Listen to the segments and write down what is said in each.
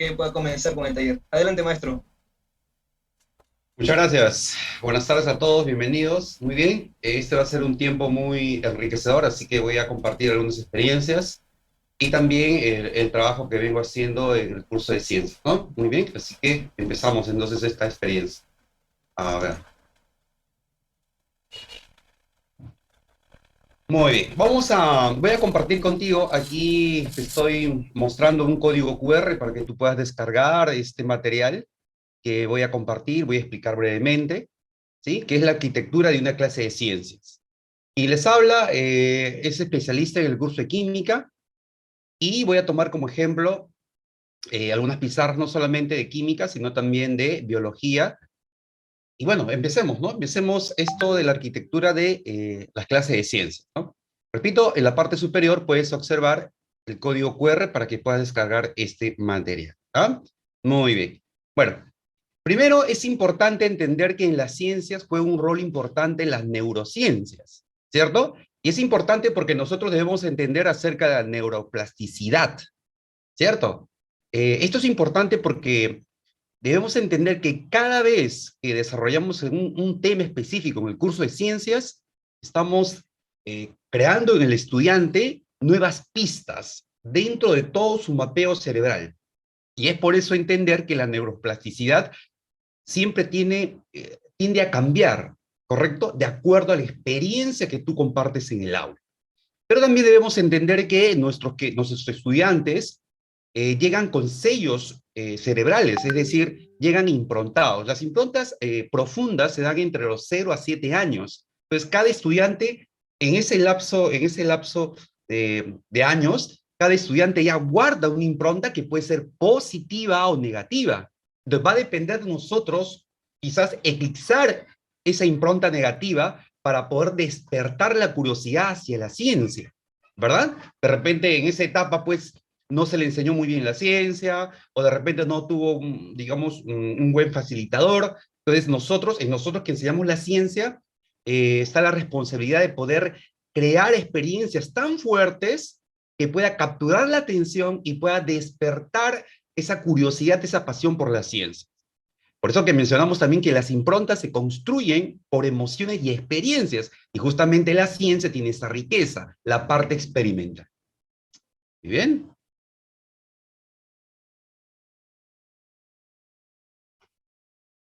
que pueda comenzar con el taller. Adelante, maestro. Muchas gracias. Buenas tardes a todos, bienvenidos. Muy bien, este va a ser un tiempo muy enriquecedor, así que voy a compartir algunas experiencias y también el trabajo que vengo haciendo en el curso de ciencias, ¿no? Muy bien, así que empezamos entonces esta experiencia. A ver. Muy bien, voy a compartir contigo, aquí te estoy mostrando un código QR para que tú puedas descargar este material que voy a compartir, voy a explicar brevemente, ¿sí? Que es la arquitectura de una clase de ciencias. Y les habla, es especialista en el curso de química, y voy a tomar como ejemplo algunas pizarras no solamente de química, sino también de biología. Y bueno, empecemos, ¿no? Empecemos esto de la arquitectura de las clases de ciencias, ¿no? Repito, en la parte superior puedes observar el código QR para que puedas descargar este material. ¿Ah? Muy bien. Bueno, primero es importante entender que en las ciencias juega un rol importante las neurociencias, ¿cierto? Y es importante porque nosotros debemos entender acerca de la neuroplasticidad, ¿cierto? Esto es importante porque debemos entender que cada vez que desarrollamos un tema específico en el curso de ciencias, estamos creando en el estudiante nuevas pistas dentro de todo su mapeo cerebral. Y es por eso entender que la neuroplasticidad siempre tiende a cambiar, ¿correcto? De acuerdo a la experiencia que tú compartes en el aula. Pero también debemos entender que nuestros estudiantes llegan con sellos cerebrales, es decir, llegan improntados. Las improntas profundas se dan entre los 0 a 7 años. Entonces, cada estudiante en ese lapso de años, cada estudiante ya guarda una impronta que puede ser positiva o negativa. Entonces, va a depender de nosotros quizás eclipsar esa impronta negativa para poder despertar la curiosidad hacia la ciencia, ¿verdad? De repente en esa etapa, pues, no se le enseñó muy bien la ciencia, o de repente no tuvo, digamos, un buen facilitador. Entonces en nosotros que enseñamos la ciencia, está la responsabilidad de poder crear experiencias tan fuertes que pueda capturar la atención y pueda despertar esa curiosidad, esa pasión por la ciencia. Por eso que mencionamos también que las improntas se construyen por emociones y experiencias, y justamente la ciencia tiene esa riqueza, la parte experimental. ¿Muy bien?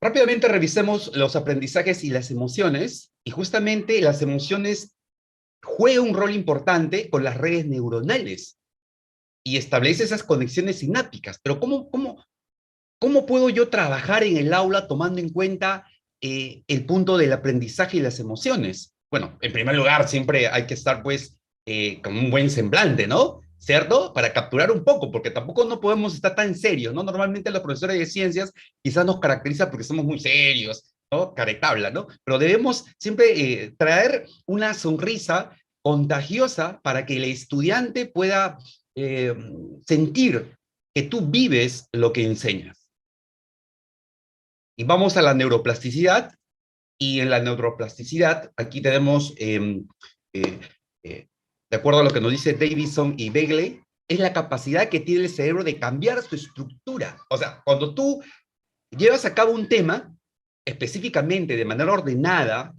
Rápidamente revisemos los aprendizajes y las emociones, y justamente las emociones juegan un rol importante con las redes neuronales y establece esas conexiones sinápticas. Pero ¿cómo puedo yo trabajar en el aula tomando en cuenta el punto del aprendizaje y las emociones? Bueno, en primer lugar, siempre hay que estar pues con un buen semblante, ¿no? ¿Cierto? Para capturar un poco, porque tampoco no podemos estar tan serios, ¿no? Normalmente los profesores de ciencias quizás nos caracteriza porque somos muy serios, ¿no? Caretabla, ¿no? Pero debemos siempre traer una sonrisa contagiosa para que el estudiante pueda eh, sentir que tú vives lo que enseñas. Y vamos a la neuroplasticidad, y en la neuroplasticidad aquí tenemos, eh, eh, de acuerdo a lo que nos dice Davidson y Begley, es la capacidad que tiene el cerebro de cambiar su estructura. O sea, cuando tú llevas a cabo un tema, específicamente, de manera ordenada,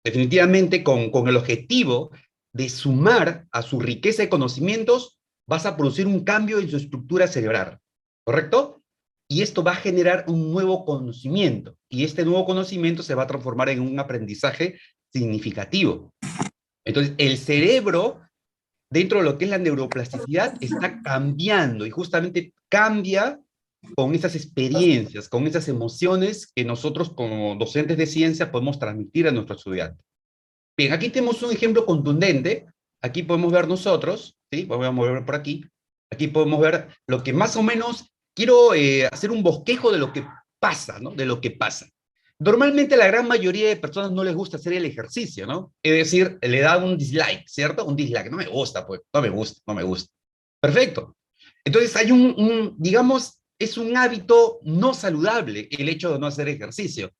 definitivamente con el objetivo de sumar a su riqueza de conocimientos, vas a producir un cambio en su estructura cerebral, ¿correcto? Y esto va a generar un nuevo conocimiento, y este nuevo conocimiento se va a transformar en un aprendizaje significativo. Entonces, el cerebro, dentro de lo que es la neuroplasticidad, está cambiando, y justamente cambia con esas experiencias, con esas emociones que nosotros como docentes de ciencia podemos transmitir a nuestros estudiantes. Bien, aquí tenemos un ejemplo contundente. Aquí podemos ver nosotros, ¿sí? Voy a mover por aquí. Aquí podemos ver lo que más o menos quiero hacer un bosquejo de lo que pasa, ¿no? De lo que pasa. Normalmente a la gran mayoría de personas no les gusta hacer el ejercicio, ¿no? Es decir, le da un dislike, ¿cierto? Un dislike. No me gusta, pues. No me gusta, no me gusta. Perfecto. Entonces hay digamos, es un hábito no saludable el hecho de no hacer ejercicio.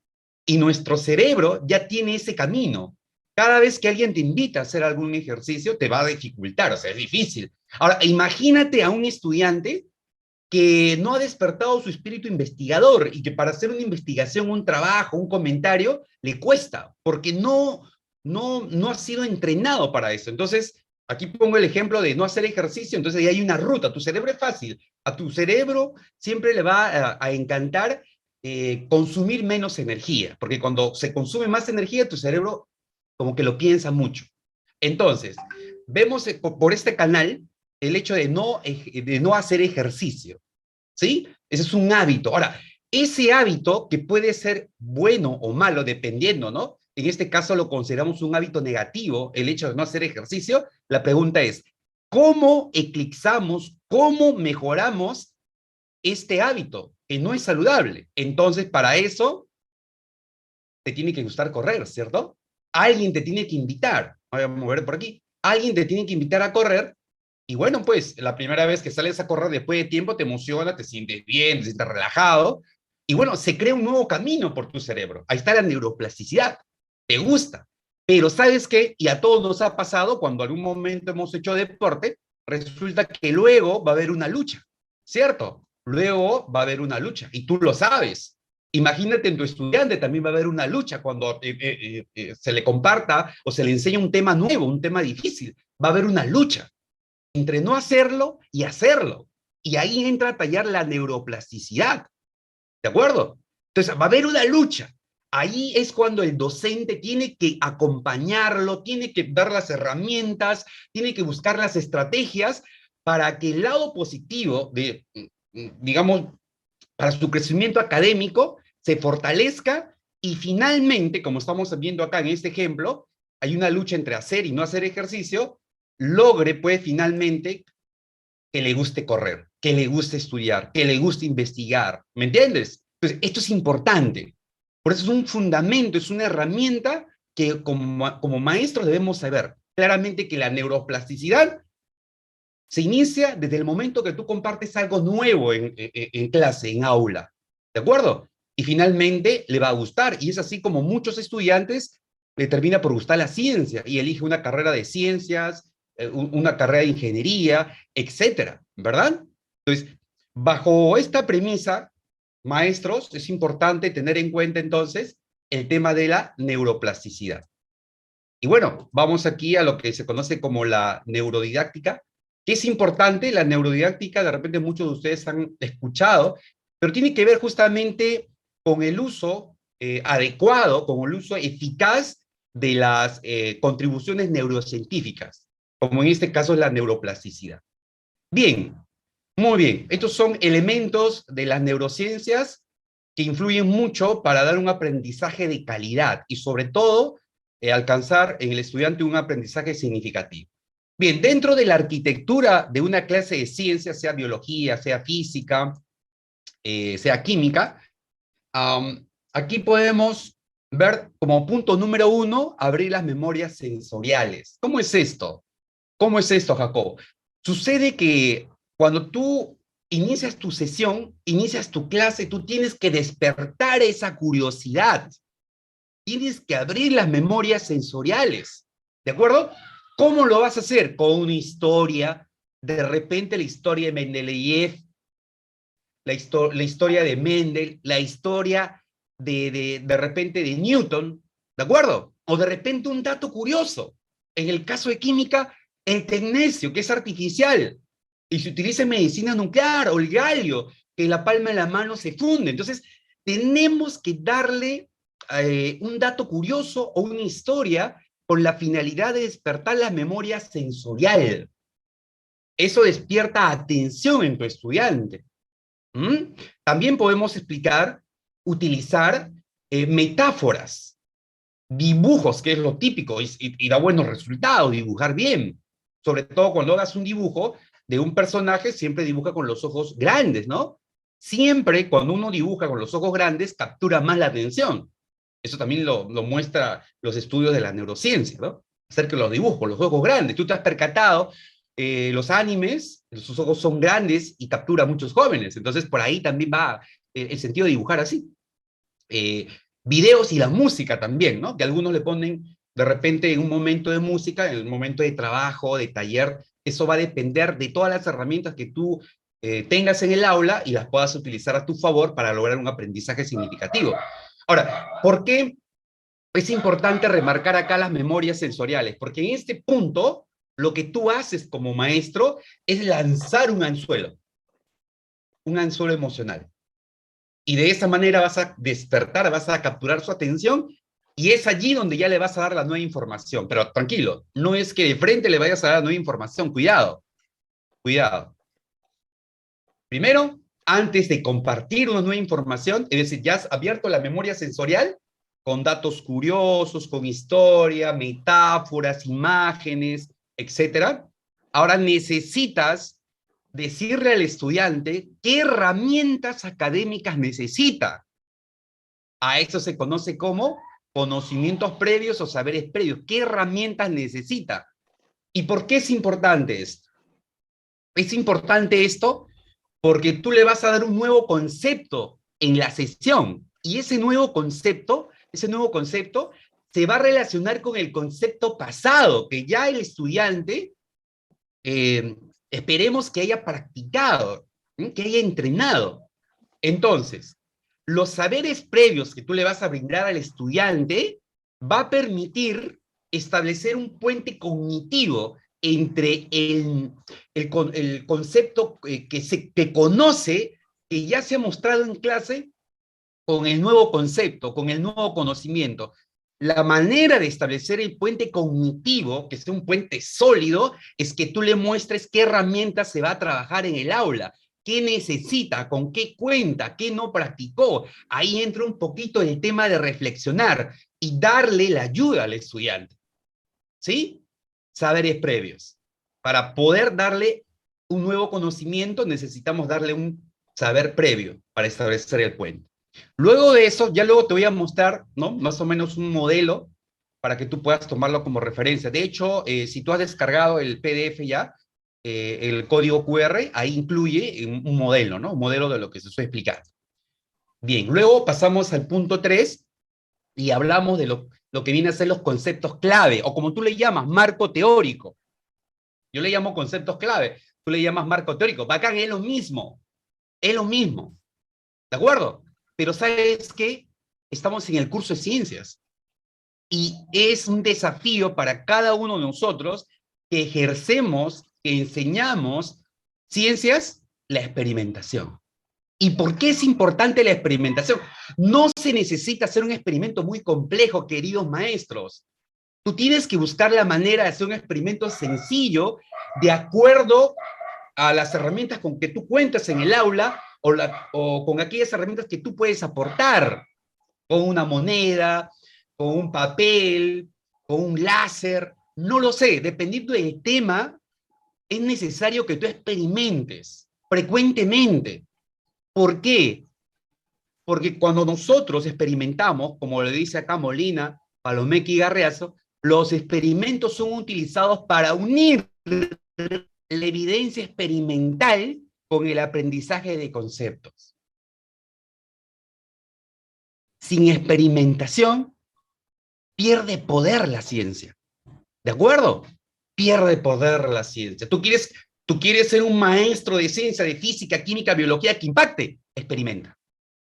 Y nuestro cerebro ya tiene ese camino. Cada vez que alguien te invita a hacer algún ejercicio, te va a dificultar, o sea, es difícil. Ahora, imagínate a un estudiante que no ha despertado su espíritu investigador y que para hacer una investigación, un trabajo, un comentario, le cuesta, porque no ha sido entrenado para eso. Entonces, aquí pongo el ejemplo de no hacer ejercicio, entonces ahí hay una ruta, tu cerebro es fácil, a tu cerebro siempre le va a encantar consumir menos energía, porque cuando se consume más energía, tu cerebro como que lo piensa mucho. Entonces, vemos por este canal el hecho de no hacer ejercicio, ¿sí? Ese es un hábito. Ahora, ese hábito que puede ser bueno o malo, dependiendo, ¿no? En este caso lo consideramos un hábito negativo, el hecho de no hacer ejercicio. La pregunta es, ¿cómo eclipsamos, cómo mejoramos este hábito que no es saludable? Entonces, para eso, te tiene que gustar correr, ¿cierto? Alguien te tiene que invitar. Voy a mover por aquí. Alguien te tiene que invitar a correr. Y bueno, pues la primera vez que sales a correr después de tiempo te emociona, te sientes bien, te sientes relajado. Y bueno, se crea un nuevo camino por tu cerebro. Ahí está la neuroplasticidad. Te gusta. Pero ¿sabes qué? Y a todos nos ha pasado cuando algún momento hemos hecho deporte, resulta que luego va a haber una lucha, ¿cierto? Luego va a haber una lucha y tú lo sabes. Imagínate en tu estudiante, también va a haber una lucha cuando se le comparta o se le enseña un tema nuevo, un tema difícil. Va a haber una lucha entre no hacerlo y hacerlo. Y ahí entra a tallar la neuroplasticidad, ¿de acuerdo? Entonces, va a haber una lucha. Ahí es cuando el docente tiene que acompañarlo, tiene que dar las herramientas, tiene que buscar las estrategias para que el lado positivo de, digamos, para su crecimiento académico se fortalezca y finalmente, como estamos viendo acá en este ejemplo, hay una lucha entre hacer y no hacer ejercicio, logre pues finalmente que le guste correr, que le guste estudiar, que le guste investigar, ¿me entiendes? Entonces, esto es importante, por eso es un fundamento, es una herramienta que como maestros debemos saber claramente que la neuroplasticidad se inicia desde el momento que tú compartes algo nuevo en clase, en aula, ¿de acuerdo? Y finalmente le va a gustar, y es así como muchos estudiantes le termina por gustar la ciencia, y elige una carrera de ciencias, una carrera de ingeniería, etcétera, ¿verdad? Entonces, bajo esta premisa, maestros, es importante tener en cuenta entonces el tema de la neuroplasticidad. Y bueno, vamos aquí a lo que se conoce como la neurodidáctica, que es importante. La neurodidáctica, de repente muchos de ustedes han escuchado, pero tiene que ver justamente con el uso adecuado, con el uso eficaz de las contribuciones neurocientíficas, como en este caso es la neuroplasticidad. Bien, muy bien. Estos son elementos de las neurociencias que influyen mucho para dar un aprendizaje de calidad y sobre todo alcanzar en el estudiante un aprendizaje significativo. Bien, dentro de la arquitectura de una clase de ciencia, sea biología, sea física, sea química, aquí podemos ver como punto número uno, abrir las memorias sensoriales. ¿Cómo es esto? ¿Cómo es esto, Jacob? Sucede que cuando tú inicias tu sesión, inicias tu clase, tú tienes que despertar esa curiosidad. Tienes que abrir las memorias sensoriales, ¿de acuerdo? ¿Cómo lo vas a hacer? Con una historia, de repente la historia de Mendeleev, la historia de Mendel, la historia de repente de Newton, ¿de acuerdo? O de repente un dato curioso. En el caso de química, el tecnecio, que es artificial, y se utiliza en medicina nuclear, o el galio, que en la palma de la mano se funde. Entonces, tenemos que darle un dato curioso o una historia con la finalidad de despertar la memoria sensorial. Eso despierta atención en tu estudiante. ¿Mm? También podemos utilizar metáforas, dibujos, que es lo típico, y da buenos resultados, dibujar bien. Sobre todo cuando hagas un dibujo de un personaje, siempre dibuja con los ojos grandes, ¿no? Siempre cuando uno dibuja con los ojos grandes, captura más la atención. Eso también lo muestra los estudios de la neurociencia, ¿no? Acerca de los dibujos, los ojos grandes. Tú te has percatado, los animes, sus ojos son grandes y captura a muchos jóvenes. Entonces, por ahí también va el sentido de dibujar así. Videos y la música también, ¿no? Que algunos le ponen de repente en un momento de música, en el momento de trabajo, de taller. Eso va a depender de todas las herramientas que tú tengas en el aula y las puedas utilizar a tu favor para lograr un aprendizaje significativo. Ahora, ¿por qué es importante remarcar acá las memorias sensoriales? Porque en este punto, lo que tú haces como maestro es lanzar un anzuelo emocional. Y de esa manera vas a despertar, vas a capturar su atención, y es allí donde ya le vas a dar la nueva información. Pero tranquilo, no es que de frente le vayas a dar nueva información, cuidado, cuidado. Primero, antes de compartir una nueva información, es decir, ya has abierto la memoria sensorial con datos curiosos, con historia, metáforas, imágenes, etcétera. Ahora necesitas decirle al estudiante qué herramientas académicas necesita. A eso se conoce como conocimientos previos o saberes previos. ¿Qué herramientas necesita? ¿Y por qué es importante esto? Es importante esto porque tú le vas a dar un nuevo concepto en la sesión, y ese nuevo concepto se va a relacionar con el concepto pasado, que ya el estudiante, esperemos que haya practicado, que haya entrenado. Entonces, los saberes previos que tú le vas a brindar al estudiante va a permitir establecer un puente cognitivo entre el concepto que conoce, que ya se ha mostrado en clase, con el nuevo concepto, con el nuevo conocimiento. La manera de establecer el puente cognitivo, que sea un puente sólido, es que tú le muestres qué herramientas se va a trabajar en el aula, qué necesita, con qué cuenta, qué no practicó. Ahí entra un poquito el tema de reflexionar y darle la ayuda al estudiante. ¿Sí? Saberes previos. Para poder darle un nuevo conocimiento, necesitamos darle un saber previo para establecer el puente. Luego de eso, ya luego te voy a mostrar, ¿no?, más o menos un modelo para que tú puedas tomarlo como referencia. De hecho, si tú has descargado el PDF ya, el código QR, ahí incluye un modelo, ¿no? Un modelo de lo que se estoy explicando. Bien, luego pasamos al punto 3 y hablamos de lo que viene a ser los conceptos clave, o como tú le llamas, marco teórico. Yo le llamo conceptos clave, tú le llamas marco teórico. Bacán, es lo mismo, ¿de acuerdo? Pero ¿sabes qué? Estamos en el curso de ciencias y es un desafío para cada uno de nosotros que ejercemos, que enseñamos ciencias, la experimentación. ¿Y por qué es importante la experimentación? No se necesita hacer un experimento muy complejo, queridos maestros. Tú tienes que buscar la manera de hacer un experimento sencillo de acuerdo a las herramientas con que tú cuentas en el aula o con aquellas herramientas que tú puedes aportar, con una moneda, con un papel, con un láser, no lo sé, dependiendo del tema, es necesario que tú experimentes frecuentemente. ¿Por qué? Porque cuando nosotros experimentamos, como le dice acá Molina, Palomeque y Garreazo, los experimentos son utilizados para unir la evidencia experimental con el aprendizaje de conceptos. Sin experimentación, pierde poder la ciencia. ¿De acuerdo? Pierde poder la ciencia. ¿Tú quieres ser un maestro de ciencia, de física, química, biología que impacte? Experimenta.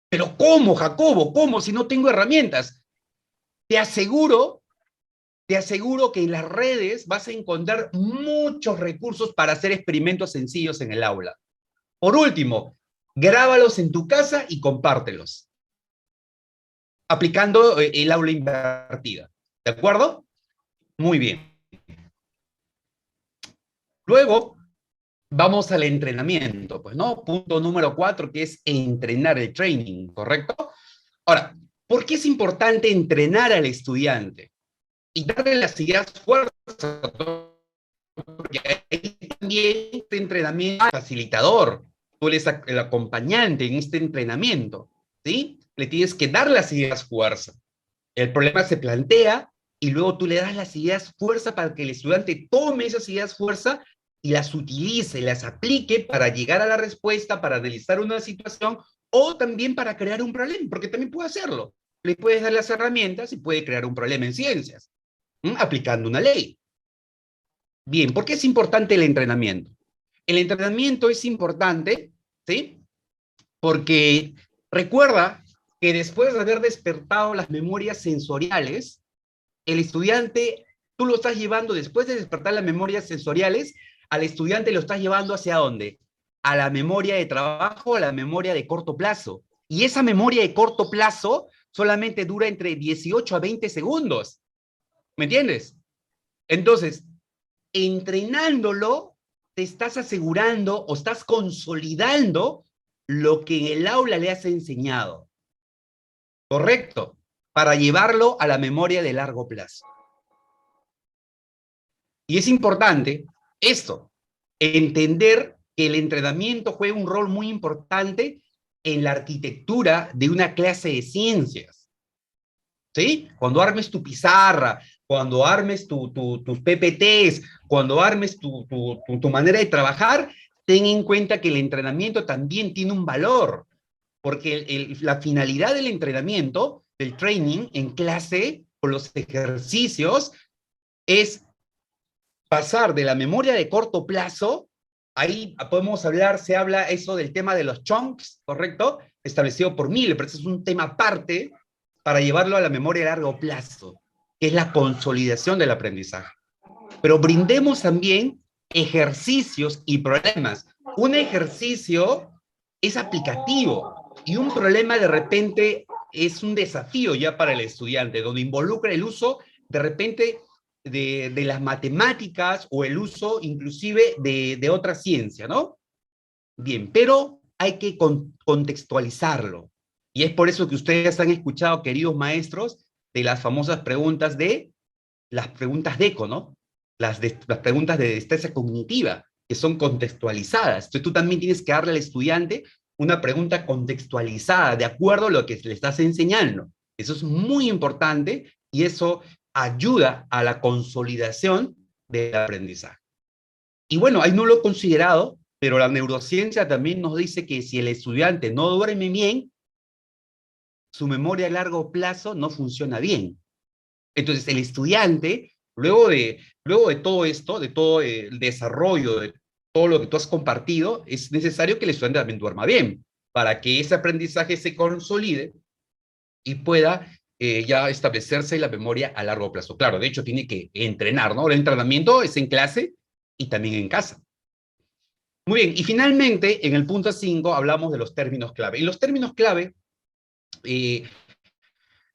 Pero ¿cómo, Jacobo? ¿Cómo si no tengo herramientas? Te aseguro que en las redes vas a encontrar muchos recursos para hacer experimentos sencillos en el aula. Por último, grábalos en tu casa y compártelos, aplicando el aula invertida. ¿De acuerdo? Muy bien. Luego, vamos al entrenamiento, pues, ¿no? Punto número 4, que es entrenar el training, ¿correcto? Ahora, ¿por qué es importante entrenar al estudiante? Y darle las ideas fuertes, porque ahí también este entrenamiento es facilitador. Tú eres el acompañante en este entrenamiento, ¿sí? Le tienes que dar las ideas fuerza. El problema se plantea y luego tú le das las ideas fuerza para que el estudiante tome esas ideas fuerza y las utilice, las aplique para llegar a la respuesta, para analizar una situación o también para crear un problema, porque también puede hacerlo. Le puedes dar las herramientas y puede crear un problema en ciencias, aplicando una ley. Bien, ¿por qué es importante el entrenamiento? El entrenamiento es importante, ¿sí? Porque recuerda que después de haber despertado las memorias sensoriales, el estudiante, tú lo estás llevando, después de despertar las memorias sensoriales, al estudiante lo estás llevando ¿hacia dónde? A la memoria de trabajo, a la memoria de corto plazo. Y esa memoria de corto plazo solamente dura entre 18 a 20 segundos. ¿Me entiendes? Entonces, entrenándolo, te estás asegurando o estás consolidando lo que en el aula le has enseñado. ¿Correcto? Para llevarlo a la memoria de largo plazo. Y es importante esto, entender que el entrenamiento juega un rol muy importante en la arquitectura de una clase de ciencias. ¿Sí? Cuando armes tu pizarra, cuando armes tus PPTs, cuando armes tu manera de trabajar, ten en cuenta que el entrenamiento también tiene un valor, porque la finalidad del entrenamiento, del training en clase, con los ejercicios, es pasar de la memoria de corto plazo, ahí podemos hablar, se habla eso del tema de los chunks, ¿correcto? Establecido por Miller, pero eso es un tema aparte para llevarlo a la memoria de largo plazo, que es la consolidación del aprendizaje. Pero brindemos también ejercicios y problemas. Un ejercicio es aplicativo y un problema de repente es un desafío ya para el estudiante, donde involucra el uso de repente de las matemáticas o el uso inclusive de otra ciencia, ¿no? Bien, pero hay que contextualizarlo. Y es por eso que ustedes han escuchado, queridos maestros, de las famosas preguntas las preguntas de ECO, ¿no? Las preguntas de destreza cognitiva, que son contextualizadas. Entonces tú también tienes que darle al estudiante una pregunta contextualizada, de acuerdo a lo que le estás enseñando. Eso es muy importante y eso ayuda a la consolidación del aprendizaje. Y bueno, ahí no lo he considerado, pero la neurociencia también nos dice que si el estudiante no duerme bien, su memoria a largo plazo no funciona bien. Entonces, el estudiante, luego de todo esto, de todo el desarrollo, de todo lo que tú has compartido, es necesario que el estudiante también duerma bien, para que ese aprendizaje se consolide y pueda ya establecerse en la memoria a largo plazo. Claro, de hecho, tiene que entrenar, ¿no? El entrenamiento es en clase y también en casa. Muy bien, y finalmente, en el punto 5, hablamos de los términos clave. Y los términos clave, eh,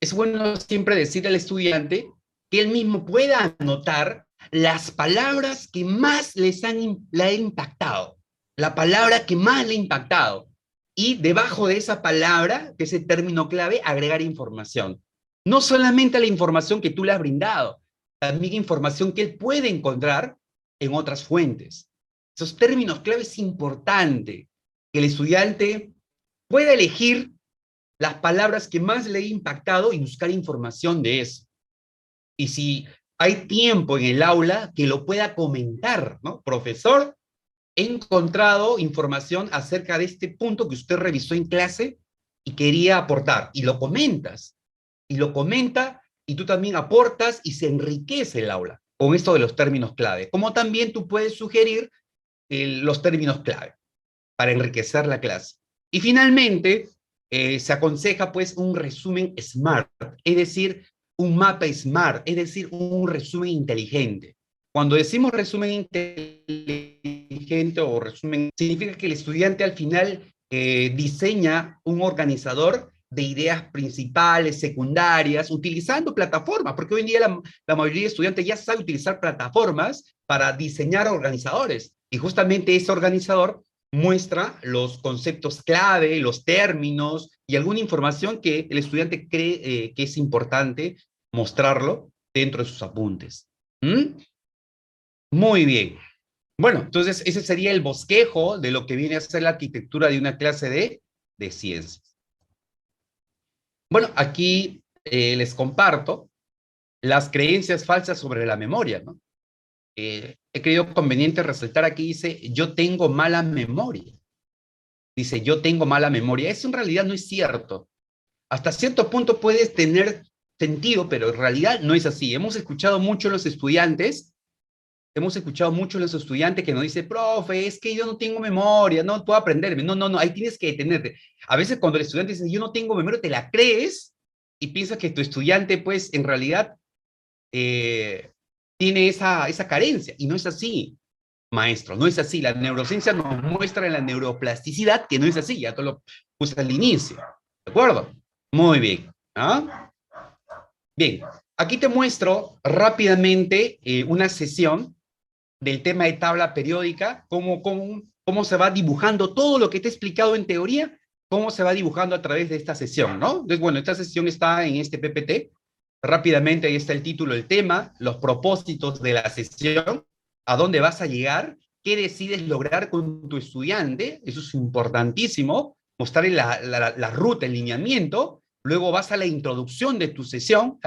es bueno siempre decir al estudiante que él mismo pueda anotar las palabras que más le ha impactado, la palabra que más le ha impactado, y debajo de esa palabra, que es el término clave, agregar información. No solamente la información que tú le has brindado, también información que él puede encontrar en otras fuentes. Esos términos clave es importante que el estudiante pueda elegir las palabras que más le he impactado y buscar información de eso. Y si hay tiempo en el aula, que lo pueda comentar, ¿no? Profesor, he encontrado información acerca de este punto que usted revisó en clase y quería aportar. Y lo comentas, y lo comenta, y tú también aportas y se enriquece el aula con esto de los términos clave. Como también tú puedes sugerir los términos clave para enriquecer la clase. Y finalmente, se aconseja pues un resumen SMART, es decir, un mapa SMART, es decir, un resumen inteligente. Cuando decimos resumen inteligente o resumen, significa que el estudiante al final diseña un organizador de ideas principales, secundarias, utilizando plataformas, porque hoy en día la mayoría de estudiantes ya sabe utilizar plataformas para diseñar organizadores. Y justamente ese organizador muestra los conceptos clave, los términos y alguna información que el estudiante cree que es importante mostrarlo dentro de sus apuntes. ¿Mm? Muy bien. Bueno, entonces ese sería el bosquejo de lo que viene a ser la arquitectura de una clase de ciencias. Bueno, aquí les comparto las creencias falsas sobre la memoria, ¿no? He creído conveniente resaltar aquí, dice, yo tengo mala memoria. Dice, yo tengo mala memoria. Eso en realidad no es cierto. Hasta cierto punto puede tener sentido, pero en realidad no es así. Hemos escuchado mucho a los estudiantes hemos escuchado mucho a los estudiantes que nos dicen, profe, es que yo no tengo memoria, no puedo aprenderme. No, no, no, ahí tienes que detenerte. A veces cuando el estudiante dice, yo no tengo memoria, te la crees y piensas que tu estudiante, pues, en realidad tiene esa carencia. Y no es así, maestro, no es así. La neurociencia nos muestra en la neuroplasticidad que no es así. Ya te lo puse al inicio. ¿De acuerdo? Muy bien. ¿Ah? Bien, aquí te muestro rápidamente una sesión del tema de tabla periódica, cómo se va dibujando todo lo que te he explicado en teoría, cómo se va dibujando a través de esta sesión, ¿no? Entonces, bueno, esta sesión está en este PPT. Rápidamente, ahí está el título, el tema, los propósitos de la sesión, a dónde vas a llegar, qué decides lograr con tu estudiante, eso es importantísimo, mostrarle la ruta, el lineamiento, luego vas a la introducción de tu sesión,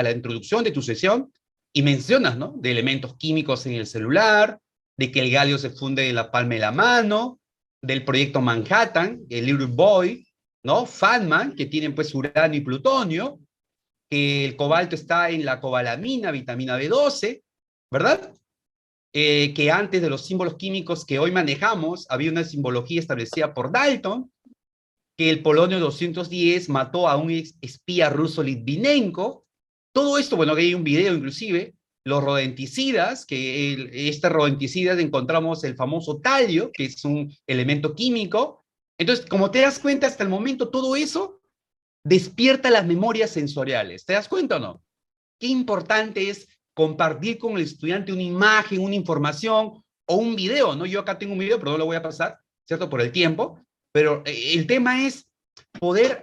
y mencionas, ¿no? De elementos químicos en el celular, de que el galio se funde en la palma de la mano, del proyecto Manhattan, el Little Boy, ¿no? Feynman, que tienen pues uranio y plutonio, que el cobalto está en la cobalamina, vitamina B12, ¿verdad? Que antes de los símbolos químicos que hoy manejamos, había una simbología establecida por Dalton, que el polonio 210 mató a un espía ruso Litvinenko. Todo esto, bueno, que hay un video inclusive, los rodenticidas, que este rodenticida encontramos el famoso talio, que es un elemento químico. Entonces, como te das cuenta, hasta el momento todo eso despierta las memorias sensoriales. ¿Te das cuenta o no? Qué importante es compartir con el estudiante una imagen, una información o un video, ¿no? Yo acá tengo un video, pero no lo voy a pasar, ¿cierto? Por el tiempo, pero el tema es poder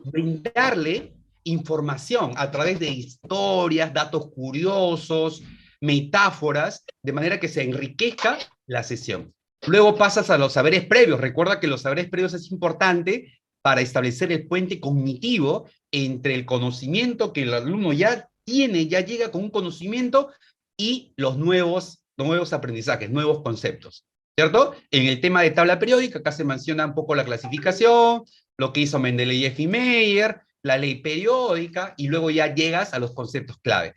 brindarle información a través de historias, datos curiosos, metáforas, de manera que se enriquezca la sesión. Luego pasas a los saberes previos. Recuerda que los saberes previos es importante para establecer el puente cognitivo entre el conocimiento que el alumno ya tiene, ya llega con un conocimiento y los nuevos aprendizajes, nuevos conceptos, ¿cierto? En el tema de tabla periódica, acá se menciona un poco la clasificación, lo que hizo Mendeleev y Meyer, la ley periódica, y luego ya llegas a los conceptos clave.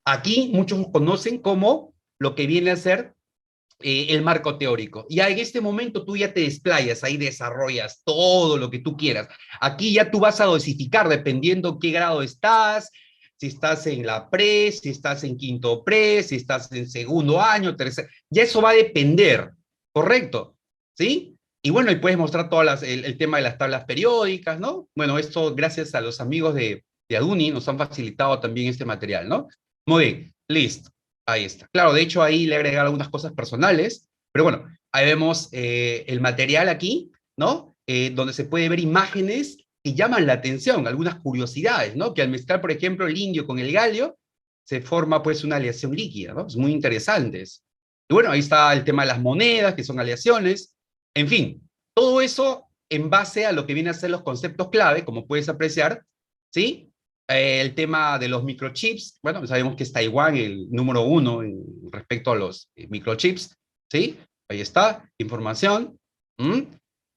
Aquí muchos conocen como lo que viene a ser el marco teórico. Ya en este momento tú ya te desplayas, ahí desarrollas todo lo que tú quieras. Aquí ya tú vas a dosificar dependiendo qué grado estás, si estás en la pre, si estás en quinto pre, si estás en segundo año, tercer, ya eso va a depender, ¿correcto? ¿Sí? Y bueno, y puedes mostrar el tema de las tablas periódicas, ¿no? Bueno, esto gracias a los amigos de Aduni nos han facilitado también este material, ¿no? Muy bien, listo. Ahí está. Claro, de hecho ahí le he agregado algunas cosas personales, pero bueno, ahí vemos el material aquí, ¿no? Donde se puede ver imágenes que llaman la atención, algunas curiosidades, ¿no? Que al mezclar, por ejemplo, el indio con el galio, se forma pues una aleación líquida, ¿no? Es muy interesantes. Y bueno, ahí está el tema de las monedas, que son aleaciones. En fin, todo eso en base a lo que vienen a ser los conceptos clave, como puedes apreciar, ¿sí? El tema de los microchips, bueno, sabemos que es Taiwán el número uno respecto a los microchips, ¿sí? Ahí está, información. ¿Mm?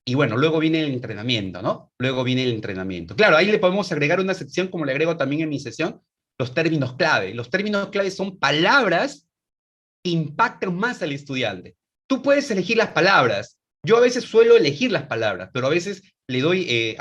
Y bueno, luego viene el entrenamiento, ¿no? Luego viene el entrenamiento. Claro, ahí le podemos agregar una sección, como le agrego también en mi sesión, los términos clave. Los términos clave son palabras que impactan más al estudiante. Tú puedes elegir las palabras. Yo a veces suelo elegir las palabras, pero a veces le doy,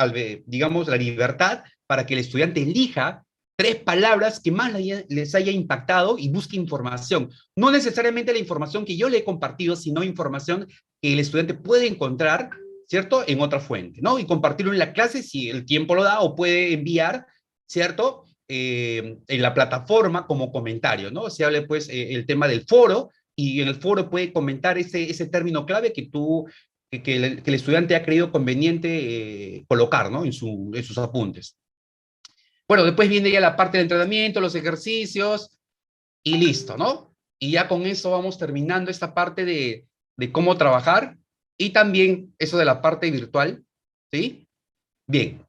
digamos, la libertad para que el estudiante elija 3 palabras que más les haya impactado y busque información. No necesariamente la información que yo le he compartido, sino información que el estudiante puede encontrar, ¿cierto?, en otra fuente, ¿no? Y compartirlo en la clase si el tiempo lo da o puede enviar, ¿cierto?, en la plataforma como comentario, ¿no? Se habla pues el tema del foro y en el foro puede comentar ese término clave que el estudiante ha creído conveniente colocar, ¿no? En sus apuntes. Bueno, después viene ya la parte del entrenamiento, los ejercicios y listo, ¿no? Y ya con eso vamos terminando esta parte de cómo trabajar y también eso de la parte virtual, ¿sí? Bien,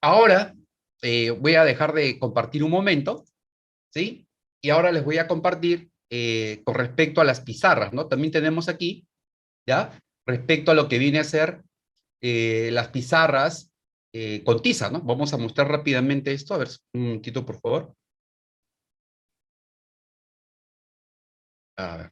ahora voy a dejar de compartir un momento, ¿sí? Y ahora les voy a compartir con respecto a las pizarras, ¿no? También tenemos aquí, ¿ya? Respecto a lo que viene a ser las pizarras con tiza, ¿no? Vamos a mostrar rápidamente esto. A ver, un momentito, por favor. A ver.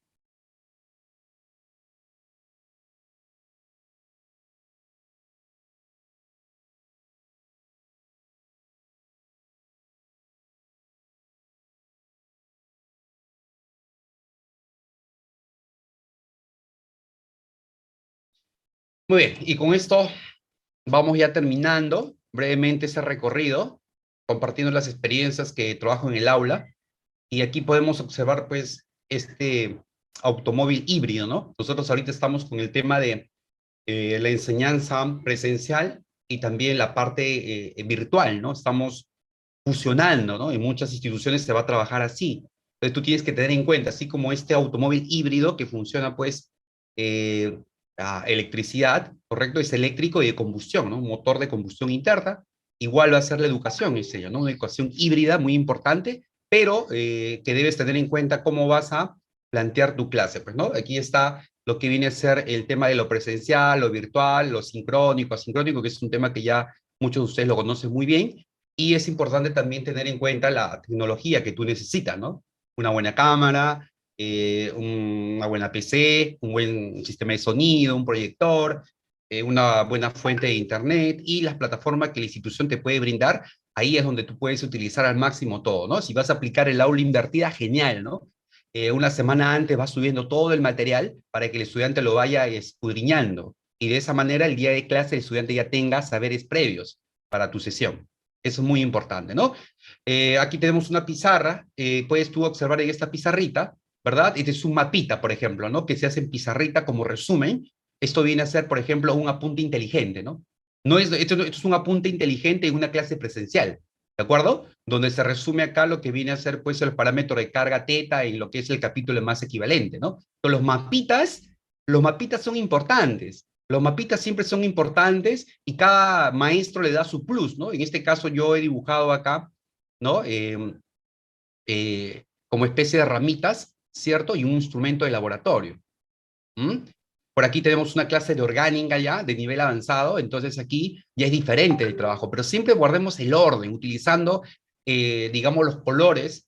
Muy bien, y con esto vamos ya terminando brevemente ese recorrido, compartiendo las experiencias que trabajo en el aula. Y aquí podemos observar, pues, este automóvil híbrido, ¿no? Nosotros ahorita estamos con el tema de la enseñanza presencial y también la parte virtual, ¿no? Estamos fusionando, ¿no? En muchas instituciones se va a trabajar así. Entonces tú tienes que tener en cuenta, así como este automóvil híbrido que funciona, pues, a electricidad, ¿correcto? Es eléctrico y de combustión, ¿no? Un motor de combustión interna. Igual va a ser la educación, es ella, ¿no? Una educación híbrida muy importante, pero que debes tener en cuenta cómo vas a plantear tu clase, pues, ¿no? Aquí está lo que viene a ser el tema de lo presencial, lo virtual, lo sincrónico, asincrónico, que es un tema que ya muchos de ustedes lo conocen muy bien, y es importante también tener en cuenta la tecnología que tú necesitas, ¿no? Una buena cámara, una buena PC, un buen sistema de sonido, un proyector, una buena fuente de internet y las plataformas que la institución te puede brindar. Ahí es donde tú puedes utilizar al máximo todo, ¿no? Si vas a aplicar el aula invertida, genial, ¿no? Una semana antes vas subiendo todo el material para que el estudiante lo vaya escudriñando. Y de esa manera, el día de clase, el estudiante ya tenga saberes previos para tu sesión. Eso es muy importante, ¿no? Aquí tenemos una pizarra, puedes tú observar en esta pizarrita, ¿verdad? Este es un mapita, por ejemplo, ¿no? Que se hace en pizarrita como resumen. Esto viene a ser, por ejemplo, un apunte inteligente, ¿no? Esto es un apunte inteligente en una clase presencial, ¿de acuerdo? Donde se resume acá lo que viene a ser, pues, el parámetro de carga teta en lo que es el capítulo más equivalente, ¿no? Entonces, los mapitas son importantes. Los mapitas siempre son importantes y cada maestro le da su plus, ¿no? En este caso yo he dibujado acá, ¿no? Como especie de ramitas, ¿cierto? Y un instrumento de laboratorio. ¿Mm? Por aquí tenemos una clase de orgánica ya, de nivel avanzado, entonces aquí ya es diferente el trabajo, pero siempre guardemos el orden, utilizando, digamos, los colores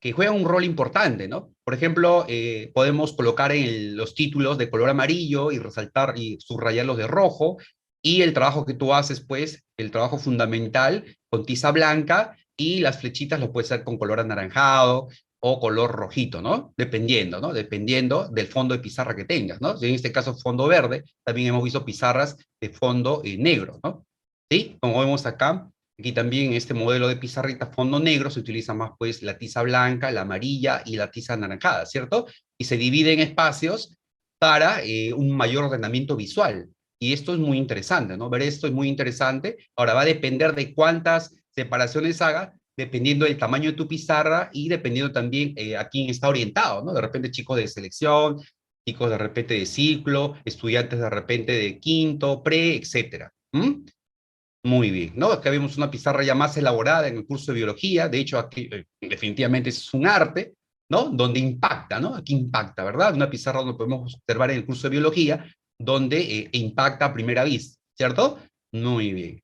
que juegan un rol importante, ¿no? Por ejemplo, podemos colocar los títulos de color amarillo y resaltar y subrayarlos de rojo, y el trabajo que tú haces, pues, el trabajo fundamental con tiza blanca, y las flechitas lo puedes hacer con color anaranjado o color rojito, ¿no? Dependiendo, ¿no? Dependiendo del fondo de pizarra que tengas, ¿no? En este caso, fondo verde, también hemos visto pizarras de fondo negro, ¿no? ¿Sí? Como vemos acá, aquí también en este modelo de pizarrita fondo negro se utiliza más pues la tiza blanca, la amarilla y la tiza anaranjada, ¿cierto? Y se divide en espacios para un mayor ordenamiento visual. Y esto es muy interesante, ¿no? Ver esto es muy interesante. Ahora va a depender de cuántas separaciones haga, dependiendo del tamaño de tu pizarra y dependiendo también a quién está orientado, ¿no? De repente chicos de selección, chicos de repente de ciclo, estudiantes de repente de quinto, pre, etcétera. ¿Mm? Muy bien, ¿no? Acá vemos una pizarra ya más elaborada en el curso de biología, de hecho aquí definitivamente es un arte, ¿no? Donde impacta, ¿no? Aquí impacta, ¿verdad? Una pizarra donde podemos observar en el curso de biología, donde impacta a primera vista, ¿cierto? Muy bien.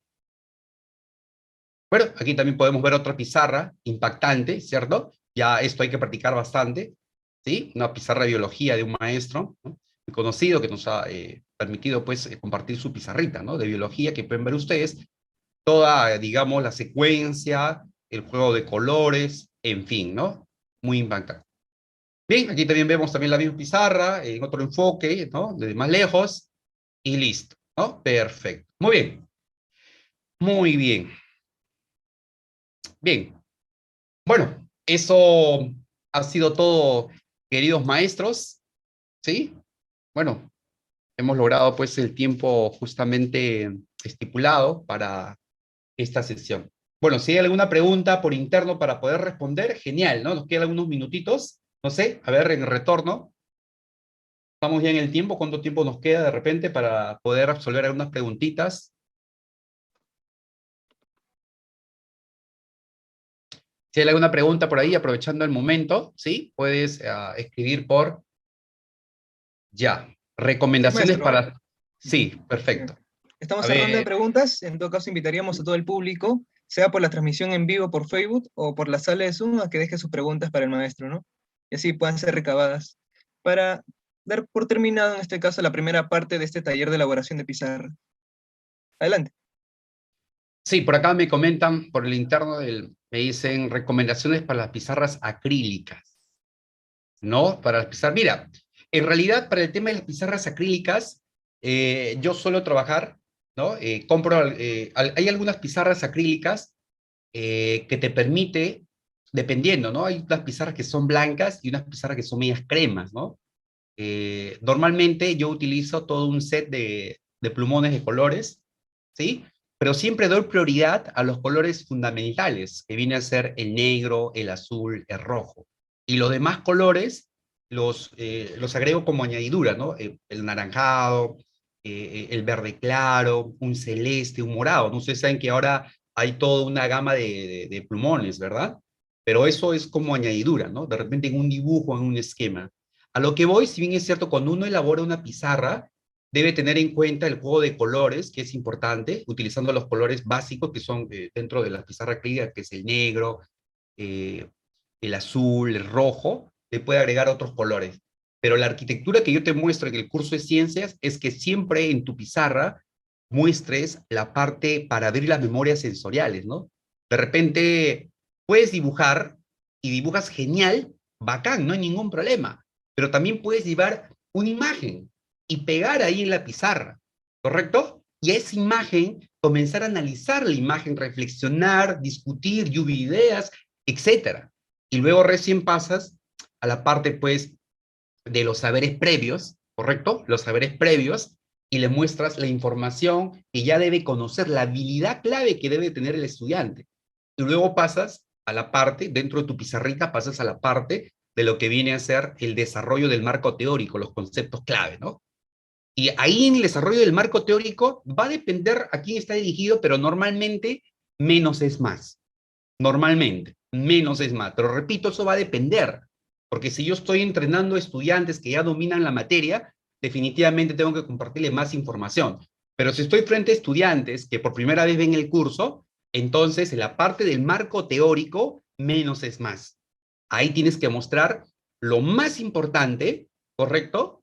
Bueno, aquí también podemos ver otra pizarra impactante, ¿cierto? Ya esto hay que practicar bastante, ¿sí? Una pizarra de biología de un maestro, ¿no? Muy conocido que nos ha permitido, pues, compartir su pizarrita, ¿no? De biología que pueden ver ustedes toda, digamos, la secuencia, el juego de colores, en fin, ¿no? Muy impactante. Bien, aquí también vemos también la misma pizarra, en otro enfoque, ¿no? Desde más lejos, y listo, ¿no? Perfecto. Muy bien, muy bien. Bien, bueno, eso ha sido todo, queridos maestros, ¿sí? Bueno, hemos logrado pues el tiempo justamente estipulado para esta sesión. Bueno, si hay alguna pregunta por interno para poder responder, genial, ¿no? Nos quedan algunos minutitos, no sé, a ver, en el retorno, estamos ya en el tiempo, ¿cuánto tiempo nos queda de repente para poder resolver algunas preguntitas? Si hay alguna pregunta por ahí, aprovechando el momento, ¿sí? Puedes escribir por ya. Sí, Recomendaciones maestro. para... Ujú. Sí, perfecto. Estamos A cerrando de ver, preguntas. En todo caso, invitaríamos a todo el público, sea por la transmisión en vivo por Facebook o por la sala de Zoom, a que deje sus preguntas para el maestro, ¿no? Y así puedan ser recabadas. Para dar por terminado, en este caso, la primera parte de este taller de elaboración de pizarra. Adelante. sí, por acá me comentan, por el interno me dicen recomendaciones para las pizarras acrílicas. ¿No? Para las pizarras. Mira, en realidad, para el tema de las pizarras acrílicas, Yo suelo trabajar, ¿no? Compro, hay algunas pizarras acrílicas que te permite, dependiendo, ¿no? Hay unas pizarras que son blancas y unas pizarras que son medias cremas, ¿no? Normalmente yo utilizo todo un set de plumones de colores, ¿sí? Pero siempre doy prioridad a los colores fundamentales, que viene a ser el negro, el azul, el rojo. Y los demás colores los agrego como añadidura, ¿no? El naranjado, el verde claro, un celeste, un morado. No sé si saben que ahora hay toda una gama de plumones, ¿verdad? Pero eso es como añadidura, ¿no? De repente en un dibujo, en un esquema. A lo que voy, si bien es cierto, cuando uno elabora una pizarra, debe tener en cuenta el juego de colores, que es importante, utilizando los colores básicos que son dentro de la pizarra acrílica, que es el negro, eh, el azul, el rojo, le puede agregar otros colores. Pero la arquitectura que yo te muestro en el curso de ciencias es que siempre en tu pizarra muestres la parte para abrir las memorias sensoriales, ¿no? De repente puedes dibujar y dibujas genial, bacán, no hay ningún problema, pero también puedes llevar una imagen y pegar ahí en la pizarra, ¿correcto? Y a esa imagen comenzar a analizar la imagen, reflexionar, discutir, lluvia de ideas, etcétera. Y luego recién pasas a la parte, pues, de los saberes previos, ¿correcto? Los saberes previos, y le muestras la información que ya debe conocer, la habilidad clave que debe tener el estudiante. Y luego pasas a la parte, dentro de tu pizarrita, pasas a la parte de lo que viene a ser el desarrollo del marco teórico, los conceptos clave, ¿no? Y ahí en el desarrollo del marco teórico va a depender a quién está dirigido, pero normalmente menos es más. Normalmente, menos es más. Pero repito, eso va a depender. Porque si yo estoy entrenando estudiantes que ya dominan la materia, definitivamente tengo que compartirles más información. Pero si estoy frente a estudiantes que por primera vez ven el curso, entonces en la parte del marco teórico, menos es más. Ahí tienes que mostrar lo más importante, ¿correcto?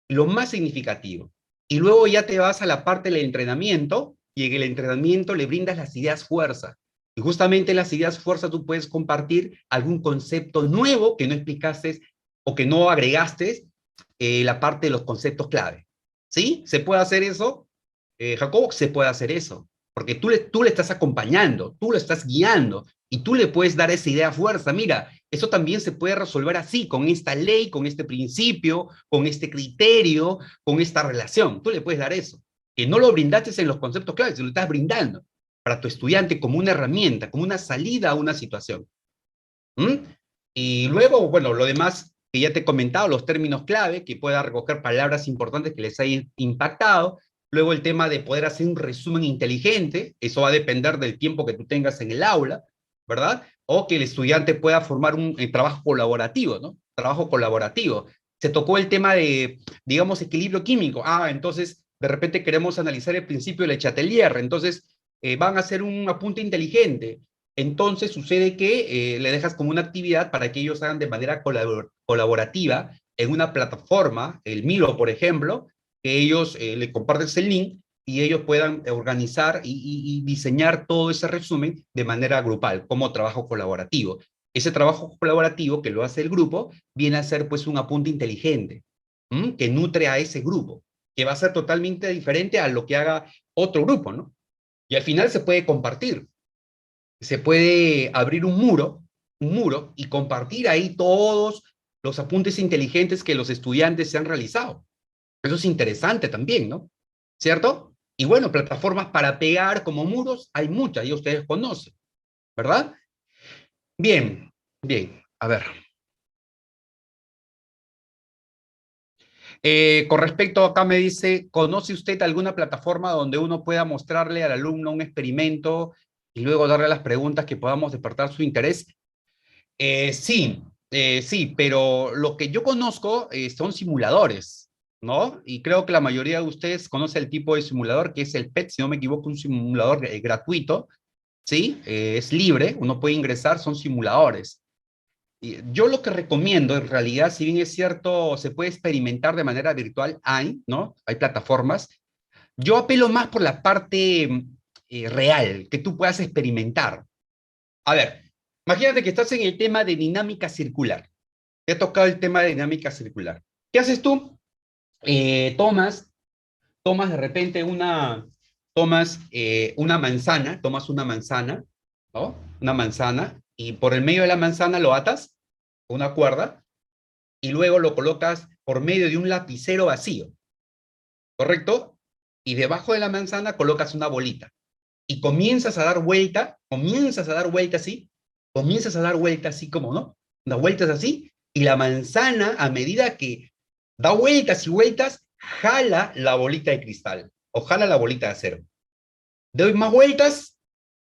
Lo más significativo. Y luego ya te vas a la parte del entrenamiento y en el entrenamiento le brindas las ideas fuerza. Y justamente en las ideas fuerza tú puedes compartir algún concepto nuevo que no explicaste o que no agregaste la parte de los conceptos clave. ¿Sí? ¿Se puede hacer eso? Jacobo, se puede hacer eso. Porque tú le estás acompañando, tú lo estás guiando y tú le puedes dar esa idea fuerza. Mira, eso también se puede resolver así, con esta ley, con este principio, con este criterio, con esta relación. Tú le puedes dar eso. Que no lo brindaste en los conceptos claves, se lo estás brindando para tu estudiante como una herramienta, como una salida a una situación. ¿Mm? Y luego, bueno, lo demás que ya te he comentado, los términos clave, que pueda recoger palabras importantes que les hayan impactado. Luego el tema de poder hacer un resumen inteligente, eso va a depender del tiempo que tú tengas en el aula, ¿verdad? O que el estudiante pueda formar un trabajo colaborativo, ¿no? Trabajo colaborativo. Se tocó el tema de, digamos, equilibrio químico. Entonces, de repente queremos analizar el principio de Le Chatelier. Entonces, van a hacer un apunte inteligente. Entonces sucede que le dejas como una actividad para que ellos hagan de manera colaborativa en una plataforma, el Milo, por ejemplo, que ellos le compartes el link y ellos puedan organizar y diseñar todo ese resumen de manera grupal, como trabajo colaborativo. Ese trabajo colaborativo que lo hace el grupo viene a ser pues un apunte inteligente, que nutre a ese grupo, que va a ser totalmente diferente a lo que haga otro grupo, ¿no? Y al final se puede compartir, se puede abrir un muro y compartir ahí todos los apuntes inteligentes que los estudiantes se han realizado. Eso es interesante también, ¿no? ¿Cierto? Y bueno, plataformas para pegar como muros, hay muchas, y ustedes conocen, ¿verdad? Bien, bien, a ver. Con respecto acá me dice, ¿conoce usted alguna plataforma donde uno pueda mostrarle al alumno un experimento y luego darle las preguntas que podamos despertar su interés? Sí, sí, pero lo que yo conozco son simuladores, ¿no? Y creo que la mayoría de ustedes conoce el tipo de simulador que es el PET, si no me equivoco, un simulador gratuito, ¿sí? Es libre, uno puede ingresar, son simuladores. Y yo lo que recomiendo, en realidad, si bien es cierto, se puede experimentar de manera virtual, hay, ¿no? Hay plataformas. Yo apelo más por la parte real, que tú puedas experimentar. A ver, imagínate que estás en el tema de dinámica circular. Te ha tocado el tema de dinámica circular. ¿Qué haces tú? Tomas tomas de repente tomas una manzana, ¿no? Una manzana, y por el medio de la manzana lo atas con una cuerda, y luego lo colocas por medio de un lapicero vacío, ¿correcto? Y debajo de la manzana colocas una bolita, y comienzas a dar vuelta así como, ¿no? Unas vueltas así, y la manzana, a medida que da vueltas y vueltas, jala la bolita de cristal, o jala la bolita de acero. Doy más vueltas,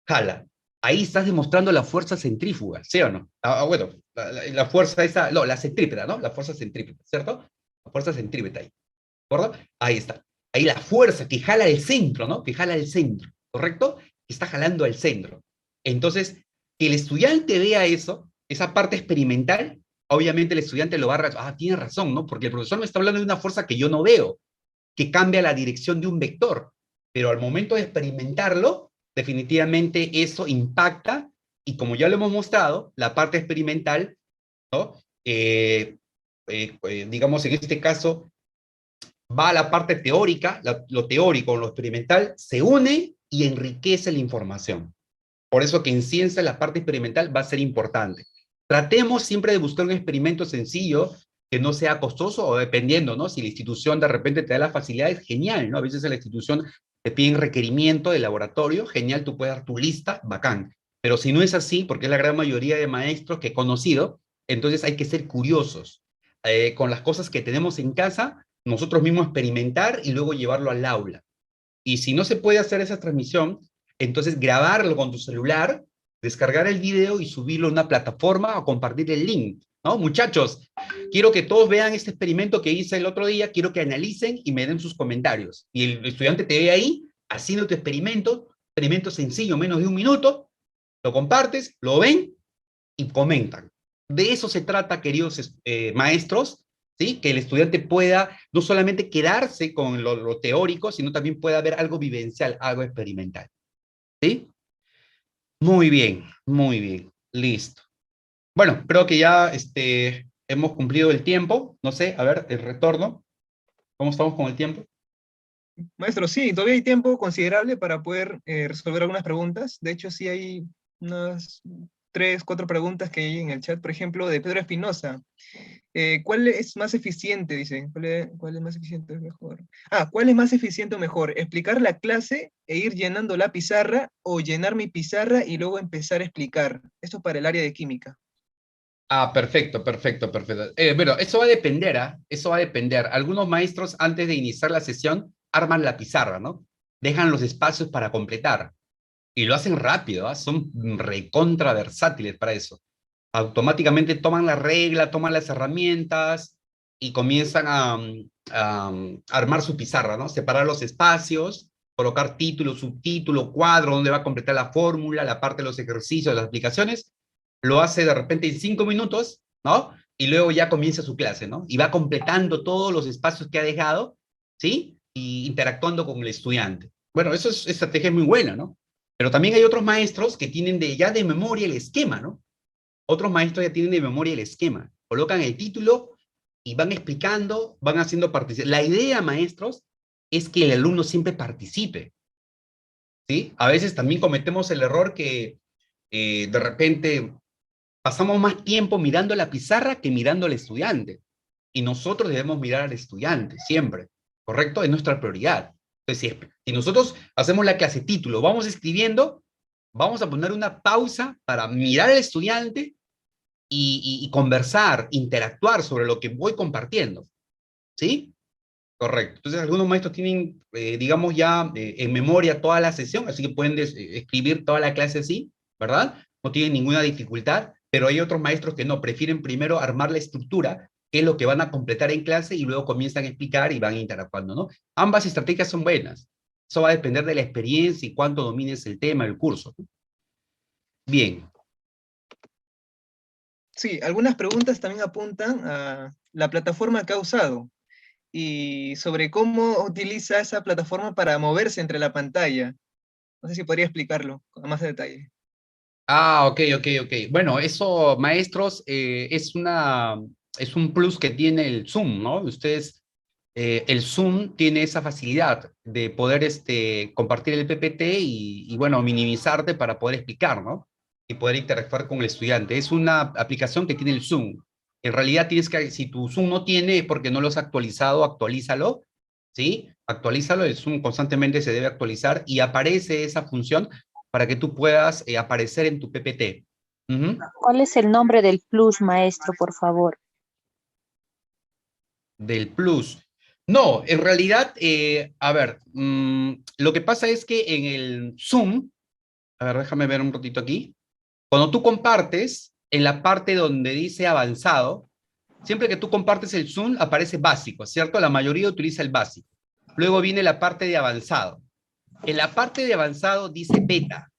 jala. Ahí estás demostrando la fuerza centrífuga, ¿sí o no? Bueno, la fuerza esa, no, la centrípeta, ¿no? La fuerza centrípeta, ¿cierto? La fuerza centrípeta ahí, ¿de acuerdo? Ahí está. Ahí la fuerza que jala el centro, ¿no? Que jala el centro, ¿correcto? Está jalando al centro. Entonces, que el estudiante vea eso, esa parte experimental, obviamente el estudiante lo va a... Ah, tiene razón, ¿no? Porque el profesor me está hablando de una fuerza que yo no veo, que cambia la dirección de un vector, pero al momento de experimentarlo, definitivamente eso impacta, y como ya lo hemos mostrado, la parte experimental, ¿no? Digamos, en este caso, va a la parte teórica, lo teórico con lo experimental, se une y enriquece la información. Por eso que en ciencia la parte experimental va a ser importante. Tratemos siempre de buscar un experimento sencillo que no sea costoso, o dependiendo, ¿no? Si la institución de repente te da las facilidades, genial, ¿no? A veces en la institución te piden requerimiento de laboratorio, genial, tú puedes dar tu lista, bacán. Pero si no es así, porque es la gran mayoría de maestros que he conocido, entonces hay que ser curiosos. Con las cosas que tenemos en casa, nosotros mismos experimentar y luego llevarlo al aula. Y si no se puede hacer esa transmisión, entonces grabarlo con tu celular, descargar el video y subirlo a una plataforma o compartir el link, ¿no? Muchachos, quiero que todos vean este experimento que hice el otro día, quiero que analicen y me den sus comentarios. Y el estudiante te ve ahí haciendo tu experimento sencillo, menos de un minuto, lo compartes, lo ven y comentan. De eso se trata, queridos maestros, ¿sí? Que el estudiante pueda no solamente quedarse con lo teórico, sino también pueda ver algo vivencial, algo experimental. ¿Sí? Muy bien, listo. Bueno, creo que ya hemos cumplido el tiempo. No sé, a ver, el retorno. ¿Cómo estamos con el tiempo? Maestro, sí, todavía hay tiempo considerable para poder resolver algunas preguntas. De hecho, sí hay unas 3, 4 preguntas que hay en el chat, por ejemplo, de Pedro Espinosa. ¿Cuál es más eficiente? Dice. ¿Cuál es más eficiente o mejor? Ah, ¿cuál es más eficiente o mejor? ¿Explicar la clase e ir llenando la pizarra o llenar mi pizarra y luego empezar a explicar? Esto para el área de química. Ah, perfecto, perfecto, perfecto. Bueno, eso va a depender, ¿ah? Eso va a depender. Algunos maestros, antes de iniciar la sesión, arman la pizarra, ¿no? Dejan los espacios para completar. Y lo hacen rápido, ¿ah? Son recontra versátiles para eso. Automáticamente toman la regla, toman las herramientas y comienzan a armar su pizarra, ¿no? Separar los espacios, colocar título, subtítulo, cuadro, donde va a completar la fórmula, la parte de los ejercicios, las aplicaciones. Lo hace de repente en 5 minutos, ¿no? Y luego ya comienza su clase, ¿no? Y va completando todos los espacios que ha dejado, ¿sí? Y interactuando con el estudiante. Bueno, eso es estrategia muy buena, ¿no? Pero también hay otros maestros que tienen ya de memoria el esquema, ¿no? Otros maestros ya tienen de memoria el esquema. Colocan el título y van explicando, van haciendo participar. La idea, maestros, es que el alumno siempre participe, ¿sí? A veces también cometemos el error que de repente pasamos más tiempo mirando la pizarra que mirando al estudiante. Y nosotros debemos mirar al estudiante siempre, ¿correcto? Es nuestra prioridad. Entonces, si nosotros hacemos la clase título, vamos escribiendo, vamos a poner una pausa para mirar al estudiante y conversar, interactuar sobre lo que voy compartiendo. ¿Sí? Correcto. Entonces, algunos maestros tienen, digamos, ya en memoria toda la sesión, así que pueden escribir toda la clase así, ¿verdad? No tienen ninguna dificultad, pero hay otros maestros que no, prefieren primero armar la estructura, que es lo que van a completar en clase, y luego comienzan a explicar y van interactuando, ¿no? Ambas estrategias son buenas. Eso va a depender de la experiencia y cuánto domines el tema, el curso, ¿no? Bien. Sí, algunas preguntas también apuntan a la plataforma que ha usado y sobre cómo utiliza esa plataforma para moverse entre la pantalla. No sé si podría explicarlo con más detalle. Ah, ok, ok, ok. Bueno, eso, maestros, es un plus que tiene el Zoom, ¿no? Ustedes el Zoom tiene esa facilidad de poder compartir el PPT y, bueno, minimizarte para poder explicar, ¿no? Y poder interactuar con el estudiante. Es una aplicación que tiene el Zoom. En realidad tienes que, si tu Zoom no tiene, es porque no lo has actualizado, actualízalo, ¿sí? Actualízalo, el Zoom constantemente se debe actualizar y aparece esa función para que tú puedas aparecer en tu PPT. Ujú. ¿Cuál es el nombre del plus, maestro, por favor? Del plus. No, en realidad, a ver, lo que pasa es que en el Zoom, a ver, déjame ver un ratito aquí, cuando tú compartes, en la parte donde dice avanzado, siempre que tú compartes el Zoom aparece básico, ¿cierto? La mayoría utiliza el básico. Luego viene la parte de avanzado. En la parte de avanzado dice beta,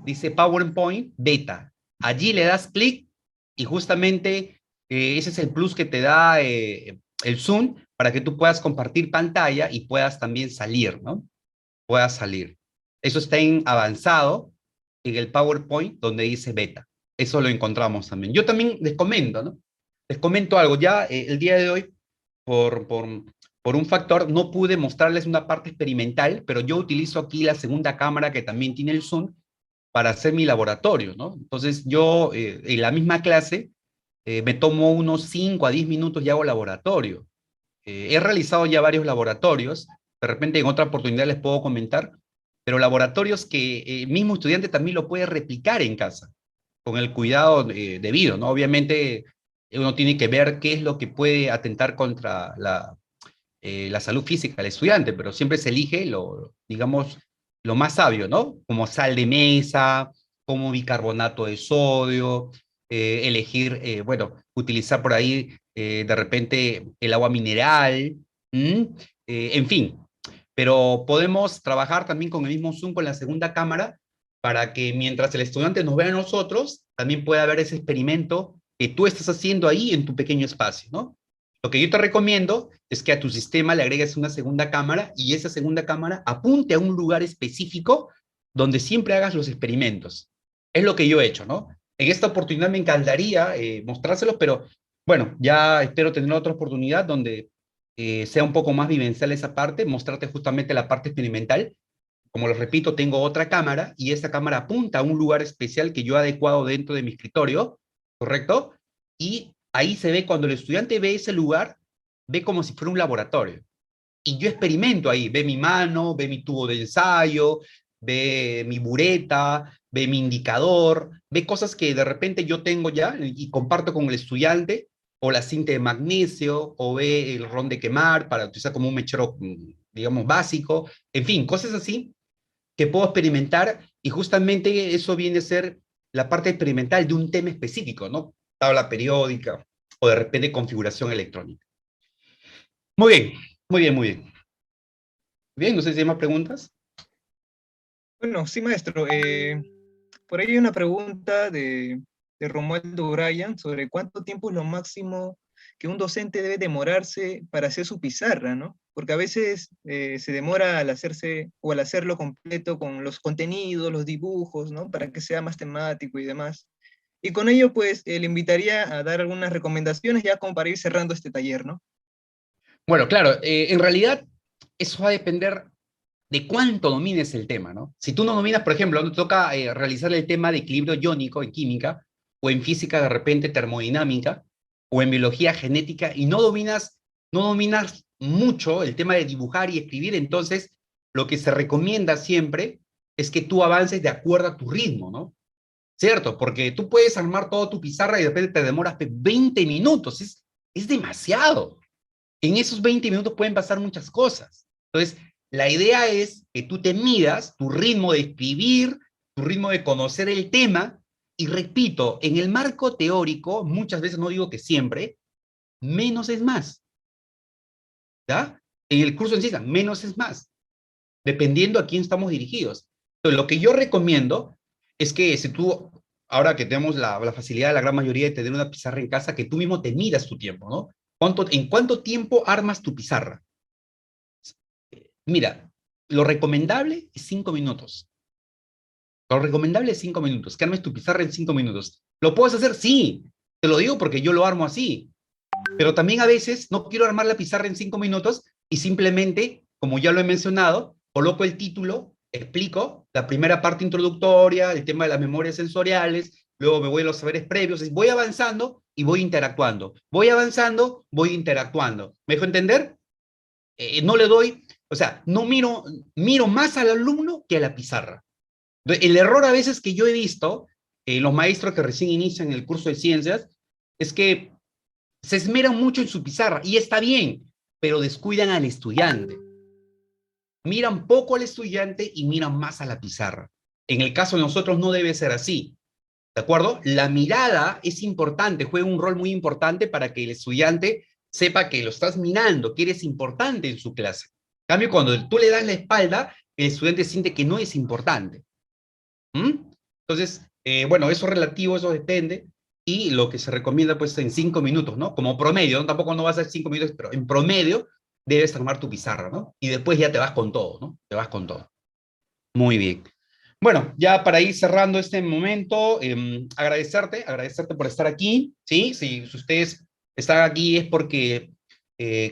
dice PowerPoint beta. Allí le das clic y justamente ese es el plus que te da el Zoom para que tú puedas compartir pantalla y puedas también salir, ¿no? Puedas salir. Eso está en avanzado, en el PowerPoint, donde dice beta. Eso lo encontramos también. Yo también les comento, ¿no? Les comento algo. Ya el día de hoy, por, por, por un factor, no pude mostrarles una parte experimental, pero yo utilizo aquí la segunda cámara que también tiene el Zoom para hacer mi laboratorio, ¿no? Entonces yo en la misma clase me tomo unos 5 a 10 minutos y hago laboratorio. He realizado ya varios laboratorios, de repente en otra oportunidad les puedo comentar, pero laboratorios que el mismo estudiante también lo puede replicar en casa, con el cuidado debido, ¿no? Obviamente uno tiene que ver qué es lo que puede atentar contra la salud física del estudiante, pero siempre se elige lo, digamos, lo más sabio, ¿no? Como sal de mesa, como bicarbonato de sodio, elegir, bueno, utilizar por ahí de repente el agua mineral, ¿m? En fin, pero podemos trabajar también con el mismo Zoom con la segunda cámara para que mientras el estudiante nos vea a nosotros, también pueda ver ese experimento que tú estás haciendo ahí en tu pequeño espacio, ¿no? Lo que yo te recomiendo es que a tu sistema le agregues una segunda cámara y esa segunda cámara apunte a un lugar específico donde siempre hagas los experimentos. Es lo que yo he hecho, ¿no? En esta oportunidad me encantaría mostrárselos, pero bueno, ya espero tener otra oportunidad donde sea un poco más vivencial esa parte, mostrarte justamente la parte experimental. Como les repito, tengo otra cámara y esta cámara apunta a un lugar especial que yo he adecuado dentro de mi escritorio, ¿correcto? Y ahí se ve cuando el estudiante ve ese lugar, ve como si fuera un laboratorio. Y yo experimento ahí, ve mi mano, ve mi tubo de ensayo, ve mi bureta, ve mi indicador, ve cosas que de repente yo tengo ya y comparto con el estudiante, o la cinta de magnesio, o ve el ron de quemar para utilizar como un mechero, digamos, básico, en fin, cosas así que puedo experimentar y justamente eso viene a ser la parte experimental de un tema específico, ¿no? Tabla periódica o de repente configuración electrónica. Muy bien, muy bien, muy bien. Bien, no sé si hay más preguntas. Bueno, sí, maestro. Por ahí hay una pregunta de Romualdo Bryan sobre cuánto tiempo es lo máximo que un docente debe demorarse para hacer su pizarra, ¿no? Porque a veces se demora al hacerse o al hacerlo completo con los contenidos, los dibujos, ¿no? Para que sea más temático y demás. Y con ello, pues, le invitaría a dar algunas recomendaciones ya como para ir cerrando este taller, ¿no? Bueno, claro, en realidad eso va a depender de cuánto domines el tema, ¿no? Si tú no dominas, por ejemplo, no te toca realizar el tema de equilibrio iónico en química, o en física de repente termodinámica, o en biología genética, y no dominas mucho el tema de dibujar y escribir, entonces lo que se recomienda siempre es que tú avances de acuerdo a tu ritmo, ¿no? ¿Cierto? Porque tú puedes armar toda tu pizarra y de repente te demoras 20 minutos, es demasiado. En esos 20 minutos pueden pasar muchas cosas. Entonces, la idea es que tú te midas tu ritmo de escribir, tu ritmo de conocer el tema, y repito, en el marco teórico, muchas veces, no digo que siempre, menos es más, ¿ya? En el curso en ciencia, menos es más, dependiendo a quién estamos dirigidos. Entonces, lo que yo recomiendo es que si tú, ahora que tenemos la facilidad de la gran mayoría de tener una pizarra en casa, que tú mismo te midas tu tiempo, ¿no? ¿En cuánto tiempo armas tu pizarra? Mira, lo recomendable es 5 minutos. Lo recomendable es 5 minutos. Que armes tu pizarra en 5 minutos. ¿Lo puedes hacer? Sí. Te lo digo porque yo lo armo así. Pero también a veces no quiero armar la pizarra en 5 minutos y simplemente, como ya lo he mencionado, coloco el título, explico la primera parte introductoria, el tema de las memorias sensoriales, luego me voy a los saberes previos, voy avanzando y voy interactuando. Voy avanzando, voy interactuando. ¿Me dejo entender? No le doy, o sea, no miro más al alumno que a la pizarra. El error a veces que yo he visto en los maestros que recién inician el curso de ciencias es que se esmeran mucho en su pizarra, y está bien, pero descuidan al estudiante. Miran poco al estudiante y miran más a la pizarra. En el caso de nosotros no debe ser así, ¿de acuerdo? La mirada es importante, juega un rol muy importante para que el estudiante sepa que lo estás mirando, que eres importante en su clase. En cambio, cuando tú le das la espalda, el estudiante siente que no es importante. Entonces, bueno, eso es relativo, eso depende, y lo que se recomienda pues en 5 minutos, ¿no? Como promedio, ¿no? Tampoco no vas a hacer 5 minutos, pero en promedio debes armar tu pizarra, ¿no? Y después ya te vas con todo, ¿no? Te vas con todo. Muy bien. Bueno, ya para ir cerrando este momento, agradecerte por estar aquí, ¿sí? Si ustedes están aquí es porque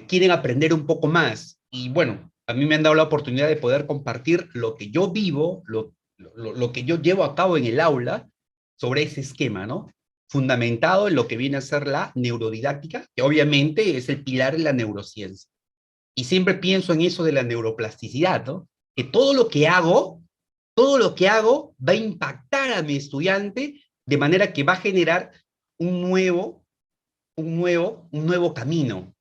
quieren aprender un poco más, y bueno, a mí me han dado la oportunidad de poder compartir lo que yo vivo, lo que yo llevo a cabo en el aula sobre ese esquema, ¿no? Fundamentado en lo que viene a ser la neurodidáctica, que obviamente es el pilar de la neurociencia. Y siempre pienso en eso de la neuroplasticidad, ¿no? Que todo lo que hago va a impactar a mi estudiante de manera que va a generar un nuevo camino,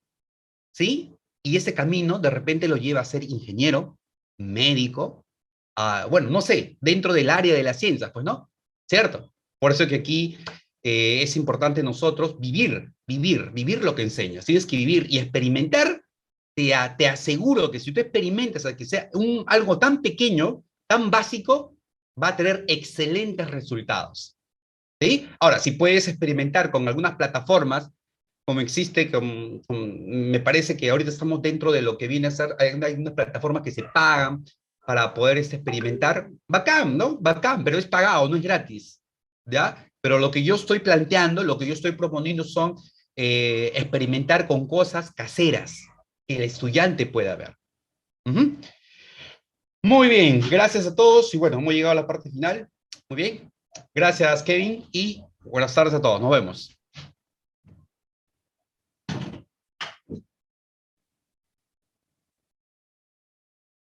¿sí? Y ese camino de repente lo lleva a ser ingeniero, médico, bueno, no sé, dentro del área de las ciencias, pues, ¿no? ¿Cierto? Por eso que aquí es importante nosotros vivir lo que enseñas. Tienes que vivir y experimentar. Te aseguro que si tú experimentas que sea algo tan pequeño, tan básico, va a tener excelentes resultados. ¿Sí? Ahora, si puedes experimentar con algunas plataformas, como existe, me parece que ahorita estamos dentro de lo que viene a ser, hay unas plataformas que se pagan para poder experimentar, bacán, ¿no? Bacán, pero es pagado, no es gratis, ¿ya? Pero lo que yo estoy planteando, lo que yo estoy proponiendo son experimentar con cosas caseras que el estudiante pueda ver. Uh-huh. Muy bien, gracias a todos, y bueno, hemos llegado a la parte final. Muy bien, gracias Kevin, y buenas tardes a todos, nos vemos.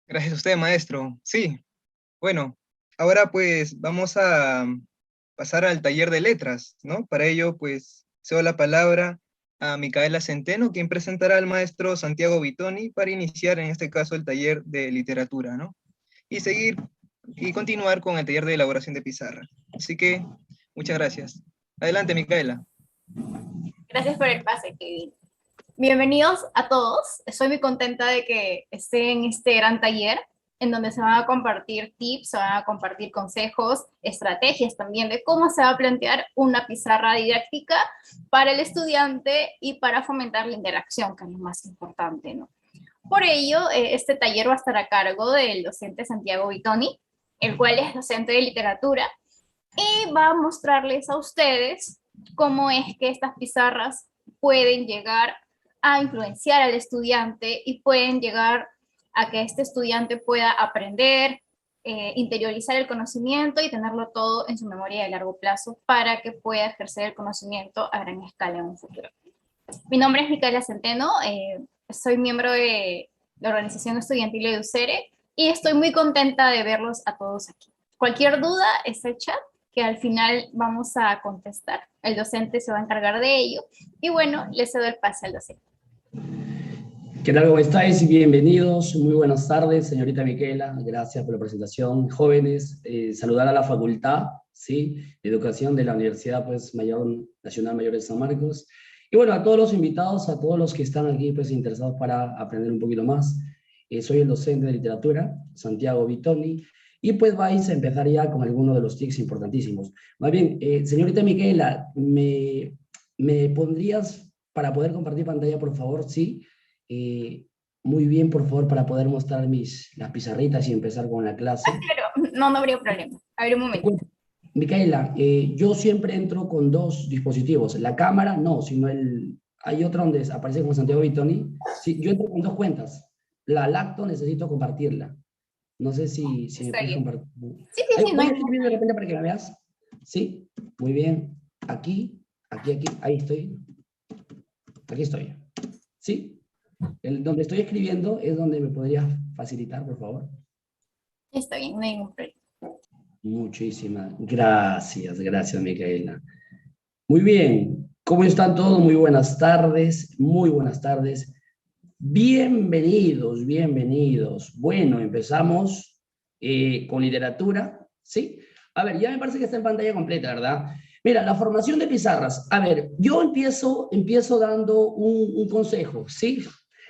Gracias a usted, maestro. Sí, bueno, ahora pues vamos a pasar al taller de letras, ¿no? Para ello, pues, cedo la palabra a Micaela Centeno, quien presentará al maestro Santiago Vitoni para iniciar, en este caso, el taller de literatura, ¿no? Y continuar con el taller de elaboración de pizarra. Así que, muchas gracias. Adelante, Micaela. Gracias por el pase, Kevin. Bienvenidos a todos. Estoy muy contenta de que estén en este gran taller en donde se van a compartir tips, se van a compartir consejos, estrategias también de cómo se va a plantear una pizarra didáctica para el estudiante y para fomentar la interacción, que es lo más importante, ¿no? Por ello, este taller va a estar a cargo del docente Santiago Vitoni, el cual es docente de literatura, y va a mostrarles a ustedes cómo es que estas pizarras pueden llegar a influenciar al estudiante y pueden llegar a que este estudiante pueda aprender, interiorizar el conocimiento y tenerlo todo en su memoria de largo plazo para que pueda ejercer el conocimiento a gran escala en un futuro. Mi nombre es Micaela Centeno, soy miembro de la organización estudiantil de UCERE y estoy muy contenta de verlos a todos aquí. Cualquier duda es el chat, que al final vamos a contestar. El docente se va a encargar de ello. Y bueno, le cedo el pase al docente. ¿Qué tal? ¿Cómo estáis? Bienvenidos. Muy buenas tardes, señorita Micaela. Gracias por la presentación. Jóvenes, saludar a la facultad, ¿sí? De Educación de la Universidad Nacional Mayor de San Marcos. Y bueno, a todos los invitados, a todos los que están aquí pues, interesados para aprender un poquito más. Soy el docente de literatura, Santiago Vitoni. Y pues vais a empezar ya con algunos de los tips importantísimos. Más bien, señorita Micaela, ¿me pondrías para poder compartir pantalla, por favor? Sí. Muy bien, por favor, para poder mostrar las pizarritas y empezar con la clase. Pero no habría problema. A ver, un momento. Micaela, yo siempre entro con 2 dispositivos. La cámara, no, sino hay otra donde aparece como Santiago Vitoni. Sí, yo entro con 2 cuentas. La lacto necesito compartirla. No sé si me Está puedes bien. compartir. Sí, Ahí, no voy hay a escribir de repente para que me veas. Sí, muy bien. Aquí, ahí estoy. Aquí estoy. ¿Sí? Donde estoy escribiendo es donde me podrías facilitar, por favor. Está bien, no hay ningún problema. Muchísimas gracias, Micaela. Muy bien, ¿cómo están todos? Muy buenas tardes, muy buenas tardes. Bienvenidos, bienvenidos. Bueno, empezamos con literatura, ¿sí? A ver, ya me parece que está en pantalla completa, ¿verdad? Mira, la formación de pizarras. A ver, yo empiezo dando un consejo, ¿sí?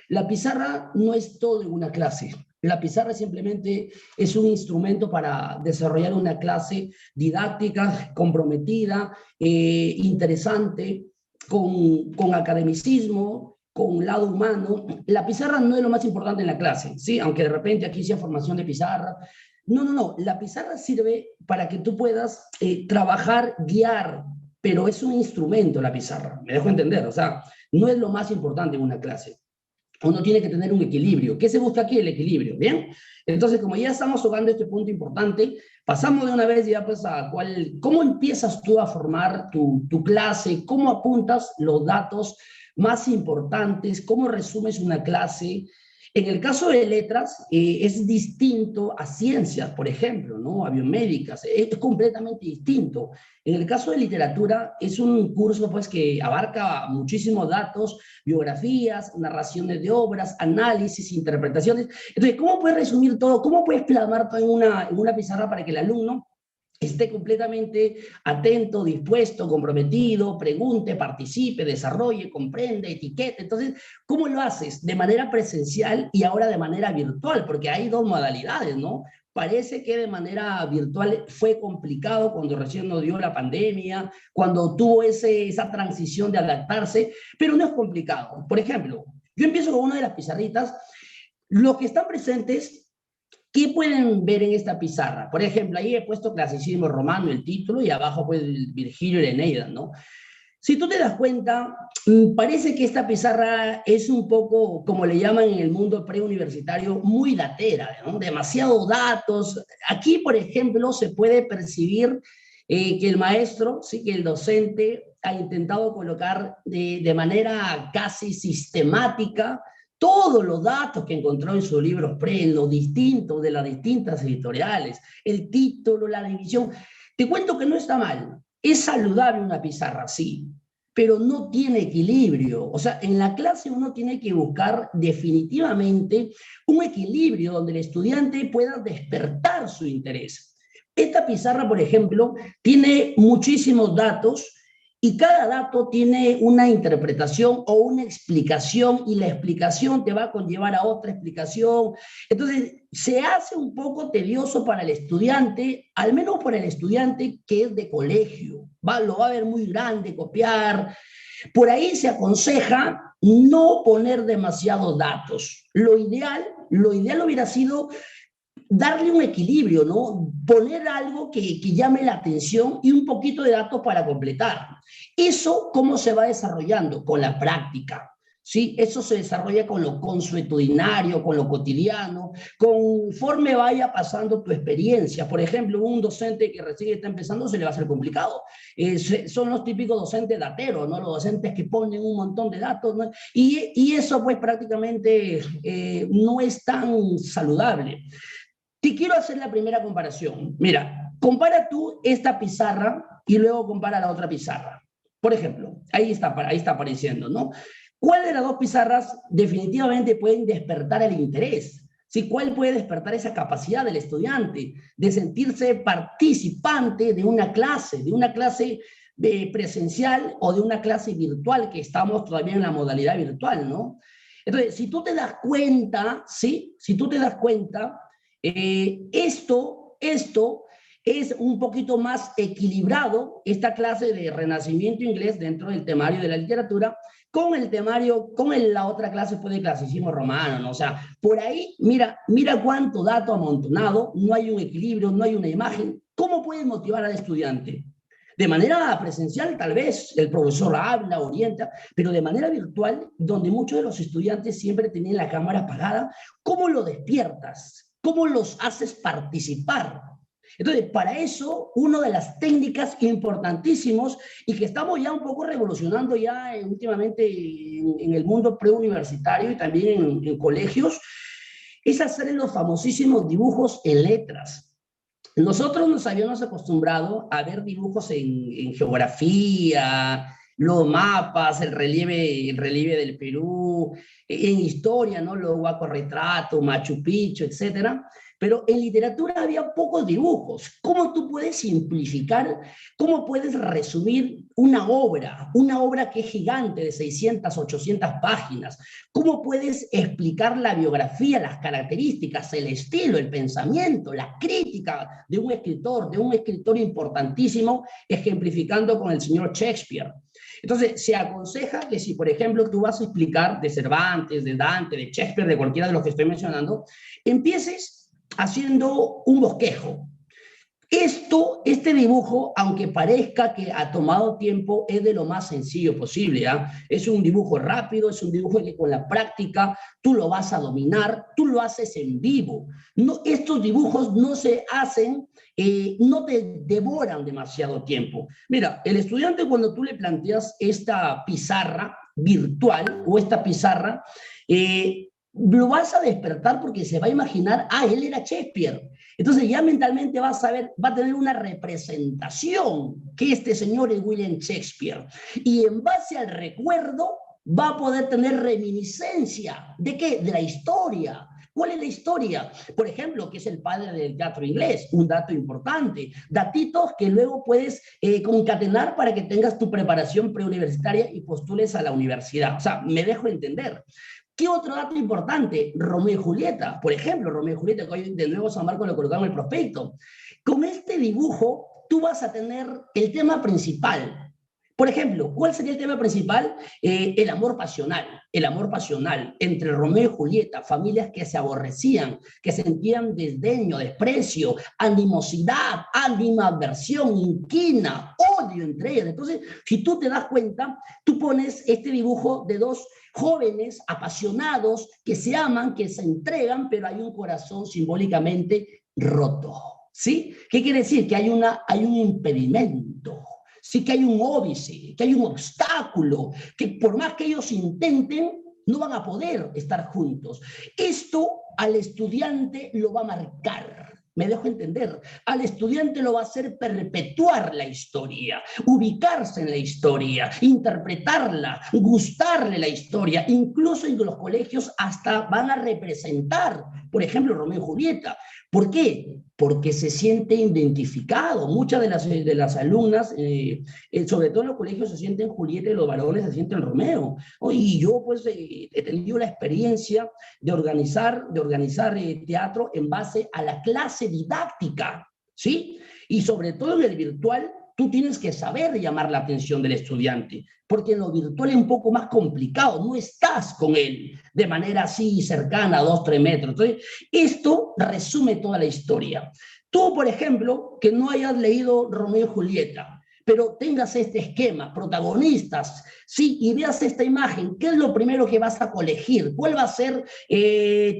La pizarra no es todo en una clase. La pizarra simplemente es un instrumento para desarrollar una clase didáctica, comprometida, interesante, con academicismo, con un lado humano. La pizarra no es lo más importante en la clase, ¿sí? Aunque de repente aquí sea formación de pizarra. No. La pizarra sirve para que tú puedas trabajar, guiar, pero es un instrumento la pizarra, me dejo entender, o sea, no es lo más importante en una clase. Uno tiene que tener un equilibrio. ¿Qué se busca aquí? El equilibrio, ¿bien? Entonces, como ya estamos tocando este punto importante, pasamos de una vez ya pues a cómo empiezas tú a formar tu clase, cómo apuntas los datos más importantes, cómo resumes una clase. En el caso de letras, es distinto a ciencias, por ejemplo, ¿no? A biomédicas, es completamente distinto. En el caso de literatura, es un curso pues que abarca muchísimos datos, biografías, narraciones de obras, análisis, interpretaciones. Entonces, ¿cómo puedes resumir todo? ¿Cómo puedes plasmar todo en una pizarra para que el alumno esté completamente atento, dispuesto, comprometido, pregunte, participe, desarrolle, comprende, etiquete? Entonces, ¿cómo lo haces? De manera presencial y ahora de manera virtual, porque hay dos modalidades, ¿no? Parece que de manera virtual fue complicado cuando recién nos dio la pandemia, cuando tuvo esa transición de adaptarse, pero no es complicado. Por ejemplo, yo empiezo con una de las pizarritas. Los que están presentes, ¿qué pueden ver en esta pizarra? Por ejemplo, ahí he puesto clasicismo romano, el título, y abajo pues Virgilio y la Eneida, ¿no? Si tú te das cuenta, parece que esta pizarra es un poco, como le llaman en el mundo preuniversitario, muy datera, ¿no? Demasiados datos. Aquí, por ejemplo, se puede percibir que el maestro, sí, que el docente ha intentado colocar de manera casi sistemática todos los datos que encontró en sus libros los distintos de las distintas editoriales, el título, la división. Te cuento que no está mal. Es saludable una pizarra, sí, pero no tiene equilibrio. O sea, en la clase uno tiene que buscar definitivamente un equilibrio donde el estudiante pueda despertar su interés. Esta pizarra, por ejemplo, tiene muchísimos datos y cada dato tiene una interpretación o una explicación y la explicación te va a conllevar a otra explicación. Entonces, se hace un poco tedioso para el estudiante, al menos para el estudiante que es de colegio. Lo va a ver muy grande, copiar. Por ahí se aconseja no poner demasiados datos. Lo ideal hubiera sido darle un equilibrio, ¿no? Poner algo que llame la atención y un poquito de datos para completar. Eso, ¿cómo se va desarrollando? Con la práctica, ¿sí? Eso se desarrolla con lo consuetudinario, con lo cotidiano, conforme vaya pasando tu experiencia. Por ejemplo, un docente que recién está empezando se le va a hacer complicado. Son los típicos docentes dateros, ¿no? Los docentes que ponen un montón de datos, ¿no? Y eso, pues, prácticamente no es tan saludable. Te quiero hacer la primera comparación. Mira, compara tú esta pizarra y luego compara la otra pizarra. Por ejemplo, ahí está apareciendo, ¿no? ¿Cuál de las dos pizarras definitivamente pueden despertar el interés? ¿Sí? ¿Cuál puede despertar esa capacidad del estudiante de sentirse participante de una clase presencial o de una clase virtual, que estamos todavía en la modalidad virtual, ¿no? Entonces, si tú te das cuenta, ¿sí? Si tú te das cuenta, esto es un poquito más equilibrado, esta clase de Renacimiento inglés dentro del temario de la literatura, con el temario, la otra clase fue de clasicismo romano, ¿no? O sea, por ahí, mira cuánto dato amontonado, no hay un equilibrio, no hay una imagen. ¿Cómo puedes motivar al estudiante? De manera presencial, tal vez el profesor habla, orienta, pero de manera virtual, donde muchos de los estudiantes siempre tenían la cámara apagada, ¿cómo lo despiertas? ¿Cómo los haces participar? Entonces, para eso, una de las técnicas importantísimos y que estamos ya un poco revolucionando ya últimamente en el mundo preuniversitario y también en colegios, es hacer los famosísimos dibujos en letras. Nosotros nos habíamos acostumbrado a ver dibujos en geografía, los mapas, el relieve del Perú, en historia, ¿no? Los Huaco Retrato, Machu Picchu, etcétera. Pero en literatura había pocos dibujos. ¿Cómo tú puedes simplificar, cómo puedes resumir una obra que es gigante de 600, 800 páginas? ¿Cómo puedes explicar la biografía, las características, el estilo, el pensamiento, la crítica de un escritor importantísimo, ejemplificando con el señor Shakespeare? Entonces, se aconseja que si, por ejemplo, tú vas a explicar de Cervantes, de Dante, de Shakespeare, de cualquiera de los que estoy mencionando, empieces haciendo un bosquejo. Este dibujo, aunque parezca que ha tomado tiempo, es de lo más sencillo posible, ¿eh? Es un dibujo rápido, es un dibujo que con la práctica tú lo vas a dominar, tú lo haces en vivo. No, estos dibujos no se hacen, no te devoran demasiado tiempo. Mira, el estudiante cuando tú le planteas esta pizarra virtual o esta pizarra, lo vas a despertar porque se va a imaginar, él era Shakespeare. Entonces ya mentalmente va a tener una representación que este señor es William Shakespeare. Y en base al recuerdo va a poder tener reminiscencia. ¿De qué? De la historia. ¿Cuál es la historia? Por ejemplo, que es el padre del teatro inglés, un dato importante. Datitos que luego puedes concatenar para que tengas tu preparación preuniversitaria y postules a la universidad. O sea, me dejo entender. ¿Qué otro dato importante? Romeo y Julieta. Por ejemplo, Romeo y Julieta, que hoy de nuevo San Marcos lo colocamos en el prospecto. Con este dibujo, tú vas a tener el tema principal. Por ejemplo, ¿cuál sería el tema principal? El amor pasional. El amor pasional entre Romeo y Julieta, familias que se aborrecían, que sentían desdeño, desprecio, animosidad, animadversión, inquina, odio entre ellas. Entonces, si tú te das cuenta, tú pones este dibujo de dos jóvenes apasionados que se aman, que se entregan, pero hay un corazón simbólicamente roto. ¿Sí? ¿Qué quiere decir? Que hay un impedimento. Sí, que hay un óbice, que hay un obstáculo, que por más que ellos intenten, no van a poder estar juntos. Esto al estudiante lo va a marcar. Me dejo entender. Al estudiante lo va a hacer perpetuar la historia, ubicarse en la historia, interpretarla, gustarle la historia. Incluso en los colegios hasta van a representar, por ejemplo, Romeo y Julieta. ¿Por qué? Porque se siente identificado. Muchas de las alumnas, sobre todo en los colegios, se sienten Julieta y los varones se sienten Romeo. Y yo pues he tenido la experiencia de organizar teatro en base a la clase didáctica, ¿sí? Y sobre todo en el virtual, tú tienes que saber llamar la atención del estudiante, porque en lo virtual es un poco más complicado, no estás con él de manera así cercana, 2, 3 metros. Entonces, esto resume toda la historia. Tú, por ejemplo, que no hayas leído Romeo y Julieta, pero tengas este esquema, protagonistas, sí, y veas esta imagen, ¿qué es lo primero que vas a colegir? ¿Cuál va a ser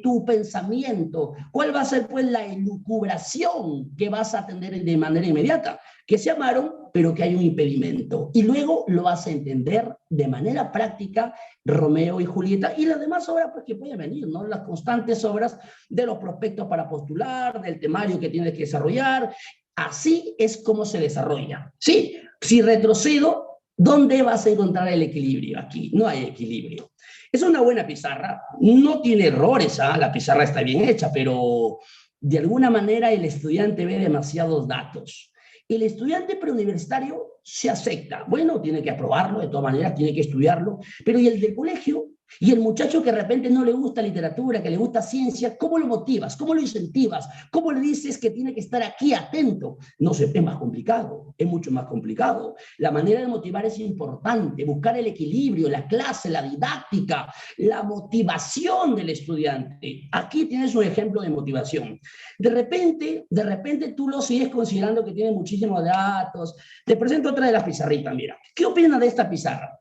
tu pensamiento? ¿Cuál va a ser, pues, la elucubración que vas a tener de manera inmediata? Que se amaron, pero que hay un impedimento. Y luego lo vas a entender de manera práctica, Romeo y Julieta, y las demás obras pues, que pueden venir, ¿no? Las constantes obras de los prospectos para postular, del temario que tienes que desarrollar. Así es como se desarrolla. Sí, si retrocedo, ¿dónde vas a encontrar el equilibrio? Aquí no hay equilibrio. Es una buena pizarra, no tiene errores, ¿eh? La pizarra está bien hecha, pero de alguna manera el estudiante ve demasiados datos. El estudiante preuniversitario se acepta. Bueno, tiene que aprobarlo, de todas maneras, tiene que estudiarlo, pero ¿y el del colegio? Y el muchacho que de repente no le gusta literatura, que le gusta ciencia, ¿cómo lo motivas? ¿Cómo lo incentivas? ¿Cómo le dices que tiene que estar aquí atento? No sé, es más complicado, es mucho más complicado. La manera de motivar es importante, buscar el equilibrio, la clase, la didáctica, la motivación del estudiante. Aquí tienes un ejemplo de motivación. De repente tú lo sigues considerando que tiene muchísimos datos. Te presento otra de las pizarritas, mira. ¿Qué opinas de esta pizarra?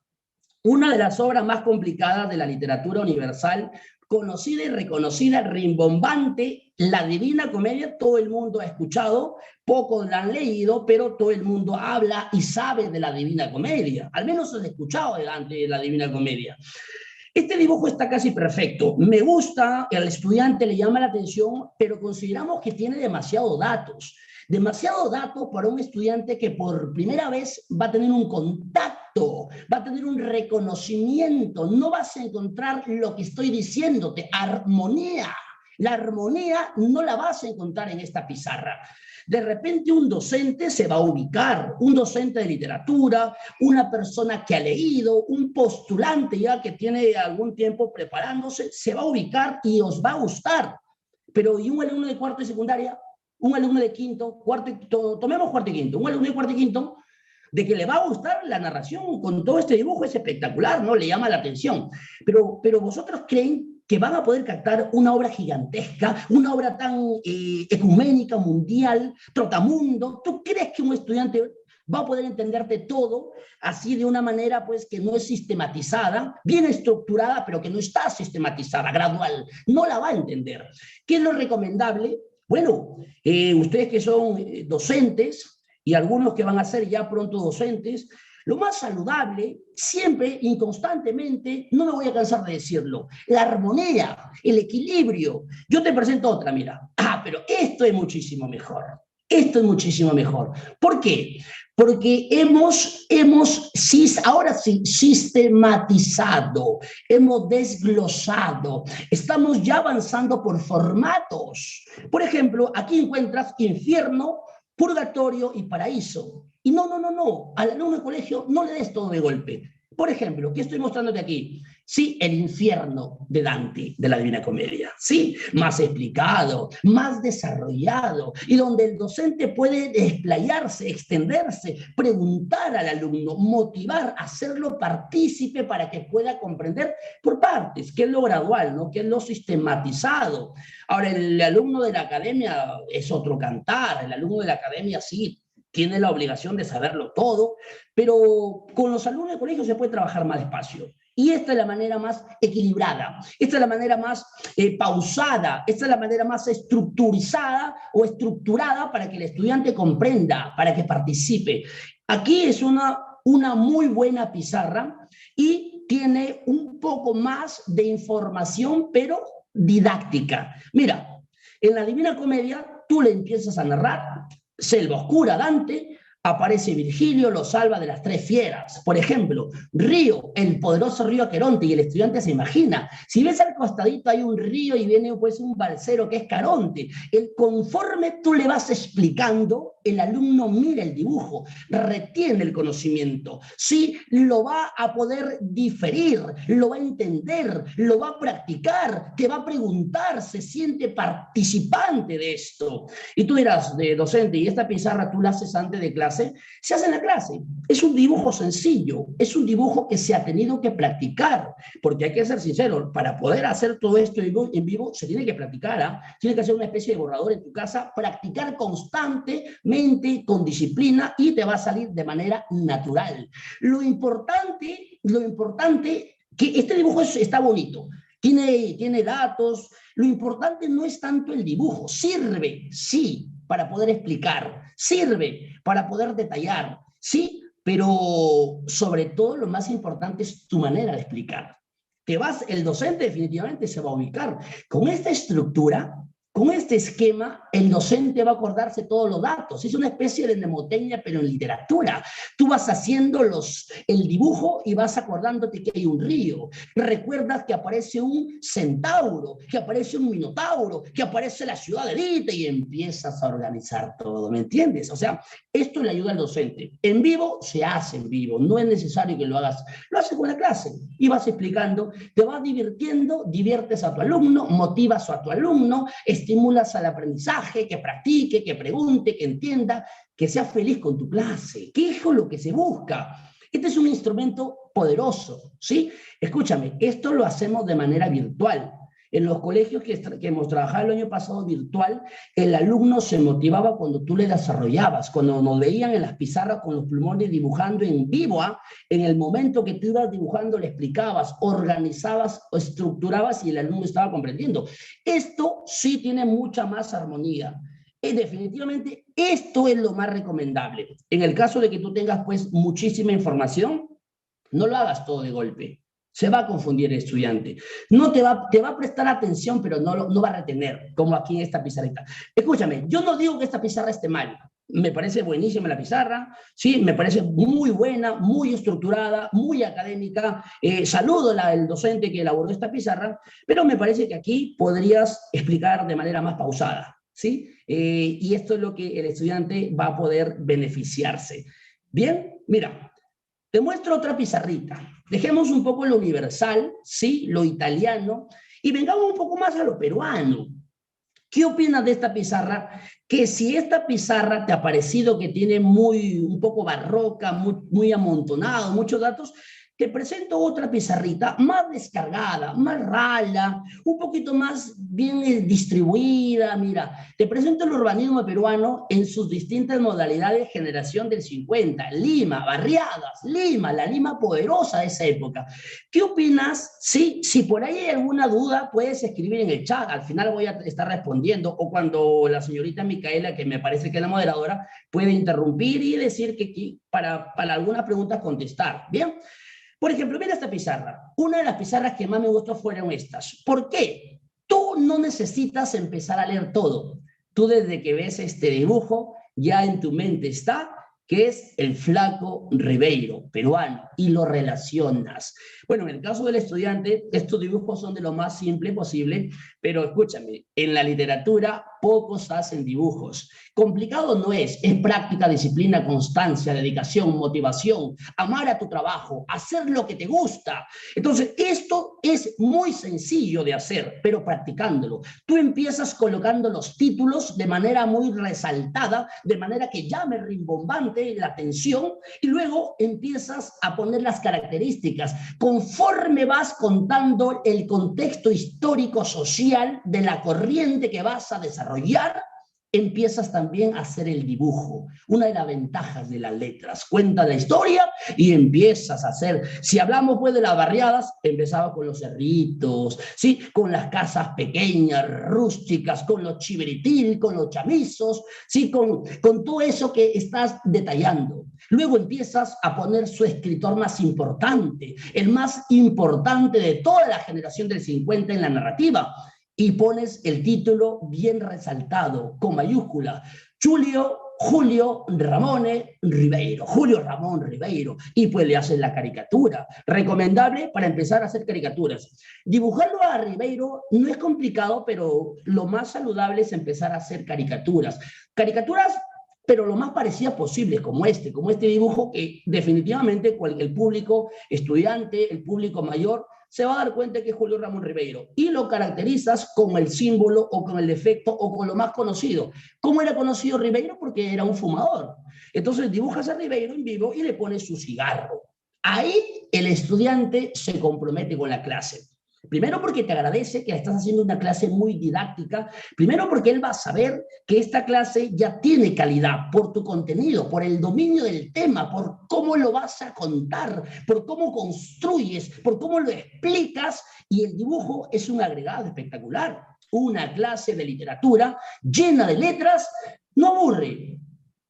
Una de las obras más complicadas de la literatura universal, conocida y reconocida, rimbombante, la Divina Comedia. Todo el mundo ha escuchado, pocos la han leído, pero todo el mundo habla y sabe de la Divina Comedia. Al menos has escuchado de la Divina Comedia. Este dibujo está casi perfecto. Me gusta, al estudiante le llama la atención, pero consideramos que tiene demasiados datos. Demasiado datos para un estudiante que por primera vez va a tener un contacto, va a tener un reconocimiento. No vas a encontrar lo que estoy diciéndote, armonía. La armonía no la vas a encontrar en esta pizarra. De repente un docente se va a ubicar, un docente de literatura, una persona que ha leído, un postulante ya que tiene algún tiempo preparándose, se va a ubicar y os va a gustar. Pero ¿y un alumno de cuarto y secundaria? Un alumno de quinto, cuarto, tomemos cuarto y quinto, un alumno de cuarto y quinto, de que le va a gustar la narración con todo este dibujo es espectacular, ¿no? Le llama la atención. Pero vosotros creen que van a poder captar una obra gigantesca, una obra tan ecuménica, mundial, trotamundo. ¿Tú crees que un estudiante va a poder entenderte todo así de una manera pues que no es sistematizada, bien estructurada, pero que no está sistematizada, gradual? No la va a entender. ¿Qué es lo recomendable? Bueno, ustedes que son docentes y algunos que van a ser ya pronto docentes, lo más saludable, siempre, inconstantemente, no me voy a cansar de decirlo, la armonía, el equilibrio. Yo te presento otra, mira. Pero esto es muchísimo mejor. Esto es muchísimo mejor. ¿Por qué? Porque ahora sí, sistematizado, hemos desglosado, estamos ya avanzando por formatos. Por ejemplo, aquí encuentras infierno, purgatorio y paraíso. Y no, al alumno de colegio no le des todo de golpe. Por ejemplo, ¿qué estoy mostrándote aquí? Sí, el infierno de Dante, de la Divina Comedia. Sí, más explicado, más desarrollado, y donde el docente puede desplayarse, extenderse, preguntar al alumno, motivar, hacerlo partícipe para que pueda comprender por partes, qué es lo gradual, ¿no? Qué es lo sistematizado. Ahora, el alumno de la academia es otro cantar, el alumno de la academia sí tiene la obligación de saberlo todo, pero con los alumnos de colegio se puede trabajar más despacio. Y esta es la manera más equilibrada, esta es la manera más pausada, esta es la manera más estructurizada o estructurada para que el estudiante comprenda, para que participe. Aquí es una muy buena pizarra y tiene un poco más de información, pero didáctica. Mira, en la Divina Comedia tú le empiezas a narrar selva oscura, Dante, aparece Virgilio, lo salva de las tres fieras. Por ejemplo, río, el poderoso río Aqueronte, y el estudiante se imagina. Si ves al costadito hay un río y viene pues un balsero que es Caronte. Conforme tú le vas explicando, el alumno mira el dibujo, retiene el conocimiento, sí, lo va a poder diferir, lo va a entender, lo va a practicar, te va a preguntar, se siente participante de esto. Y tú dirás, de docente, ¿y esta pizarra tú la haces antes de clase? Se hace en la clase. Es un dibujo sencillo, es un dibujo que se ha tenido que practicar, porque hay que ser sincero, para poder hacer todo esto en vivo se tiene que practicar, ¿eh? Tiene que hacer una especie de borrador en tu casa, practicar constantemente, con disciplina, y te va a salir de manera natural. Lo importante, que este dibujo está bonito, tiene datos, lo importante no es tanto el dibujo, sirve, sí, para poder explicar, sirve para poder detallar, sí, pero sobre todo lo más importante es tu manera de explicar. El docente definitivamente se va a ubicar. Con esta estructura Con este esquema, el docente va a acordarse todos los datos. Es una especie de mnemotecnia, pero en literatura. Tú vas haciendo el dibujo y vas acordándote que hay un río. Recuerdas que aparece un centauro, que aparece un minotauro, que aparece la ciudad de Elite y empiezas a organizar todo, ¿me entiendes? O sea, esto le ayuda al docente. En vivo se hace en vivo, no es necesario que lo hagas con la clase y vas explicando, te vas divirtiendo, diviertes a tu alumno, motivas a tu alumno, estimulas al aprendizaje, que practique, que pregunte, que entienda, que sea feliz con tu clase, que es lo que se busca. Este es un instrumento poderoso, ¿sí? Escúchame, esto lo hacemos de manera virtual. En los colegios que hemos trabajado el año pasado virtual, el alumno se motivaba cuando tú le desarrollabas, cuando nos veían en las pizarras con los plumones dibujando en vivo, en el momento que tú ibas dibujando le explicabas, organizabas, estructurabas y el alumno estaba comprendiendo. Esto sí tiene mucha más armonía. Definitivamente esto es lo más recomendable. En el caso de que tú tengas pues muchísima información, no lo hagas todo de golpe. Se va a confundir el estudiante. No te va a prestar atención, pero no va a retener, como aquí en esta pizarrita. Escúchame, yo no digo que esta pizarra esté mal. Me parece buenísima la pizarra, sí, me parece muy buena, muy estructurada, muy académica. Saludo al docente que elaboró esta pizarra, pero me parece que aquí podrías explicar de manera más pausada, ¿sí? Y esto es lo que el estudiante va a poder beneficiarse. Bien, mira, te muestro otra pizarrita. Dejemos un poco lo universal, ¿sí? Lo italiano, y vengamos un poco más a lo peruano. ¿Qué opinas de esta pizarra? Que si esta pizarra te ha parecido que tiene un poco barroca, muy amontonado, muchos datos, te presento otra pizarrita más descargada, más rala, un poquito más bien distribuida. Mira, te presento el urbanismo peruano en sus distintas modalidades, generación del 50, Lima, barriadas, Lima, la Lima poderosa de esa época. ¿Qué opinas? Sí, si por ahí hay alguna duda, puedes escribir en el chat, al final voy a estar respondiendo, o cuando la señorita Micaela, que me parece que es la moderadora, puede interrumpir y decir que para algunas preguntas contestar. Bien. Por ejemplo, mira esta pizarra. Una de las pizarras que más me gustó fueron estas. ¿Por qué? Tú no necesitas empezar a leer todo. Tú desde que ves este dibujo, ya en tu mente está que es el Flaco Ribeiro, peruano, y lo relacionas. Bueno, en el caso del estudiante, estos dibujos son de lo más simple posible, pero escúchame, en la literatura pocos hacen dibujos. Complicado no es práctica, disciplina, constancia, dedicación, motivación, amar a tu trabajo, hacer lo que te gusta. Entonces, esto es muy sencillo de hacer, pero practicándolo. Tú empiezas colocando los títulos de manera muy resaltada, de manera que llame rimbombante la atención, y luego empiezas a poner las características. Conforme vas contando el contexto histórico social de la corriente que vas a desarrollar, empiezas también a hacer el dibujo. Una de las ventajas de las letras, cuenta la historia y empiezas a hacer. Si hablamos pues de las barriadas, empezaba con los cerritos, ¿sí? Con las casas pequeñas, rústicas, con los chiviritil, con los chamizos, ¿sí? Con todo eso que estás detallando. Luego empiezas a poner su escritor más importante, el más importante de toda la generación del 50 en la narrativa, y pones el título bien resaltado, con mayúscula, Julio Ramón Ribeiro, y pues le haces la caricatura. Recomendable para empezar a hacer caricaturas. Dibujarlo a Ribeiro no es complicado, pero lo más saludable es empezar a hacer caricaturas. Caricaturas, pero lo más parecida posible, como este dibujo, que definitivamente el público estudiante, el público mayor, se va a dar cuenta que es Julio Ramón Ribeiro, y lo caracterizas con el símbolo o con el defecto o con lo más conocido. ¿Cómo era conocido Ribeiro? Porque era un fumador. Entonces dibujas a Ribeiro en vivo y le pones su cigarro. Ahí el estudiante se compromete con la clase. Primero porque te agradece que estás haciendo una clase muy didáctica. Primero porque él va a saber que esta clase ya tiene calidad por tu contenido, por el dominio del tema, por cómo lo vas a contar, por cómo construyes, por cómo lo explicas, y el dibujo es un agregado espectacular. Una clase de literatura llena de letras no aburre,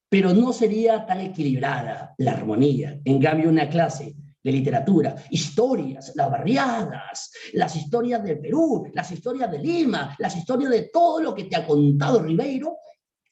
pero no sería tan equilibrada la armonía. En cambio, una clase de literatura, historias, las barriadas, las historias del Perú, las historias de Lima, las historias de todo lo que te ha contado Ribeiro,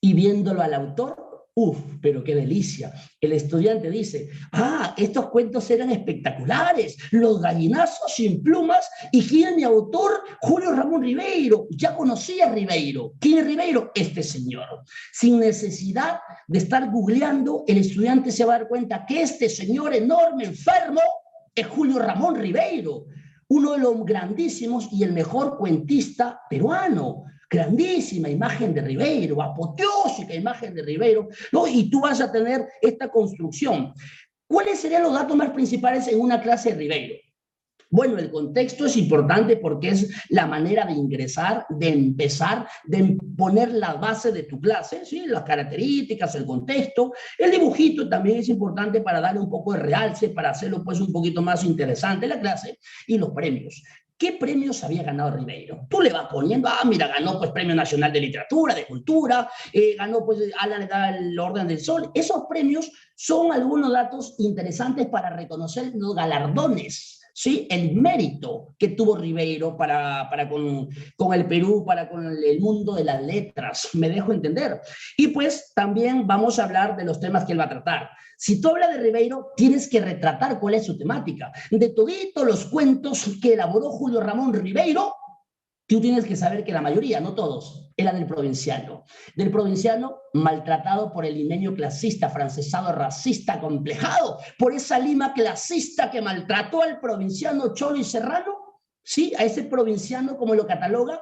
y viéndolo al autor, ¡uf! Pero qué delicia. El estudiante dice, ah, estos cuentos eran espectaculares, Los gallinazos sin plumas, y ¿quién es mi autor? Julio Ramón Ribeiro. Ya conocía a Ribeiro. ¿Quién es Ribeiro? Este señor. Sin necesidad de estar googleando, el estudiante se va a dar cuenta que este señor enorme, enfermo, es Julio Ramón Ribeiro, uno de los grandísimos y el mejor cuentista peruano. Grandísima imagen de Ribeiro, apoteósica imagen de Ribeiro, ¿no? Y tú vas a tener esta construcción. ¿Cuáles serían los datos más principales en una clase de Ribeiro? Bueno, el contexto es importante porque es la manera de ingresar, de empezar, de poner la base de tu clase, ¿sí? Las características, el contexto. El dibujito también es importante para darle un poco de realce, para hacerlo pues un poquito más interesante la clase. Y los premios. ¿Qué premios había ganado Ribeiro? Tú le vas poniendo, ah, mira, ganó pues Premio Nacional de Literatura, de Cultura, ganó pues el Orden del Sol. Esos premios son algunos datos interesantes para reconocer los galardones, ¿sí? El mérito que tuvo Ribeiro para con el Perú, para con el mundo de las letras, me dejo entender. Y pues también vamos a hablar de los temas que él va a tratar. Si tú hablas de Ribeiro, tienes que retratar cuál es su temática. De toditos los cuentos que elaboró Julio Ramón Ribeiro, tú tienes que saber que la mayoría, no todos, era del provinciano maltratado por el limeño clasista, francesado, racista, complejado, por esa Lima clasista que maltrató al provinciano cholo y serrano, ¿sí? A ese provinciano, como lo cataloga.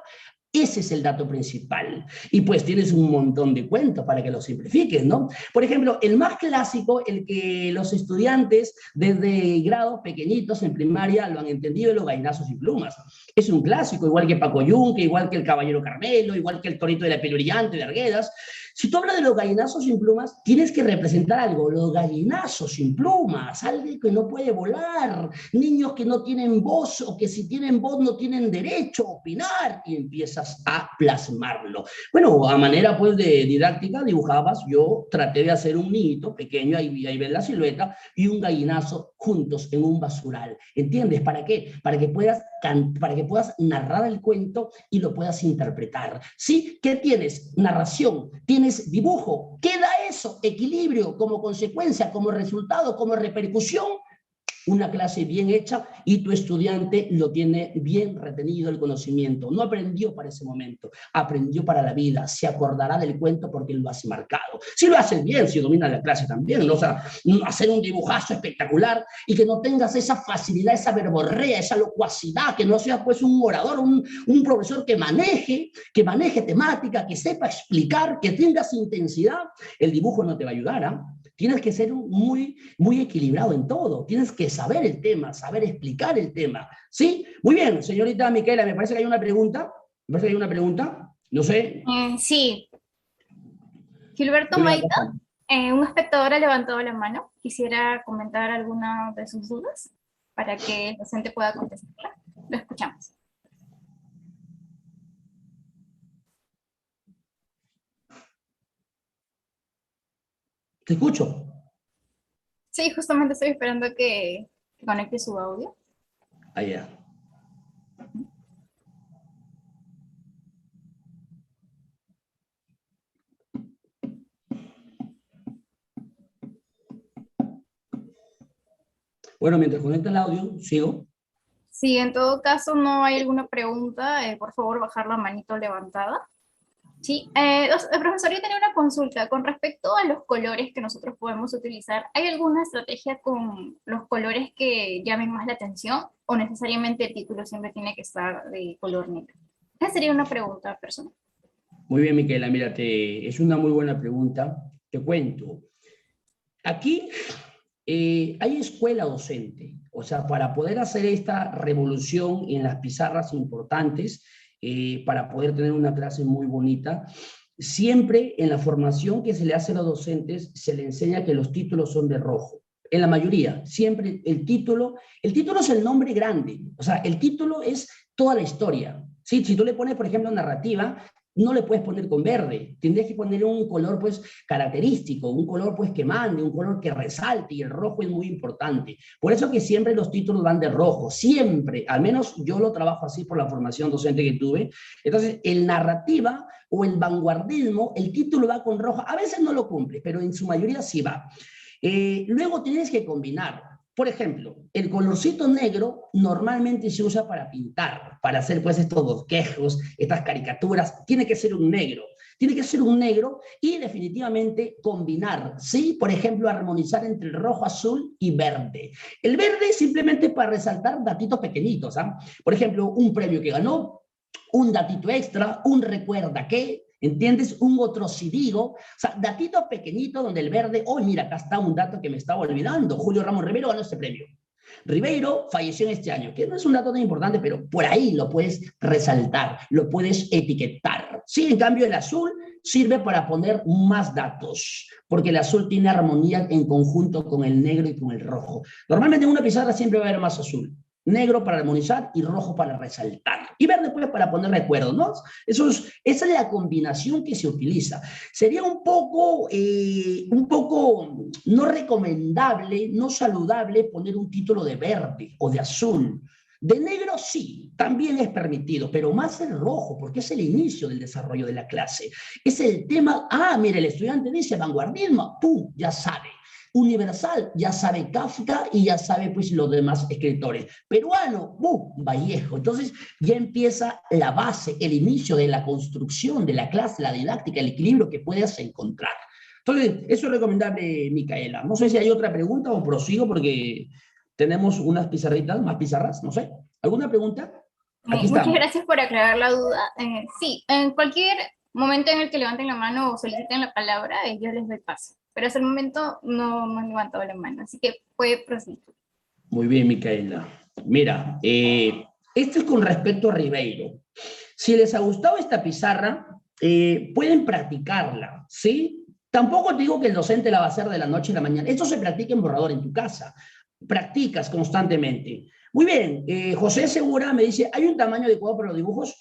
Ese es el dato principal. Y pues tienes un montón de cuentos para que lo simplifiques, ¿no? Por ejemplo, el más clásico, el que los estudiantes desde grados pequeñitos en primaria lo han entendido, Los gallinazos sin plumas. Es un clásico, igual que Paco Yunque, igual que El caballero Carmelo, igual que El torito de la piel brillante de Arguedas. Si tú hablas de los gallinazos sin plumas, tienes que representar algo, los gallinazos sin plumas, algo que no puede volar, niños que no tienen voz o que si tienen voz no tienen derecho a opinar, y empiezas a plasmarlo. Bueno, a manera pues de didáctica dibujabas, yo traté de hacer un niñito pequeño, ahí ves la silueta, y un gallinazo juntos en un basural. ¿Entiendes? ¿Para qué? Para que puedas narrar el cuento y lo puedas interpretar. ¿Sí? ¿Qué tienes? Narración, tienes dibujo. ¿Qué da eso? Equilibrio como consecuencia, como resultado, como repercusión. Una clase bien hecha y tu estudiante lo tiene bien retenido el conocimiento. No aprendió para ese momento, aprendió para la vida. Se acordará del cuento porque lo has marcado. Si lo haces bien, si dominas la clase también, ¿no? O sea, hacer un dibujazo espectacular y que no tengas esa facilidad, esa verborrea, esa locuacidad, que no seas pues un orador, un profesor que maneje temática, que sepa explicar, que tengas intensidad. El dibujo no te va a ayudar, ¿ah? Tienes que ser muy, muy equilibrado en todo. Tienes que saber el tema, saber explicar el tema. ¿Sí? Muy bien, señorita Micaela, me parece que hay una pregunta. No sé. Sí. Gilberto Maita, un espectador ha levantado la mano. Quisiera comentar alguna de sus dudas para que el docente pueda contestarla. Lo escuchamos. Te escucho. Sí, justamente estoy esperando que conecte su audio. Allá. Bueno, mientras conecta el audio, sigo. Si en todo caso no hay alguna pregunta, por favor bajar la manito levantada. Sí, profesor, yo tenía una consulta con respecto a los colores que nosotros podemos utilizar. ¿Hay alguna estrategia con los colores que llamen más la atención o necesariamente el título siempre tiene que estar de color negro? Esa sería una pregunta personal. Muy bien, Micaela, mírate, es una muy buena pregunta. Te cuento. Aquí hay escuela docente, o sea, para poder hacer esta revolución en las pizarras importantes, para poder tener una clase muy bonita, siempre en la formación que se le hace a los docentes se le enseña que los títulos son de rojo. En la mayoría, siempre el título es el nombre grande, o sea, el título es toda la historia. ¿Sí? Si tú le pones, por ejemplo, narrativa, no le puedes poner con verde, tendrías que poner un color pues característico, un color pues que mande, un color que resalte, y el rojo es muy importante. Por eso que siempre los títulos van de rojo, siempre, al menos yo lo trabajo así por la formación docente que tuve. Entonces, el narrativa o el vanguardismo, el título va con rojo, a veces no lo cumple, pero en su mayoría sí va. Luego tienes que combinar. Por ejemplo, el colorcito negro normalmente se usa para pintar, para hacer pues estos bosquejos, estas caricaturas. Tiene que ser un negro. Tiene que ser un negro y definitivamente combinar, ¿sí? Por ejemplo, armonizar entre el rojo, azul y verde. El verde simplemente para resaltar datitos pequeñitos, ¿ah? Por ejemplo, un premio que ganó, un datito extra, un recuerda que, ¿entiendes? Un otro si digo, o sea, datitos pequeñitos donde el verde, oh, mira, acá está un dato que me estaba olvidando, Julio Ramos Ribeiro ganó este premio. Ribeiro falleció en este año, que no es un dato tan importante, pero por ahí lo puedes resaltar, lo puedes etiquetar. Sí, en cambio el azul sirve para poner más datos, porque el azul tiene armonía en conjunto con el negro y con el rojo. Normalmente en una pizarra siempre va a haber más azul. Negro para armonizar y rojo para resaltar. Y verde pues para poner recuerdos, ¿no? Esa es la combinación que se utiliza. Sería un poco no recomendable, no saludable poner un título de verde o de azul. De negro sí, también es permitido, pero más el rojo, porque es el inicio del desarrollo de la clase. Es el tema, mire, el estudiante dice vanguardismo, ¡pum! Ya sabe. Universal, ya sabe Kafka y ya sabe pues los demás escritores. Peruano, Vallejo. Entonces ya empieza la base, el inicio de la construcción de la clase, la didáctica, el equilibrio que puedas encontrar. Entonces, eso es recomendable, Micaela. No sé si hay otra pregunta o prosigo porque tenemos unas pizarritas, más pizarras, no sé. ¿Alguna pregunta? Aquí Muchas estamos. gracias por aclarar la duda. Sí, en cualquier momento en el que levanten la mano o soliciten la palabra, yo les doy paso. Pero hasta el momento no han levantado la mano, así que puede proseguir. Muy bien, Micaela. Mira, esto es con respecto a Ribeiro. Si les ha gustado esta pizarra, pueden practicarla, ¿sí? Tampoco te digo que el docente la va a hacer de la noche a la mañana. Esto se practica en borrador en tu casa. Practicas constantemente. Muy bien, José Segura me dice, ¿hay un tamaño adecuado para los dibujos?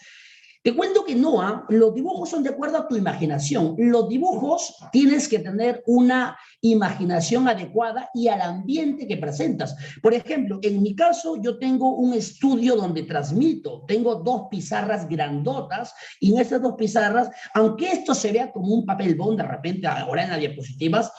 Te cuento que no, los dibujos son de acuerdo a tu imaginación. Los dibujos tienes que tener una imaginación adecuada y al ambiente que presentas. Por ejemplo, en mi caso, yo tengo un estudio donde transmito. Tengo 2 pizarras grandotas y en estas 2 pizarras, aunque esto se vea como un papel bond de repente ahora en las diapositivas,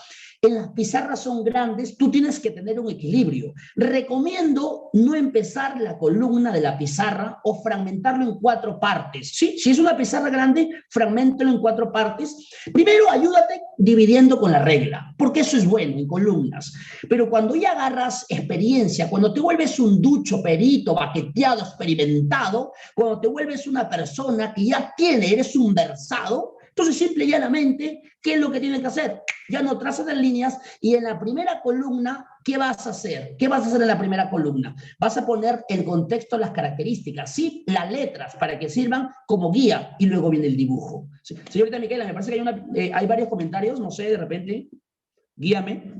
en las pizarras son grandes, tú tienes que tener un equilibrio. Recomiendo no empezar la columna de la pizarra o fragmentarlo en 4 partes. ¿Sí? Si es una pizarra grande, fragméntalo en 4 partes. Primero, ayúdate dividiendo con la regla, porque eso es bueno en columnas. Pero cuando ya agarras experiencia, cuando te vuelves un ducho, perito, baqueteado, experimentado, cuando te vuelves una persona que ya eres un versado, entonces, simple y llanamente, ¿qué es lo que tienes que hacer? Ya no trazas en líneas y en la primera columna, ¿qué vas a hacer? ¿Qué vas a hacer en la primera columna? Vas a poner el contexto, las características, ¿sí? Las letras para que sirvan como guía y luego viene el dibujo. ¿Sí? Señorita Micaela, me parece que hay varios comentarios, no sé, de repente, guíame.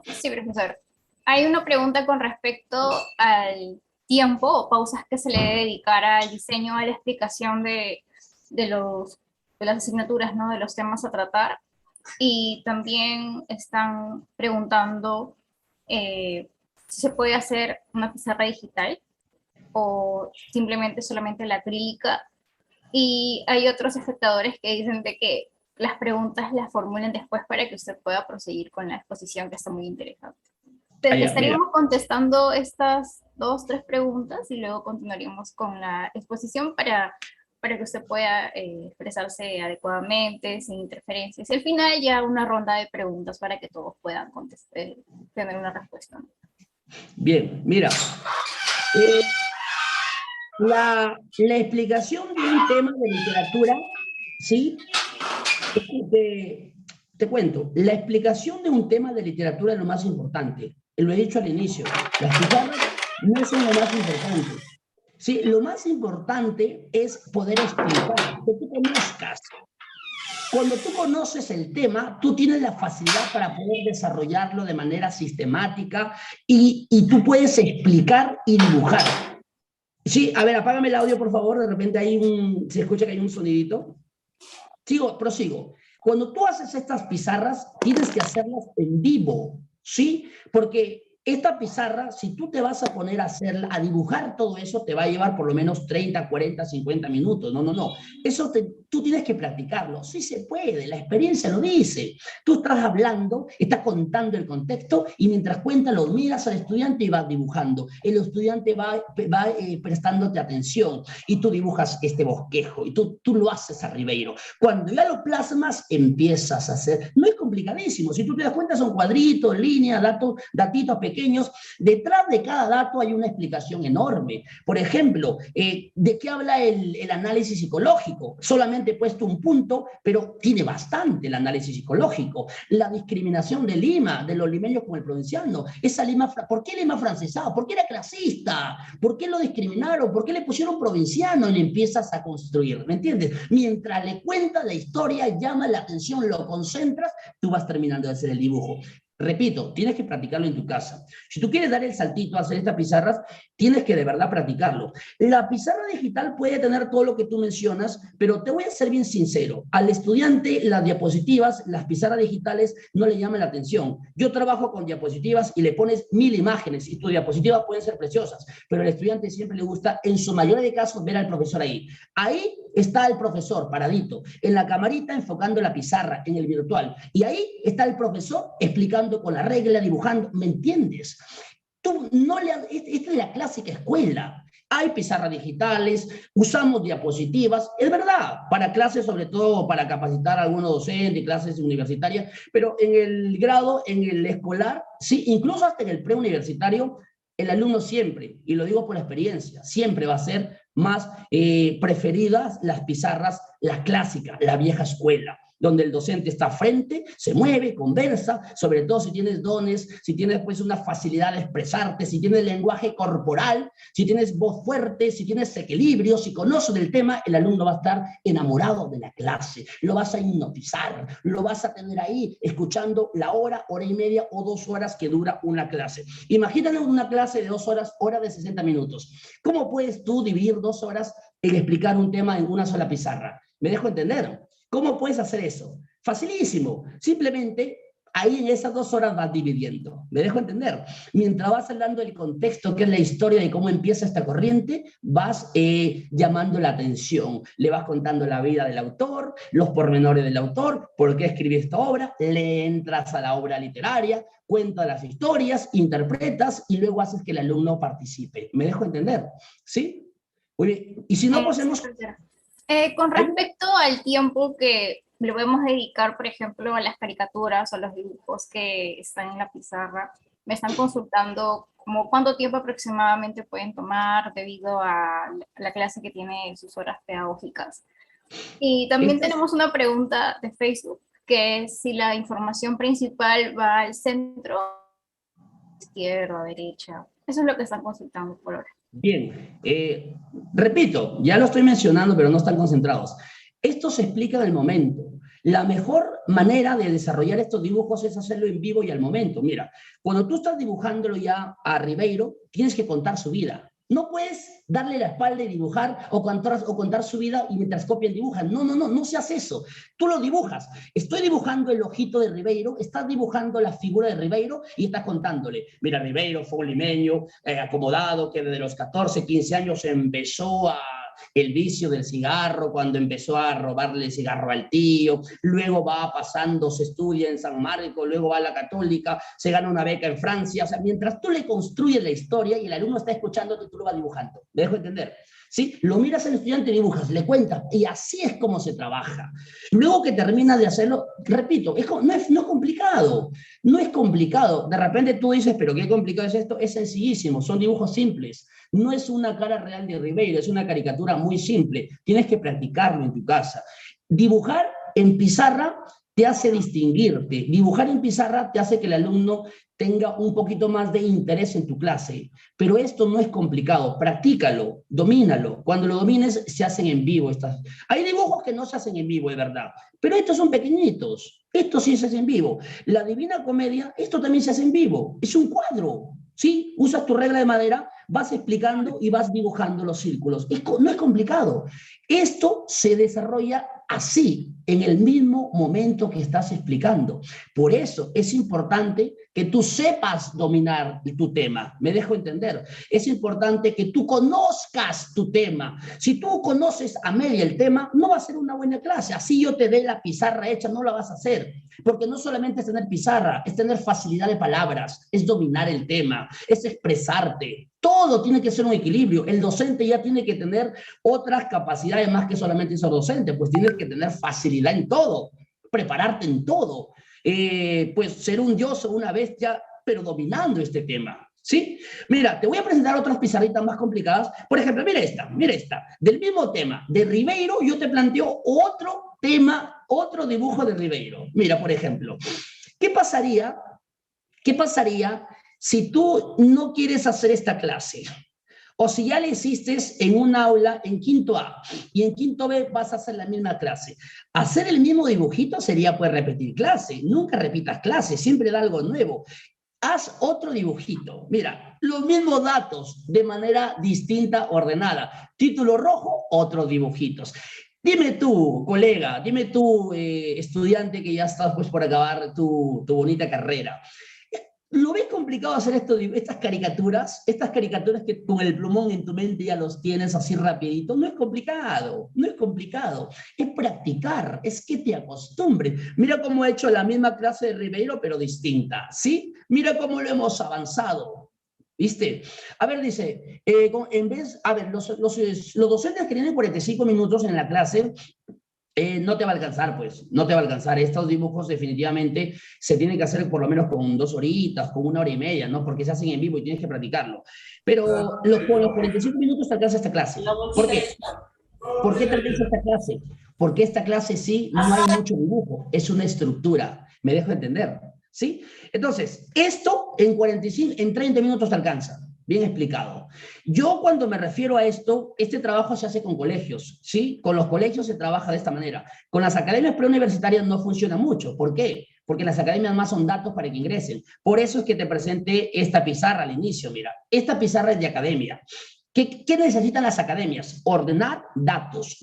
Sí, profesor. Hay una pregunta con respecto al tiempo o pausas que se le debe dedicar al diseño, a la explicación de las asignaturas, ¿no? De los temas a tratar. Y también están preguntando si se puede hacer una pizarra digital o simplemente solamente la acrílica. Y hay otros espectadores que dicen de que las preguntas las formulen después para que usted pueda proseguir con la exposición, que está muy interesante. Estaríamos contestando estas 2, 3 preguntas y luego continuaríamos con la exposición para que usted pueda expresarse adecuadamente, sin interferencias. Y al final ya una ronda de preguntas para que todos puedan tener una respuesta. Bien, mira. La explicación de un tema de literatura, ¿sí? Te cuento, la explicación de un tema de literatura es lo más importante. Lo he dicho al inicio, las pizarras no son lo más importante. Sí, lo más importante es poder explicar, que tú conozcas. Cuando tú conoces el tema, tú tienes la facilidad para poder desarrollarlo de manera sistemática y tú puedes explicar y dibujar. Sí, a ver, apágame el audio, por favor. De repente se escucha que hay un sonidito. Prosigo. Cuando tú haces estas pizarras, tienes que hacerlas en vivo, ¿sí? Porque esta pizarra, si tú te vas a poner a hacerla, a dibujar todo eso, te va a llevar por lo menos 30, 40, 50 minutos. No, no, no. Tú tienes que practicarlo. Sí se puede, la experiencia lo dice. Tú estás hablando, estás contando el contexto y mientras cuentas lo miras al estudiante y vas dibujando. El estudiante va prestándote atención y tú dibujas este bosquejo y tú lo haces a Ribeiro. Cuando ya lo plasmas, empiezas a hacer. No es complicadísimo. Si tú te das cuenta, son cuadritos, líneas, datitos pequeños. Detrás de cada dato hay una explicación enorme. Por ejemplo, ¿de qué habla el análisis psicológico? Solamente he puesto un punto, pero tiene bastante el análisis psicológico. La discriminación de Lima, de los limeños con el provinciano. Esa Lima, ¿por qué Lima francesado? ¿Por qué era clasista? ¿Por qué lo discriminaron? ¿Por qué le pusieron provinciano? Y le empiezas a construir, ¿me entiendes? Mientras le cuentas la historia, llama la atención, lo concentras, tú vas terminando de hacer el dibujo. Repito, tienes que practicarlo en tu casa. Si tú quieres dar el saltito a hacer estas pizarras, tienes que de verdad practicarlo. La pizarra digital puede tener todo lo que tú mencionas, pero te voy a ser bien sincero. Al estudiante, las diapositivas, las pizarras digitales no le llaman la atención. Yo trabajo con diapositivas y le pones 1000 imágenes y tus diapositivas pueden ser preciosas, pero al estudiante siempre le gusta, en su mayoría de casos, ver al profesor ahí. Ahí está el profesor paradito, en la camarita enfocando la pizarra, en el virtual. Y ahí está el profesor explicando con la regla, dibujando, ¿me entiendes? Esta es la clásica escuela. Hay pizarras digitales, usamos diapositivas, es verdad, para clases, sobre todo para capacitar a algunos docentes, clases universitarias, pero en el grado, en el escolar, sí, incluso hasta en el preuniversitario, el alumno siempre, y lo digo por experiencia, siempre va a ser más preferidas las pizarras, la clásica, la vieja escuela, donde el docente está frente, se mueve, conversa, sobre todo si tienes dones, si tienes pues una facilidad de expresarte, si tienes lenguaje corporal, si tienes voz fuerte, si tienes equilibrio, si conoces del tema, el alumno va a estar enamorado de la clase, lo vas a hipnotizar, lo vas a tener ahí escuchando la hora, hora y media o 2 horas que dura una clase. Imagínate una clase de 2 horas, hora de 60 minutos. ¿Cómo puedes tú dividir 2 horas en explicar un tema en una sola pizarra? ¿Me dejo entender? ¿Cómo puedes hacer eso? Facilísimo. Simplemente ahí en esas 2 horas vas dividiendo. ¿Me dejo entender? Mientras vas hablando del contexto, que es la historia de cómo empieza esta corriente, vas llamando la atención. Le vas contando la vida del autor, los pormenores del autor, por qué escribió esta obra, le entras a la obra literaria, cuentas las historias, interpretas y luego haces que el alumno participe. ¿Me dejo entender? ¿Sí? Oye, y si no, pasemos... Con respecto al tiempo que le podemos dedicar, por ejemplo, a las caricaturas o los dibujos que están en la pizarra, me están consultando como cuánto tiempo aproximadamente pueden tomar debido a la clase que tiene sus horas pedagógicas. Y también tenemos una pregunta de Facebook, que es si la información principal va al centro, izquierda, derecha. Eso es lo que están consultando por ahora. Bien, repito, ya lo estoy mencionando, pero no están concentrados. Esto se explica en el momento. La mejor manera de desarrollar estos dibujos es hacerlo en vivo y al momento. Mira, cuando tú estás dibujándolo ya a Ribeiro, tienes que contar su vida. No puedes darle la espalda y dibujar o contar su vida y mientras copian dibujan. No se hace eso. Tú lo dibujas. Estoy dibujando el ojito de Ribeiro, estás dibujando la figura de Ribeiro y estás contándole. Mira, Ribeiro fue un limeño acomodado que desde los 14, 15 años empezó el vicio del cigarro, cuando empezó a robarle el cigarro al tío, luego va pasando, se estudia en San Marcos, luego va a la Católica, se gana una beca en Francia. O sea, mientras tú le construyes la historia y el alumno está escuchando, tú lo vas dibujando. ¿Me dejo entender? ¿Sí? Lo miras al estudiante y dibujas, le cuentas, y así es como se trabaja. Luego que terminas de hacerlo, repito, no es complicado, no es complicado. De repente tú dices, pero qué complicado es esto, es sencillísimo, son dibujos simples. No es una cara real de Ribeiro, es una caricatura muy simple. Tienes que practicarlo en tu casa. Dibujar en pizarra te hace distinguirte. Dibujar en pizarra te hace que el alumno tenga un poquito más de interés en tu clase. Pero esto no es complicado. Practícalo, domínalo. Cuando lo domines, se hacen en vivo. Hay dibujos que no se hacen en vivo, de verdad. Pero estos son pequeñitos. Esto sí se hace en vivo. La Divina Comedia, esto también se hace en vivo. Es un cuadro. ¿sí? Usas tu regla de madera, vas explicando y vas dibujando los círculos. No es complicado. Esto se desarrolla así, en el mismo momento que estás explicando. Por eso es importante que tú sepas dominar tu tema. ¿Me dejo entender? Es importante que tú conozcas tu tema. Si tú conoces a media el tema, no va a ser una buena clase. Así yo te dé la pizarra hecha, no la vas a hacer. Porque no solamente es tener pizarra, es tener facilidad de palabras, es dominar el tema, es expresarte. Todo tiene que ser un equilibrio. El docente ya tiene que tener otras capacidades más que solamente ser docente, pues tienes que tener facilidad en todo, prepararte en todo. Pues ser un dios o una bestia, pero dominando este tema. ¿Sí? Mira, te voy a presentar otras pizarritas más complicadas. Por ejemplo, mira esta. Del mismo tema, de Ribeiro, yo te planteo otro tema, otro dibujo de Ribeiro. Mira, por ejemplo, ¿qué pasaría si tú no quieres hacer esta clase? O si ya la hiciste en un aula en quinto A y en quinto B vas a hacer la misma clase. Hacer el mismo dibujito sería pues repetir clase. Nunca repitas clase, siempre da algo nuevo. Haz otro dibujito. Mira, los mismos datos de manera distinta, ordenada. Título rojo, otros dibujitos. Dime tú, colega, dime tú, estudiante que ya estás pues por acabar tu bonita carrera. ¿Lo ves complicado hacer estas caricaturas? Estas caricaturas que con el plumón en tu mente ya los tienes así rapidito. No es complicado, no es complicado. Es practicar, es que te acostumbres. Mira cómo he hecho la misma clase de Ribeiro, pero distinta, ¿sí? Mira cómo lo hemos avanzado, ¿viste? A ver, dice, los docentes que tienen 45 minutos en la clase, no te va a alcanzar, pues, no te va a alcanzar. Estos dibujos definitivamente se tienen que hacer por lo menos con 2 horitas, con 1 hora y media, ¿no? Porque se hacen en vivo y tienes que practicarlo. Pero con los 45 minutos te alcanza esta clase. ¿Por qué? ¿Por qué te alcanza esta clase? Porque esta clase sí no hay mucho dibujo, es una estructura. ¿Me dejo entender? ¿Sí? Entonces, esto en 30 minutos te alcanza. Bien explicado. Yo cuando me refiero a esto, este trabajo se hace con colegios, ¿sí? Con los colegios se trabaja de esta manera. Con las academias preuniversitarias no funciona mucho. ¿Por qué? Porque las academias más son datos para que ingresen. Por eso es que te presenté esta pizarra al inicio, mira. Esta pizarra es de academia. ¿Qué necesitan las academias? Ordenar datos,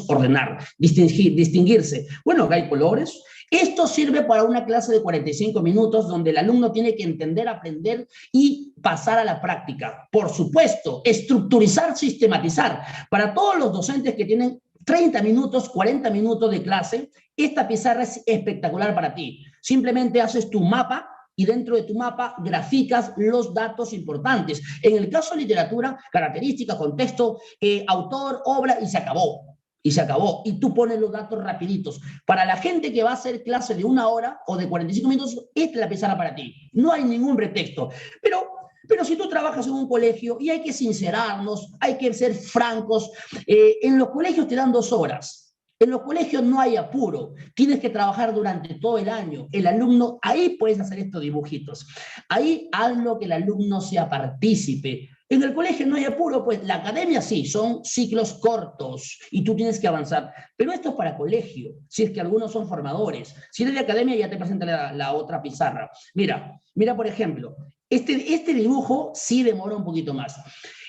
ordenar, distinguirse. Bueno, hay colores. Esto sirve para una clase de 45 minutos donde el alumno tiene que entender, aprender y pasar a la práctica. Por supuesto, estructurizar, sistematizar. Para todos los docentes que tienen 30 minutos, 40 minutos de clase, esta pizarra es espectacular para ti. Simplemente haces tu mapa y dentro de tu mapa graficas los datos importantes. En el caso de literatura, características, contexto, autor, obra, y se acabó. Y se acabó. Y tú pones los datos rapiditos. Para la gente que va a hacer clase de 1 hora o de 45 minutos, esta es la pizarra para ti. No hay ningún pretexto. Pero si tú trabajas en un colegio y hay que sincerarnos, hay que ser francos, en los colegios te dan 2 horas. En los colegios no hay apuro, tienes que trabajar durante todo el año. El alumno, ahí puedes hacer estos dibujitos. Ahí hazlo que el alumno sea partícipe. En el colegio no hay apuro, pues la academia sí, son ciclos cortos y tú tienes que avanzar. Pero esto es para colegio, si es que algunos son formadores. Si eres de academia ya te presenta la otra pizarra. Mira, por ejemplo, este dibujo sí demora un poquito más.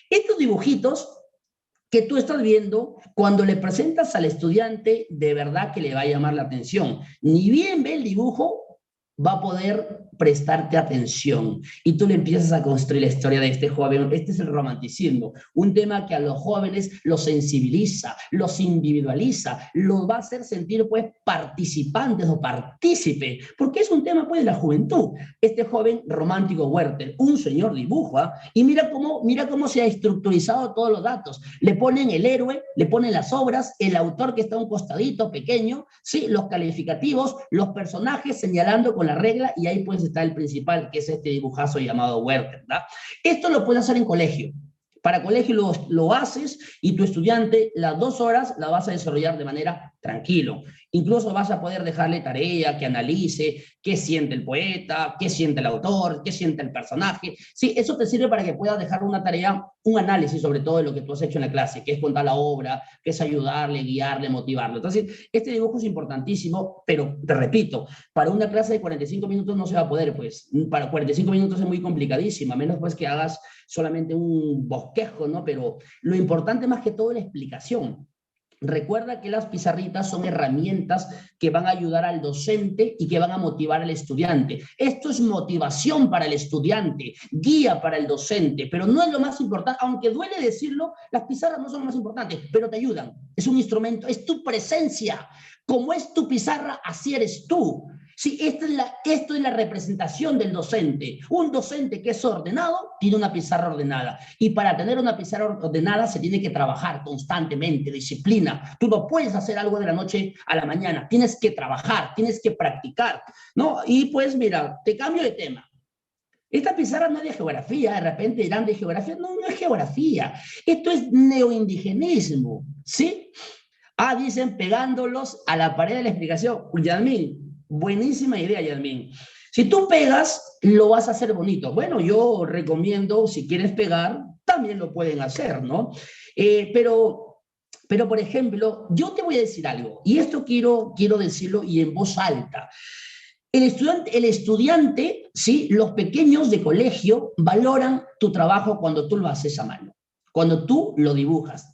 Estos dibujitos que tú estás viendo, cuando le presentas al estudiante, de verdad que le va a llamar la atención. Ni bien ve el dibujo, va a poder prestarte atención. Y tú le empiezas a construir la historia de este joven. Este es el romanticismo, un tema que a los jóvenes los sensibiliza, los individualiza, los va a hacer sentir pues participantes o partícipe, porque es un tema pues de la juventud. Este joven romántico Werther, un señor dibujo, ¿eh? Y mira cómo se ha estructurizado todos los datos. Le ponen el héroe, le ponen las obras, el autor que está a un costadito pequeño, ¿sí? Los calificativos, los personajes señalando con la regla, y ahí pues está el principal, que es este dibujazo llamado Werther, ¿verdad? Esto lo puedes hacer en colegio. Para colegio lo haces y tu estudiante las 2 horas la vas a desarrollar de manera tranquilo. Incluso vas a poder dejarle tarea, que analice qué siente el poeta, qué siente el autor, qué siente el personaje. Sí, eso te sirve para que puedas dejar una tarea, un análisis sobre todo de lo que tú has hecho en la clase, que es contar la obra, que es ayudarle, guiarle, motivarlo. Entonces, este dibujo es importantísimo, pero te repito, para una clase de 45 minutos no se va a poder, pues, para 45 minutos es muy complicadísimo, a menos pues que hagas solamente un bosquejo, ¿no? Pero lo importante más que todo es la explicación. Recuerda que las pizarritas son herramientas que van a ayudar al docente y que van a motivar al estudiante. Esto es motivación para el estudiante, guía para el docente, pero no es lo más importante, aunque duele decirlo, las pizarras no son lo más importante, pero te ayudan. Es un instrumento, es tu presencia. Como es tu pizarra, así eres tú. Sí, esto es la representación del docente. Un docente que es ordenado tiene una pizarra ordenada. Y para tener una pizarra ordenada se tiene que trabajar constantemente, disciplina. Tú no puedes hacer algo de la noche a la mañana. Tienes que trabajar, tienes que practicar, ¿no? Y pues mira, te cambio de tema. Esta pizarra no es de geografía, de repente dirán de geografía. No, no es geografía. Esto es neoindigenismo, ¿sí? Ah, dicen pegándolos a la pared de la explicación. Yasmín, buenísima idea, Yasmín. Si tú pegas, lo vas a hacer bonito. Bueno, yo recomiendo, si quieres pegar, también lo pueden hacer, ¿no? Pero, por ejemplo, yo te voy a decir algo, y esto quiero decirlo y en voz alta. El estudiante, ¿sí? Los pequeños de colegio valoran tu trabajo cuando tú lo haces a mano, cuando tú lo dibujas.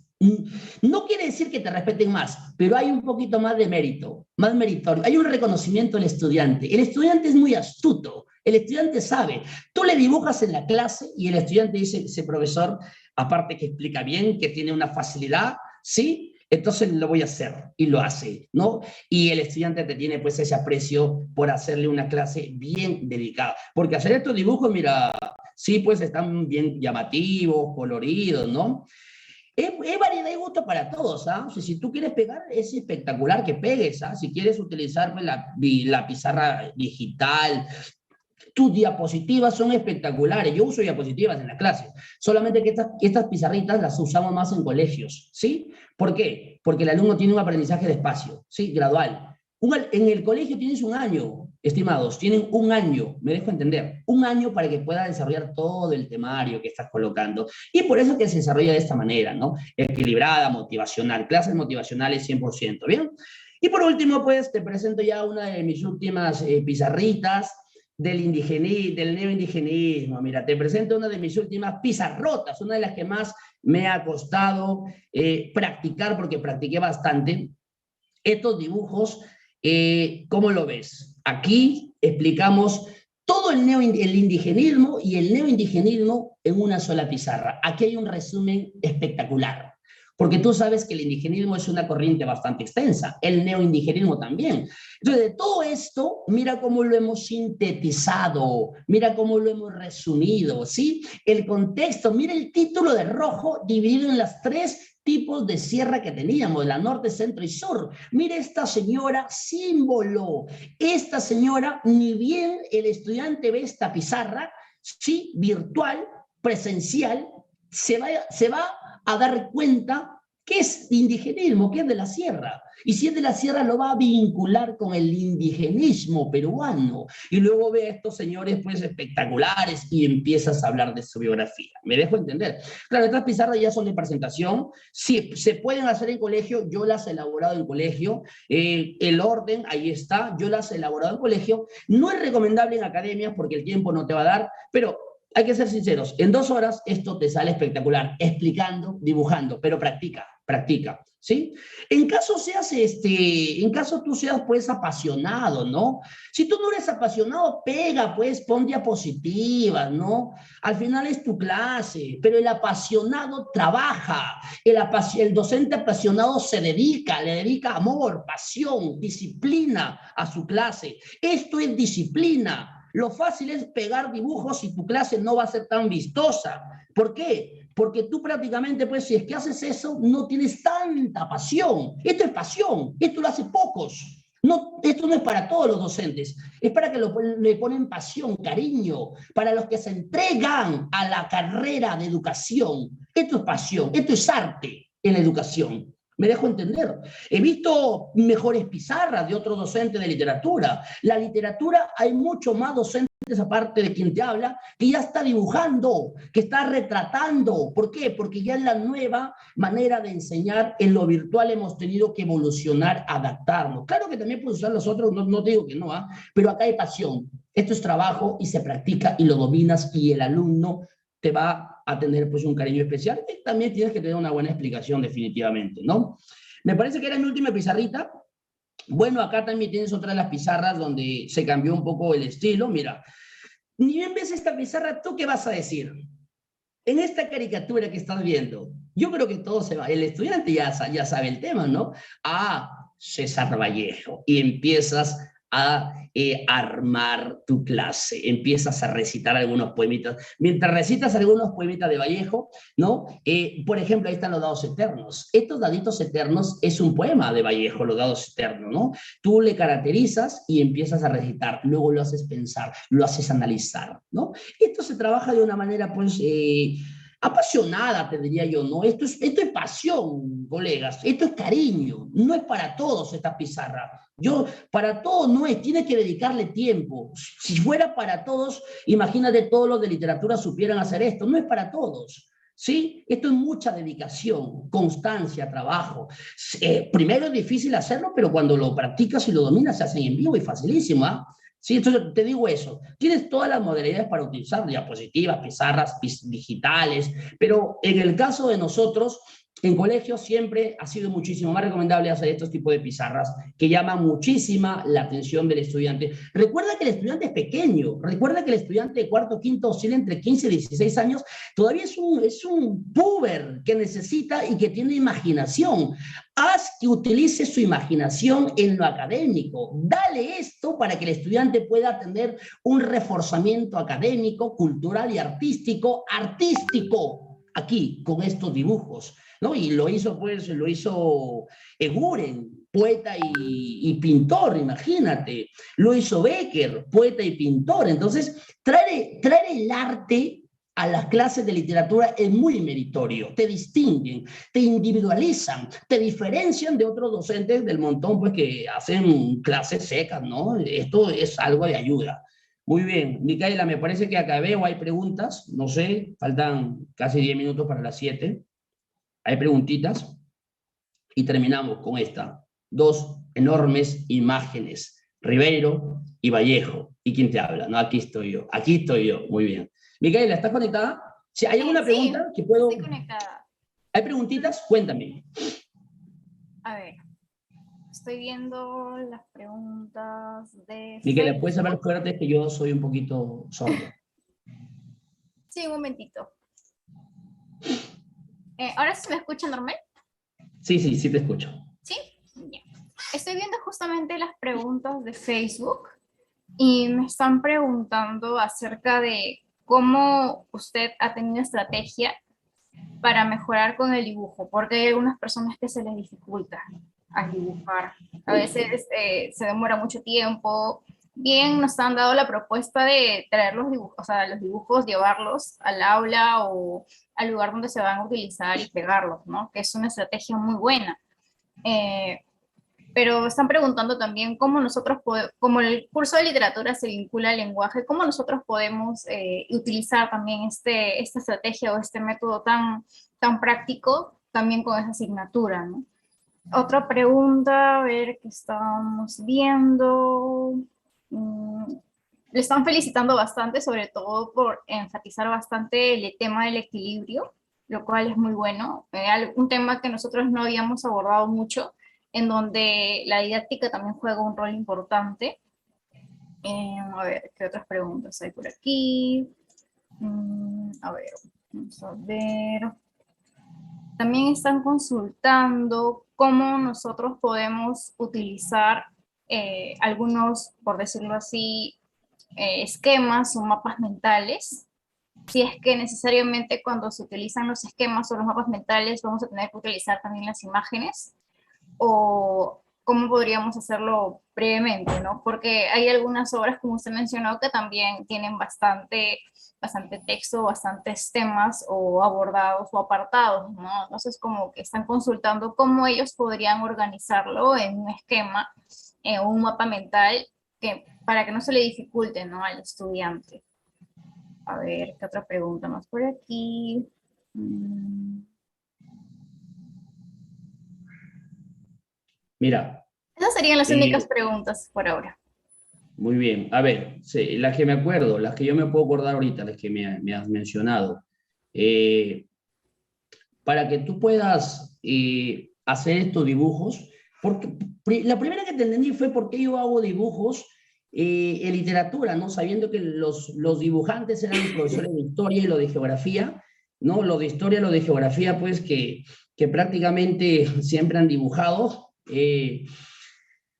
No quiere decir que te respeten más, pero hay un poquito más de mérito, más meritorio. Hay un reconocimiento del estudiante. El estudiante es muy astuto. El estudiante sabe. Tú le dibujas en la clase y el estudiante dice, ese profesor, aparte que explica bien, que tiene una facilidad, ¿sí? Entonces lo voy a hacer, y lo hace, ¿no? Y el estudiante te tiene pues ese aprecio por hacerle una clase bien dedicada. Porque hacer estos dibujos, mira, sí, pues están bien llamativos, coloridos, ¿no? Es variedad y gusto para todos, ¿ah? O sea, si tú quieres pegar, es espectacular que pegues, ¿ah? Si quieres utilizar pues, la pizarra digital, tus diapositivas son espectaculares. Yo uso diapositivas en la clase, solamente que estas pizarritas las usamos más en colegios, ¿sí? ¿Por qué? Porque el alumno tiene un aprendizaje despacio, ¿sí? Gradual. En el colegio tienes un año, estimados, tienen un año, me dejo entender, un año para que pueda desarrollar todo el temario que estás colocando. Y por eso que se desarrolla de esta manera, ¿no? Equilibrada, motivacional, clases motivacionales 100%, ¿bien? Y por último, pues, te presento ya una de mis últimas pizarritas del neoindigenismo. Mira, te presento una de mis últimas pizarrotas, una de las que más me ha costado practicar, porque practiqué bastante. Estos dibujos, ¿cómo lo ves? Aquí explicamos todo el indigenismo y el neoindigenismo en una sola pizarra. Aquí hay un resumen espectacular, porque tú sabes que el indigenismo es una corriente bastante extensa, el neoindigenismo también. Entonces, de todo esto, mira cómo lo hemos sintetizado, mira cómo lo hemos resumido, ¿sí? El contexto, mira el título de rojo dividido en las tres tipos de sierra que teníamos, la norte, centro y sur. Mire esta señora, símbolo. Esta señora, ni bien el estudiante ve esta pizarra, sí, virtual, presencial, se va a dar cuenta que es indigenismo, que es de la sierra. Y si es de la sierra, lo va a vincular con el indigenismo peruano. Y luego ve a estos señores pues espectaculares y empiezas a hablar de su biografía. ¿Me dejo entender? Claro, estas pizarras ya son de presentación. Sí, se pueden hacer en colegio. Yo las he elaborado en colegio. El orden, ahí está. Yo las he elaborado en colegio. No es recomendable en academias porque el tiempo no te va a dar, pero hay que ser sinceros, en 2 horas esto te sale espectacular, explicando, dibujando, pero practica, ¿sí? En caso tú seas pues apasionado, ¿no? Si tú no eres apasionado, pega, pues, pon diapositivas, ¿no? Al final es tu clase, pero el apasionado trabaja, el docente apasionado le dedica amor, pasión, disciplina a su clase. Esto es disciplina. Lo fácil es pegar dibujos y tu clase no va a ser tan vistosa. ¿Por qué? Porque tú prácticamente, pues, si es que haces eso, no tienes tanta pasión. Esto es pasión, esto lo hace pocos. No, esto no es para todos los docentes, es para que le ponen pasión, cariño, para los que se entregan a la carrera de educación. Esto es pasión, esto es arte en la educación. Me dejo entender. He visto mejores pizarras de otros docentes de literatura. La literatura, hay mucho más docentes aparte de quien te habla, que ya está dibujando, que está retratando. ¿Por qué? Porque ya es la nueva manera de enseñar. En lo virtual hemos tenido que evolucionar, adaptarnos. Claro que también puedes usar los otros, no te digo que no, pero acá hay pasión. Esto es trabajo y se practica y lo dominas y el alumno te va a tener pues un cariño especial y también tienes que tener una buena explicación definitivamente, ¿no? Me parece que era mi última pizarrita. Bueno, acá también tienes otra de las pizarras donde se cambió un poco el estilo. Mira, ni bien ves esta pizarra, ¿tú qué vas a decir? En esta caricatura que estás viendo, yo creo que todo se va, el estudiante ya sabe el tema, ¿no? César Vallejo, y empiezas a armar tu clase, empiezas a recitar algunos poemitas. Mientras recitas algunos poemitas de Vallejo, ¿no? Por ejemplo, ahí están los dados eternos. Estos daditos eternos es un poema de Vallejo, los dados eternos, ¿no? Tú le caracterizas y empiezas a recitar, luego lo haces pensar, lo haces analizar, ¿no? Esto se trabaja de una manera, pues, apasionada, te diría yo, ¿no? Esto es pasión, colegas, esto es cariño, no es para todos esta pizarra. Para todos no es, tienes que dedicarle tiempo. Si fuera para todos, imagínate todos los de literatura supieran hacer esto, no es para todos. ¿Sí? Esto es mucha dedicación, constancia, trabajo. Primero es difícil hacerlo, pero cuando lo practicas y lo dominas se hacen en vivo y facilísimo, ¿ah? Sí, entonces te digo eso. Tienes todas las modalidades para utilizar diapositivas, pizarras digitales, pero en el caso de nosotros, en colegio siempre ha sido muchísimo más recomendable hacer estos tipos de pizarras que llaman muchísima la atención del estudiante. Recuerda que el estudiante es pequeño, recuerda que el estudiante de cuarto, quinto, oscila entre 15 y 16 años, todavía es un puber que necesita y que tiene imaginación. Haz que utilice su imaginación en lo académico. Dale esto para que el estudiante pueda tener un reforzamiento académico, cultural y artístico, aquí, con estos dibujos, ¿no? Y lo hizo Eguren, poeta y pintor, imagínate. Lo hizo Becker, poeta y pintor. Entonces, traer el arte a las clases de literatura es muy meritorio, te distinguen, te individualizan, te diferencian de otros docentes del montón pues, que hacen clases secas, ¿no? Esto es algo de ayuda. Muy bien, Micaela, me parece que acabé o hay preguntas, no sé, faltan casi 10 minutos para las 7. Hay preguntitas y terminamos con esta. Dos enormes imágenes, Ribeiro y Vallejo. ¿Y quién te habla? No, aquí estoy yo, muy bien. Micaela, ¿estás conectada? Si hay alguna pregunta que puedo... Estoy conectada. ¿Hay preguntitas? Cuéntame. A ver, estoy viendo las preguntas de Micaela, Facebook. ¿puedes hablar fuerte? Que yo soy un poquito sordo. Sí, un momentito. ¿Ahora sí me escucha normal? Sí te escucho. Sí, bien. Estoy viendo justamente las preguntas de Facebook y me están preguntando acerca de cómo usted ha tenido estrategia para mejorar con el dibujo, porque hay algunas personas que se les dificulta al dibujar. A veces se demora mucho tiempo. Bien, nos han dado la propuesta de traer los dibujos, o sea, los dibujos, llevarlos al aula o al lugar donde se van a utilizar y pegarlos, ¿no? Que es una estrategia muy buena. Pero están preguntando también cómo nosotros podemos, como el curso de literatura se vincula al lenguaje, cómo nosotros podemos utilizar también esta estrategia o este método tan práctico también con esa asignatura, ¿no? Otra pregunta, a ver, ¿qué estamos viendo? Le están felicitando bastante, sobre todo por enfatizar bastante el tema del equilibrio, lo cual es muy bueno. Un tema que nosotros no habíamos abordado mucho, en donde la didáctica también juega un rol importante. A ver, ¿qué otras preguntas hay por aquí? A ver, vamos a ver. También están consultando cómo nosotros podemos utilizar algunos, por decirlo así, esquemas o mapas mentales. Si es que necesariamente cuando se utilizan los esquemas o los mapas mentales vamos a tener que utilizar también las imágenes, o cómo podríamos hacerlo brevemente, ¿no? Porque hay algunas obras, como usted mencionó, que también tienen bastante texto, bastantes temas o abordados o apartados, ¿no? Entonces como que están consultando cómo ellos podrían organizarlo en un esquema, en un mapa mental, para que no se le dificulte, ¿no?, al estudiante. A ver, ¿qué otra pregunta más por aquí? Mira, Esas serían las únicas eh, preguntas por ahora. muy bien. A ver, sí, las que me acuerdo, las que yo me puedo acordar ahorita, las que me has mencionado. Eh, para que tú puedas hacer estos dibujos, porque la primera que te entendí fue por qué yo hago dibujos en literatura, ¿no? Sabiendo que los dibujantes eran los profesores de historia y lo de geografía, ¿no? Lo de historia, lo de geografía, pues que prácticamente siempre han dibujado.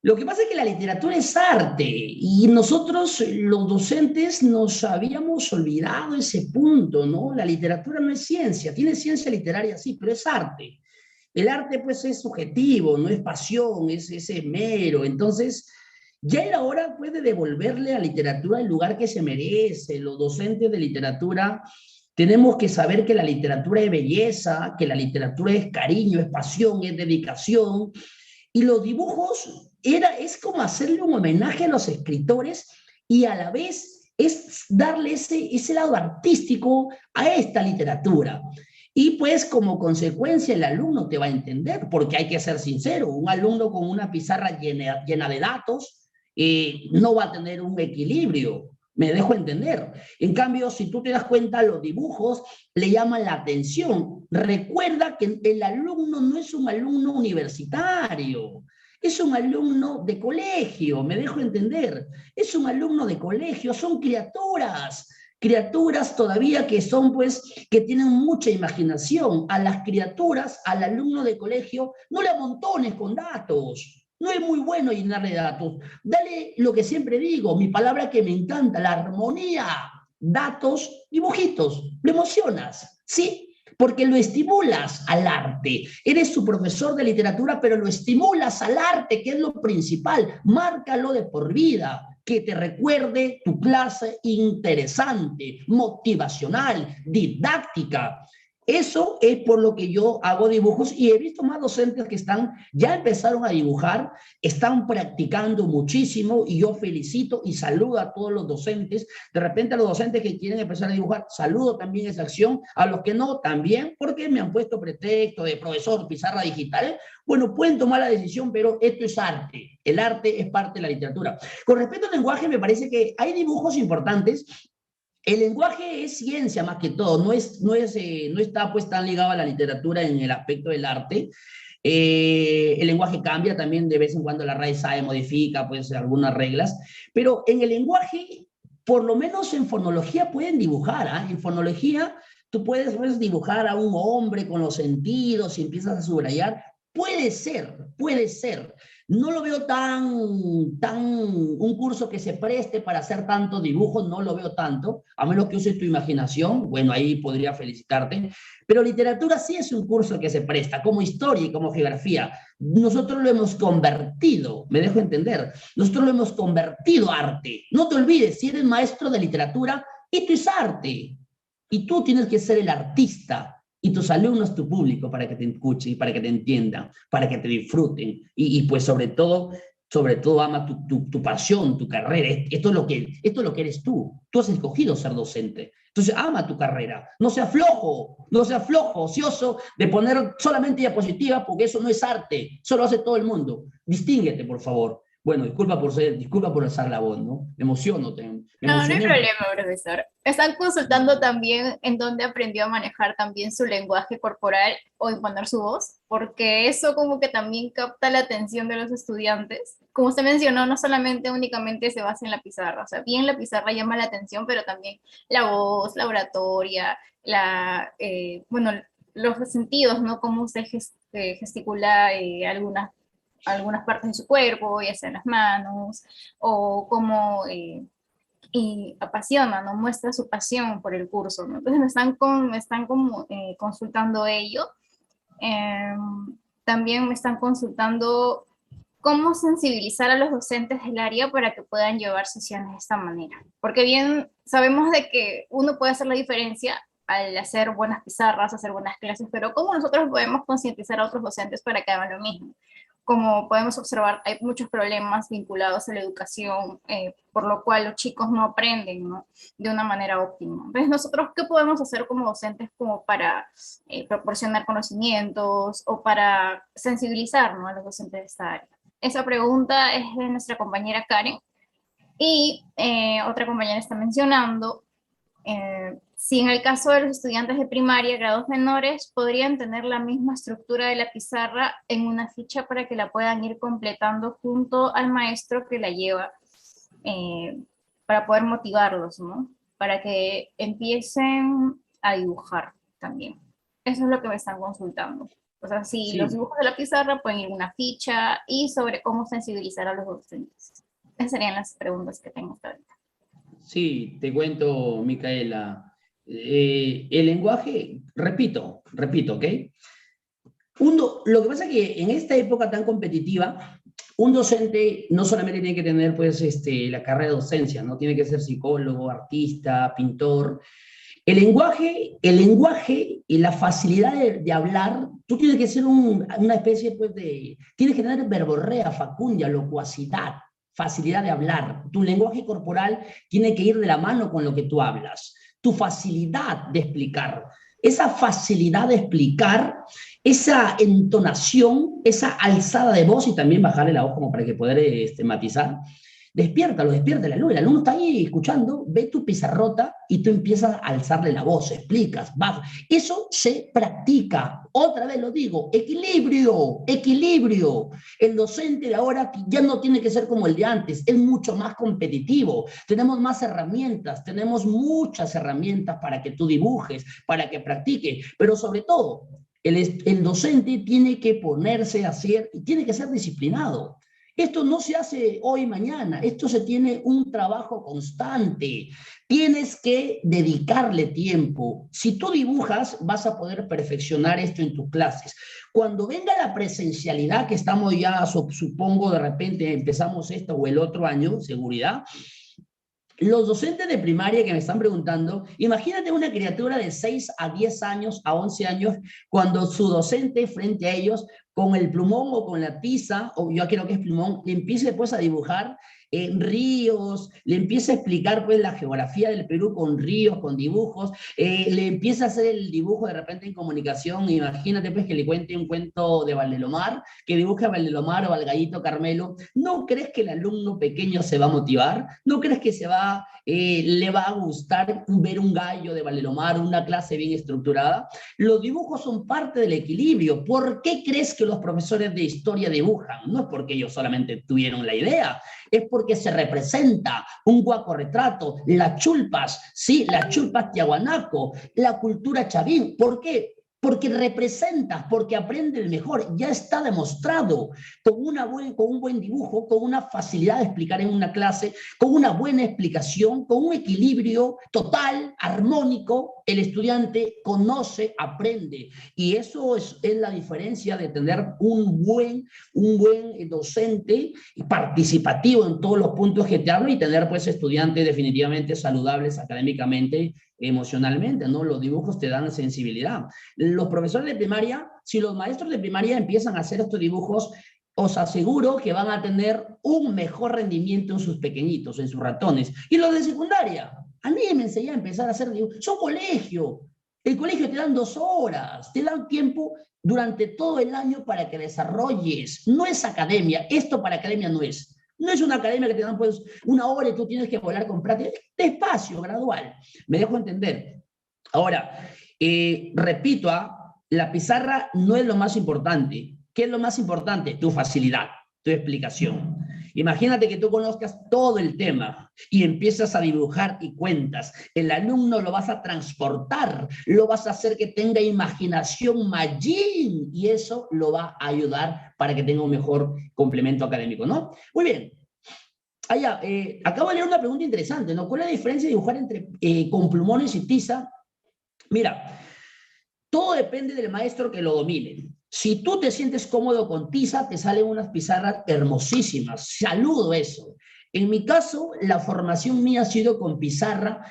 Lo que pasa es que la literatura es arte y nosotros, los docentes, nos habíamos olvidado ese punto, ¿no? La literatura no es ciencia, tiene ciencia literaria, sí, pero es arte. El arte, pues, es subjetivo, no es pasión, es mero. Entonces, ya era hora, pues, de devolverle a la literatura el lugar que se merece. Los docentes de literatura tenemos que saber que la literatura es belleza, que la literatura es cariño, es pasión, es dedicación, y los dibujos es como hacerle un homenaje a los escritores y a la vez es darle ese lado artístico a esta literatura. Y pues como consecuencia el alumno te va a entender, porque hay que ser sincero, un alumno con una pizarra llena de datos no va a tener un equilibrio, me dejo entender. En cambio, si tú te das cuenta, los dibujos le llaman la atención. Recuerda que el alumno no es un alumno universitario, es un alumno de colegio, me dejo entender. Es un alumno de colegio, son criaturas todavía que son, pues, que tienen mucha imaginación. A las criaturas, al alumno de colegio, no le amontones con datos. No es muy bueno llenarle datos. Dale lo que siempre digo, mi palabra que me encanta, la armonía. Datos, dibujitos, lo emocionas, ¿sí? Porque lo estimulas al arte. Eres su profesor de literatura, pero lo estimulas al arte, que es lo principal. Márcalo de por vida, que te recuerde tu clase interesante, motivacional, didáctica. Eso es por lo que yo hago dibujos y he visto más docentes que ya empezaron a dibujar, están practicando muchísimo y yo felicito y saludo a todos los docentes. De repente a los docentes que quieren empezar a dibujar, saludo también esa acción. A los que no, también, porque me han puesto pretexto de profesor, pizarra digital. Bueno, pueden tomar la decisión, pero esto es arte. El arte es parte de la literatura. Con respecto al lenguaje, me parece que hay dibujos importantes. El lenguaje es ciencia más que todo, no está pues tan ligado a la literatura en el aspecto del arte. El lenguaje cambia también, de vez en cuando la RAE SAE modifica pues algunas reglas, pero en el lenguaje, por lo menos en fonología pueden dibujar, ¿eh? En fonología tú puedes pues, dibujar a un hombre con los sentidos y empiezas a subrayar. Puede ser. No lo veo un curso que se preste para hacer tantos dibujos, no lo veo tanto, a menos que uses tu imaginación, bueno, ahí podría felicitarte, pero literatura sí es un curso que se presta, como historia y como geografía. Nosotros lo hemos convertido, me dejo entender, nosotros lo hemos convertido a arte. No te olvides, si eres maestro de literatura, esto es arte, y tú tienes que ser el artista, y tus alumnos, tu público, para que te escuchen, para que te entiendan, para que te disfruten, y pues sobre todo ama tu pasión, tu carrera. Esto es lo que eres tú. Tú has escogido ser docente. Entonces ama tu carrera. No seas flojo, ocioso de poner solamente diapositivas, porque eso no es arte, eso lo hace todo el mundo. Distínguete, por favor. Bueno, disculpa por alzar la voz, ¿no? Me emociono, me No, no hay emocioné. problema, profesor. Están consultando también en dónde aprendió a manejar también su lenguaje corporal o imponer su voz, porque eso como que también capta la atención de los estudiantes. Como usted mencionó, no solamente únicamente se basa en la pizarra, o sea, bien la pizarra llama la atención, pero también la voz, la oratoria, bueno, los sentidos, ¿no? Cómo usted gesticula algunas partes de su cuerpo, ya sea en las manos, o cómo y apasiona, ¿no? Muestra su pasión por el curso, ¿no? Entonces me están como, consultando ello. También me están consultando cómo sensibilizar a los docentes del área para que puedan llevar sesiones de esta manera. Porque bien sabemos de que uno puede hacer la diferencia al hacer buenas pizarras, hacer buenas clases, pero ¿cómo nosotros podemos concientizar a otros docentes para que hagan lo mismo? Como podemos observar, hay muchos problemas vinculados a la educación, por lo cual los chicos no aprenden, ¿no?, de una manera óptima. Entonces, nosotros, ¿qué podemos hacer como docentes como para proporcionar conocimientos o para sensibilizar, ¿no?, a los docentes de esta área? Esa pregunta es de nuestra compañera Karen. Y otra compañera está mencionando, si en el caso de los estudiantes de primaria, grados menores, podrían tener la misma estructura de la pizarra en una ficha para que la puedan ir completando junto al maestro que la lleva, para poder motivarlos, ¿no?, para que empiecen a dibujar también. Eso es lo que me están consultando. O sea, si Sí. los dibujos de la pizarra pueden ir en una ficha, y sobre cómo sensibilizar a los docentes. Esas serían las preguntas que tengo hasta ahorita. Sí, te cuento, Micaela. El lenguaje, repito, ¿ok? Lo que pasa es que en esta época tan competitiva, un docente no solamente tiene que tener, pues, la carrera de docencia, ¿no? Tiene que ser psicólogo, artista, pintor. El lenguaje y la facilidad de hablar, tú tienes que ser una especie, pues, tienes que tener verborrea, facundia, locuacidad, facilidad de hablar. Tu lenguaje corporal tiene que ir de la mano con lo que tú hablas. Tu facilidad de explicar. Esa facilidad de explicar, esa entonación, esa alzada de voz, y también bajarle la voz como para que poder matizar. Despiértalo, despierta el alumno. El alumno está ahí escuchando, ve tu pizarrota y tú empiezas a alzarle la voz, explicas, baja. Eso se practica. Otra vez lo digo, equilibrio, equilibrio. El docente de ahora ya no tiene que ser como el de antes, es mucho más competitivo. Tenemos más herramientas, tenemos muchas herramientas para que tú dibujes, para que practiques, pero sobre todo, el docente tiene que ponerse a hacer y tiene que ser disciplinado. Esto no se hace hoy, mañana. Esto se tiene un trabajo constante. Tienes que dedicarle tiempo. Si tú dibujas, vas a poder perfeccionar esto en tus clases. Cuando venga la presencialidad, que estamos ya, supongo, de repente empezamos esto o el otro año, seguridad, los docentes de primaria que me están preguntando, imagínate una criatura de 6 a 10 años, a 11 años, cuando su docente frente a ellos, con el plumón o con la tiza, o yo creo que es plumón, le empiece pues a dibujar ríos, le empieza a explicar pues la geografía del Perú con ríos, con dibujos, le empieza a hacer el dibujo de repente en comunicación. Imagínate pues que le cuente un cuento de Valdelomar, que dibuje a Valdelomar o al Gallito Carmelo. ¿No crees que el alumno pequeño se va a motivar? ¿No crees que le va a gustar ver un gallo de Valdelomar, una clase bien estructurada? Los dibujos son parte del equilibrio. ¿Por qué crees que los profesores de historia dibujan? No es porque ellos solamente tuvieron la idea, es porque se representa un guaco retrato, las chulpas, sí, las chulpas tiahuanaco, la cultura chavín. ¿Por qué? Porque representas, porque aprende el mejor, ya está demostrado, con un buen dibujo, con una facilidad de explicar en una clase, con una buena explicación, con un equilibrio total, armónico, el estudiante conoce, aprende, y eso es la diferencia de tener un buen docente participativo en todos los puntos que te hablo, y tener pues estudiantes definitivamente saludables académicamente, emocionalmente, ¿no? Los dibujos te dan sensibilidad. Los profesores de primaria, si los maestros de primaria empiezan a hacer estos dibujos, os aseguro que van a tener un mejor rendimiento en sus pequeñitos, en sus ratones. Y los de secundaria, anímense ya a empezar a hacer dibujos. Son colegio. El colegio te dan 2 horas, te dan tiempo durante todo el año para que desarrolles. No es academia, esto para academia no es. No es una academia que te dan pues 1 hora y tú tienes que volar con práctica. Despacio, gradual. Me dejo entender. Ahora, repito, la pizarra no es lo más importante. ¿Qué es lo más importante? Tu facilidad, tu explicación. Imagínate que tú conozcas todo el tema y empiezas a dibujar y cuentas. El alumno lo vas a transportar, lo vas a hacer que tenga imaginación Magín, y eso lo va a ayudar para que tenga un mejor complemento académico, ¿no? Muy bien. Acabo de leer una pregunta interesante, ¿no? ¿Cuál es la diferencia de dibujar con plumones y tiza? Mira, todo depende del maestro que lo domine. Si tú te sientes cómodo con tiza, te salen unas pizarras hermosísimas. Saludo eso. En mi caso, la formación mía ha sido con pizarra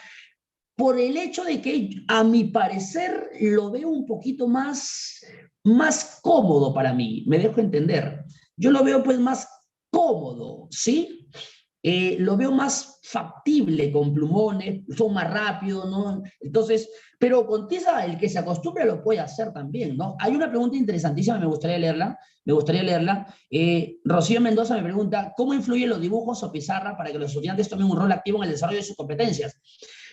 por el hecho de que, a mi parecer, lo veo un poquito más cómodo para mí. Me dejo entender. Yo lo veo pues más cómodo, ¿sí? Lo veo más factible con plumones, son más rápidos, ¿no? Entonces, pero con tiza, el que se acostumbra lo puede hacer también, ¿no? Hay una pregunta interesantísima, me gustaría leerla. Rocío Mendoza me pregunta, ¿cómo influyen los dibujos o pizarra para que los estudiantes tomen un rol activo en el desarrollo de sus competencias?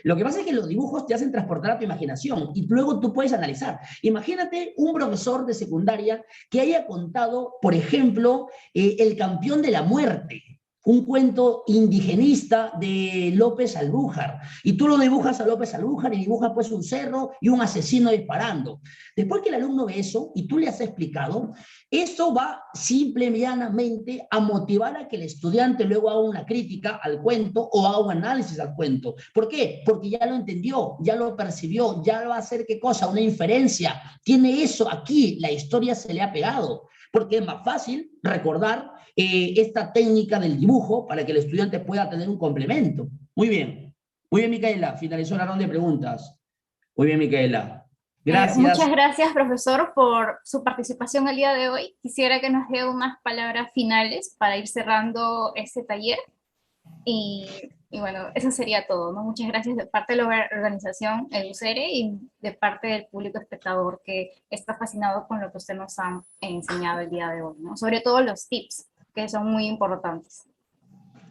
Lo que pasa es que los dibujos te hacen transportar a tu imaginación y luego tú puedes analizar. Imagínate un profesor de secundaria que haya contado, por ejemplo, El campeón de la muerte, un cuento indigenista de López Alújar, y tú lo dibujas a López Alújar y dibujas pues un cerro y un asesino disparando. Después que el alumno ve eso y tú le has explicado, eso va simple y llanamente a motivar a que el estudiante luego haga una crítica al cuento o haga un análisis al cuento. ¿Por qué? Porque ya lo entendió, ya lo percibió, ya va a hacer qué cosa, una inferencia. Tiene eso aquí, la historia se le ha pegado, porque es más fácil recordar esta técnica del dibujo para que el estudiante pueda tener un complemento. Muy bien, Micaela, finalizó la ronda de preguntas. Muy bien, Micaela. Gracias. Muchas gracias, profesor, por su participación el día de hoy. Quisiera que nos dé unas palabras finales para ir cerrando este taller. Y bueno, eso sería todo, ¿no? Muchas gracias de parte de la organización EduCere y de parte del público espectador que está fascinado con lo que usted nos ha enseñado el día de hoy, ¿no? Sobre todo los tips, que son muy importantes.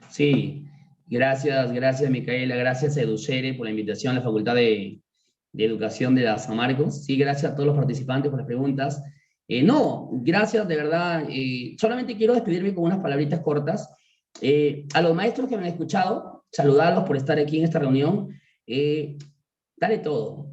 Sí, gracias Micaela, gracias a EduCere por la invitación a la Facultad de Educación de la San Marcos. Sí, gracias a todos los participantes por las preguntas. No, gracias de verdad. Solamente quiero despedirme con unas palabritas cortas. A los maestros que me han escuchado, saludarlos por estar aquí en esta reunión. Dale todo.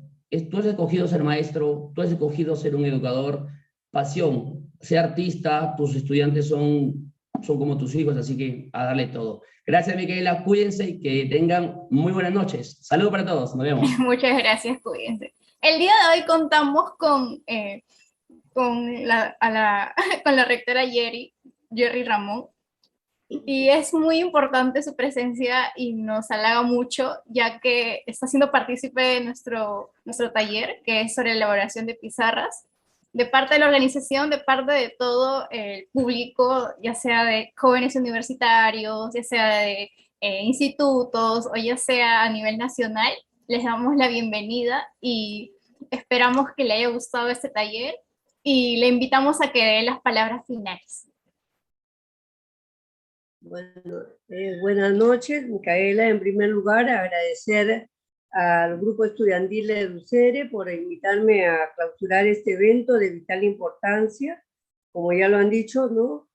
Tú has escogido ser maestro, tú has escogido ser un educador, pasión, ser artista, tus estudiantes son como tus hijos, así que a darle todo. Gracias, Micaela, cuídense y que tengan muy buenas noches. Saludos para todos, nos vemos. Muchas gracias, cuídense. El día de hoy contamos con la rectora Jerry Ramón, y es muy importante su presencia y nos halaga mucho, ya que está siendo partícipe de nuestro taller, que es sobre elaboración de pizarras, de parte de la organización, de parte de todo el público, ya sea de jóvenes universitarios, ya sea de institutos, o ya sea a nivel nacional. Les damos la bienvenida y esperamos que le haya gustado este taller y le invitamos a que dé las palabras finales. Bueno, buenas noches, Micaela. En primer lugar, agradecer al grupo estudiantil de EduCere por invitarme a clausurar este evento de vital importancia. Como ya lo han dicho, ¿no?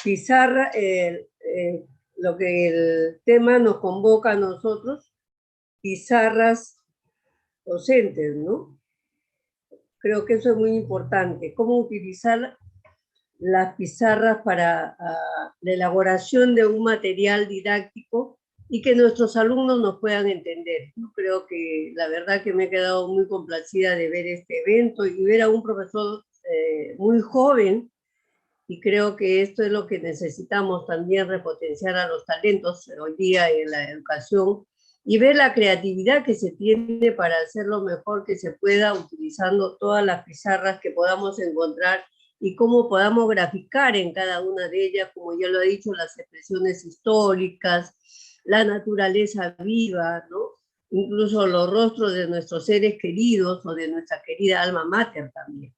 Pizarra, lo que el tema nos convoca a nosotros, pizarras docentes, ¿no? Creo que eso es muy importante. Cómo utilizar las pizarras para la elaboración de un material didáctico y que nuestros alumnos nos puedan entender. Yo creo que la verdad que me he quedado muy complacida de ver este evento y ver a un profesor muy joven, y creo que esto es lo que necesitamos también, repotenciar a los talentos hoy día en la educación y ver la creatividad que se tiene para hacer lo mejor que se pueda utilizando todas las pizarras que podamos encontrar y cómo podamos graficar en cada una de ellas, como ya lo he dicho, las expresiones históricas, la naturaleza viva, ¿no? Incluso los rostros de nuestros seres queridos o de nuestra querida alma mater también.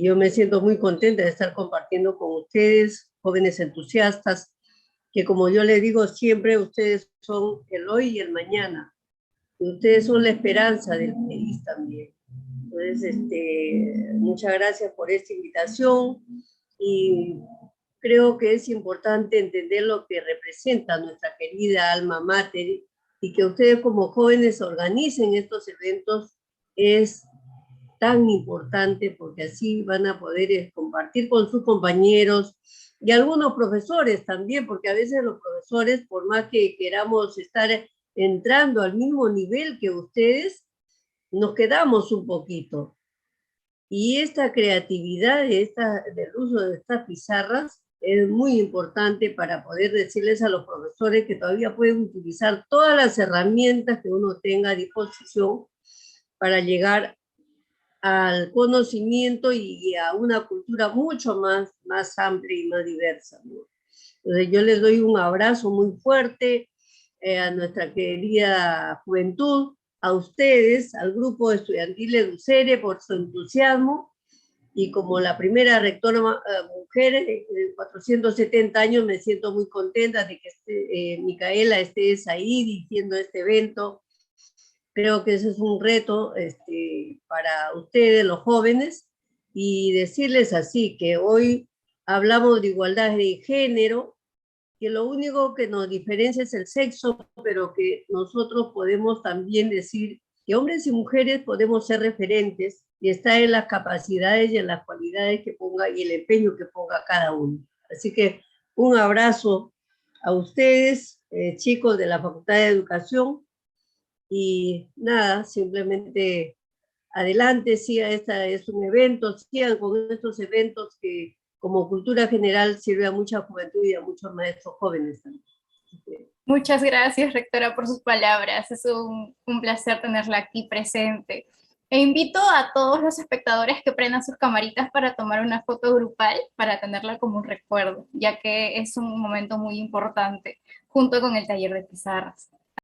Yo me siento muy contenta de estar compartiendo con ustedes, jóvenes entusiastas, que como yo les digo siempre, ustedes son el hoy y el mañana. Y ustedes son la esperanza del país también. Entonces, muchas gracias por esta invitación y creo que es importante entender lo que representa nuestra querida alma mater y que ustedes como jóvenes organicen estos eventos es tan importante porque así van a poder compartir con sus compañeros y algunos profesores también, porque a veces los profesores, por más que queramos estar entrando al mismo nivel que ustedes, nos quedamos un poquito. Y esta creatividad del uso de estas pizarras es muy importante para poder decirles a los profesores que todavía pueden utilizar todas las herramientas que uno tenga a disposición para llegar al conocimiento y a una cultura mucho más amplia y más diversa, ¿no? Entonces yo les doy un abrazo muy fuerte a nuestra querida juventud, a ustedes, al grupo estudiantil de UCERE por su entusiasmo, y como la primera rectora mujer de 470 años me siento muy contenta de que Micaela estés ahí dirigiendo este evento. Creo que ese es un reto para ustedes, los jóvenes, y decirles así, que hoy hablamos de igualdad de género, que lo único que nos diferencia es el sexo, pero que nosotros podemos también decir que hombres y mujeres podemos ser referentes y está en las capacidades y en las cualidades que ponga y el empeño que ponga cada uno. Así que un abrazo a ustedes, chicos de la Facultad de Educación, y nada, simplemente adelante, siga, esta es un evento, sigan con estos eventos que como cultura general sirve a mucha juventud y a muchos maestros jóvenes también. Muchas gracias, rectora, por sus palabras. Es un placer tenerla aquí presente. E invito a todos los espectadores que prendan sus camaritas para tomar una foto grupal, para tenerla como un recuerdo, ya que es un momento muy importante, junto con el taller de pizarras.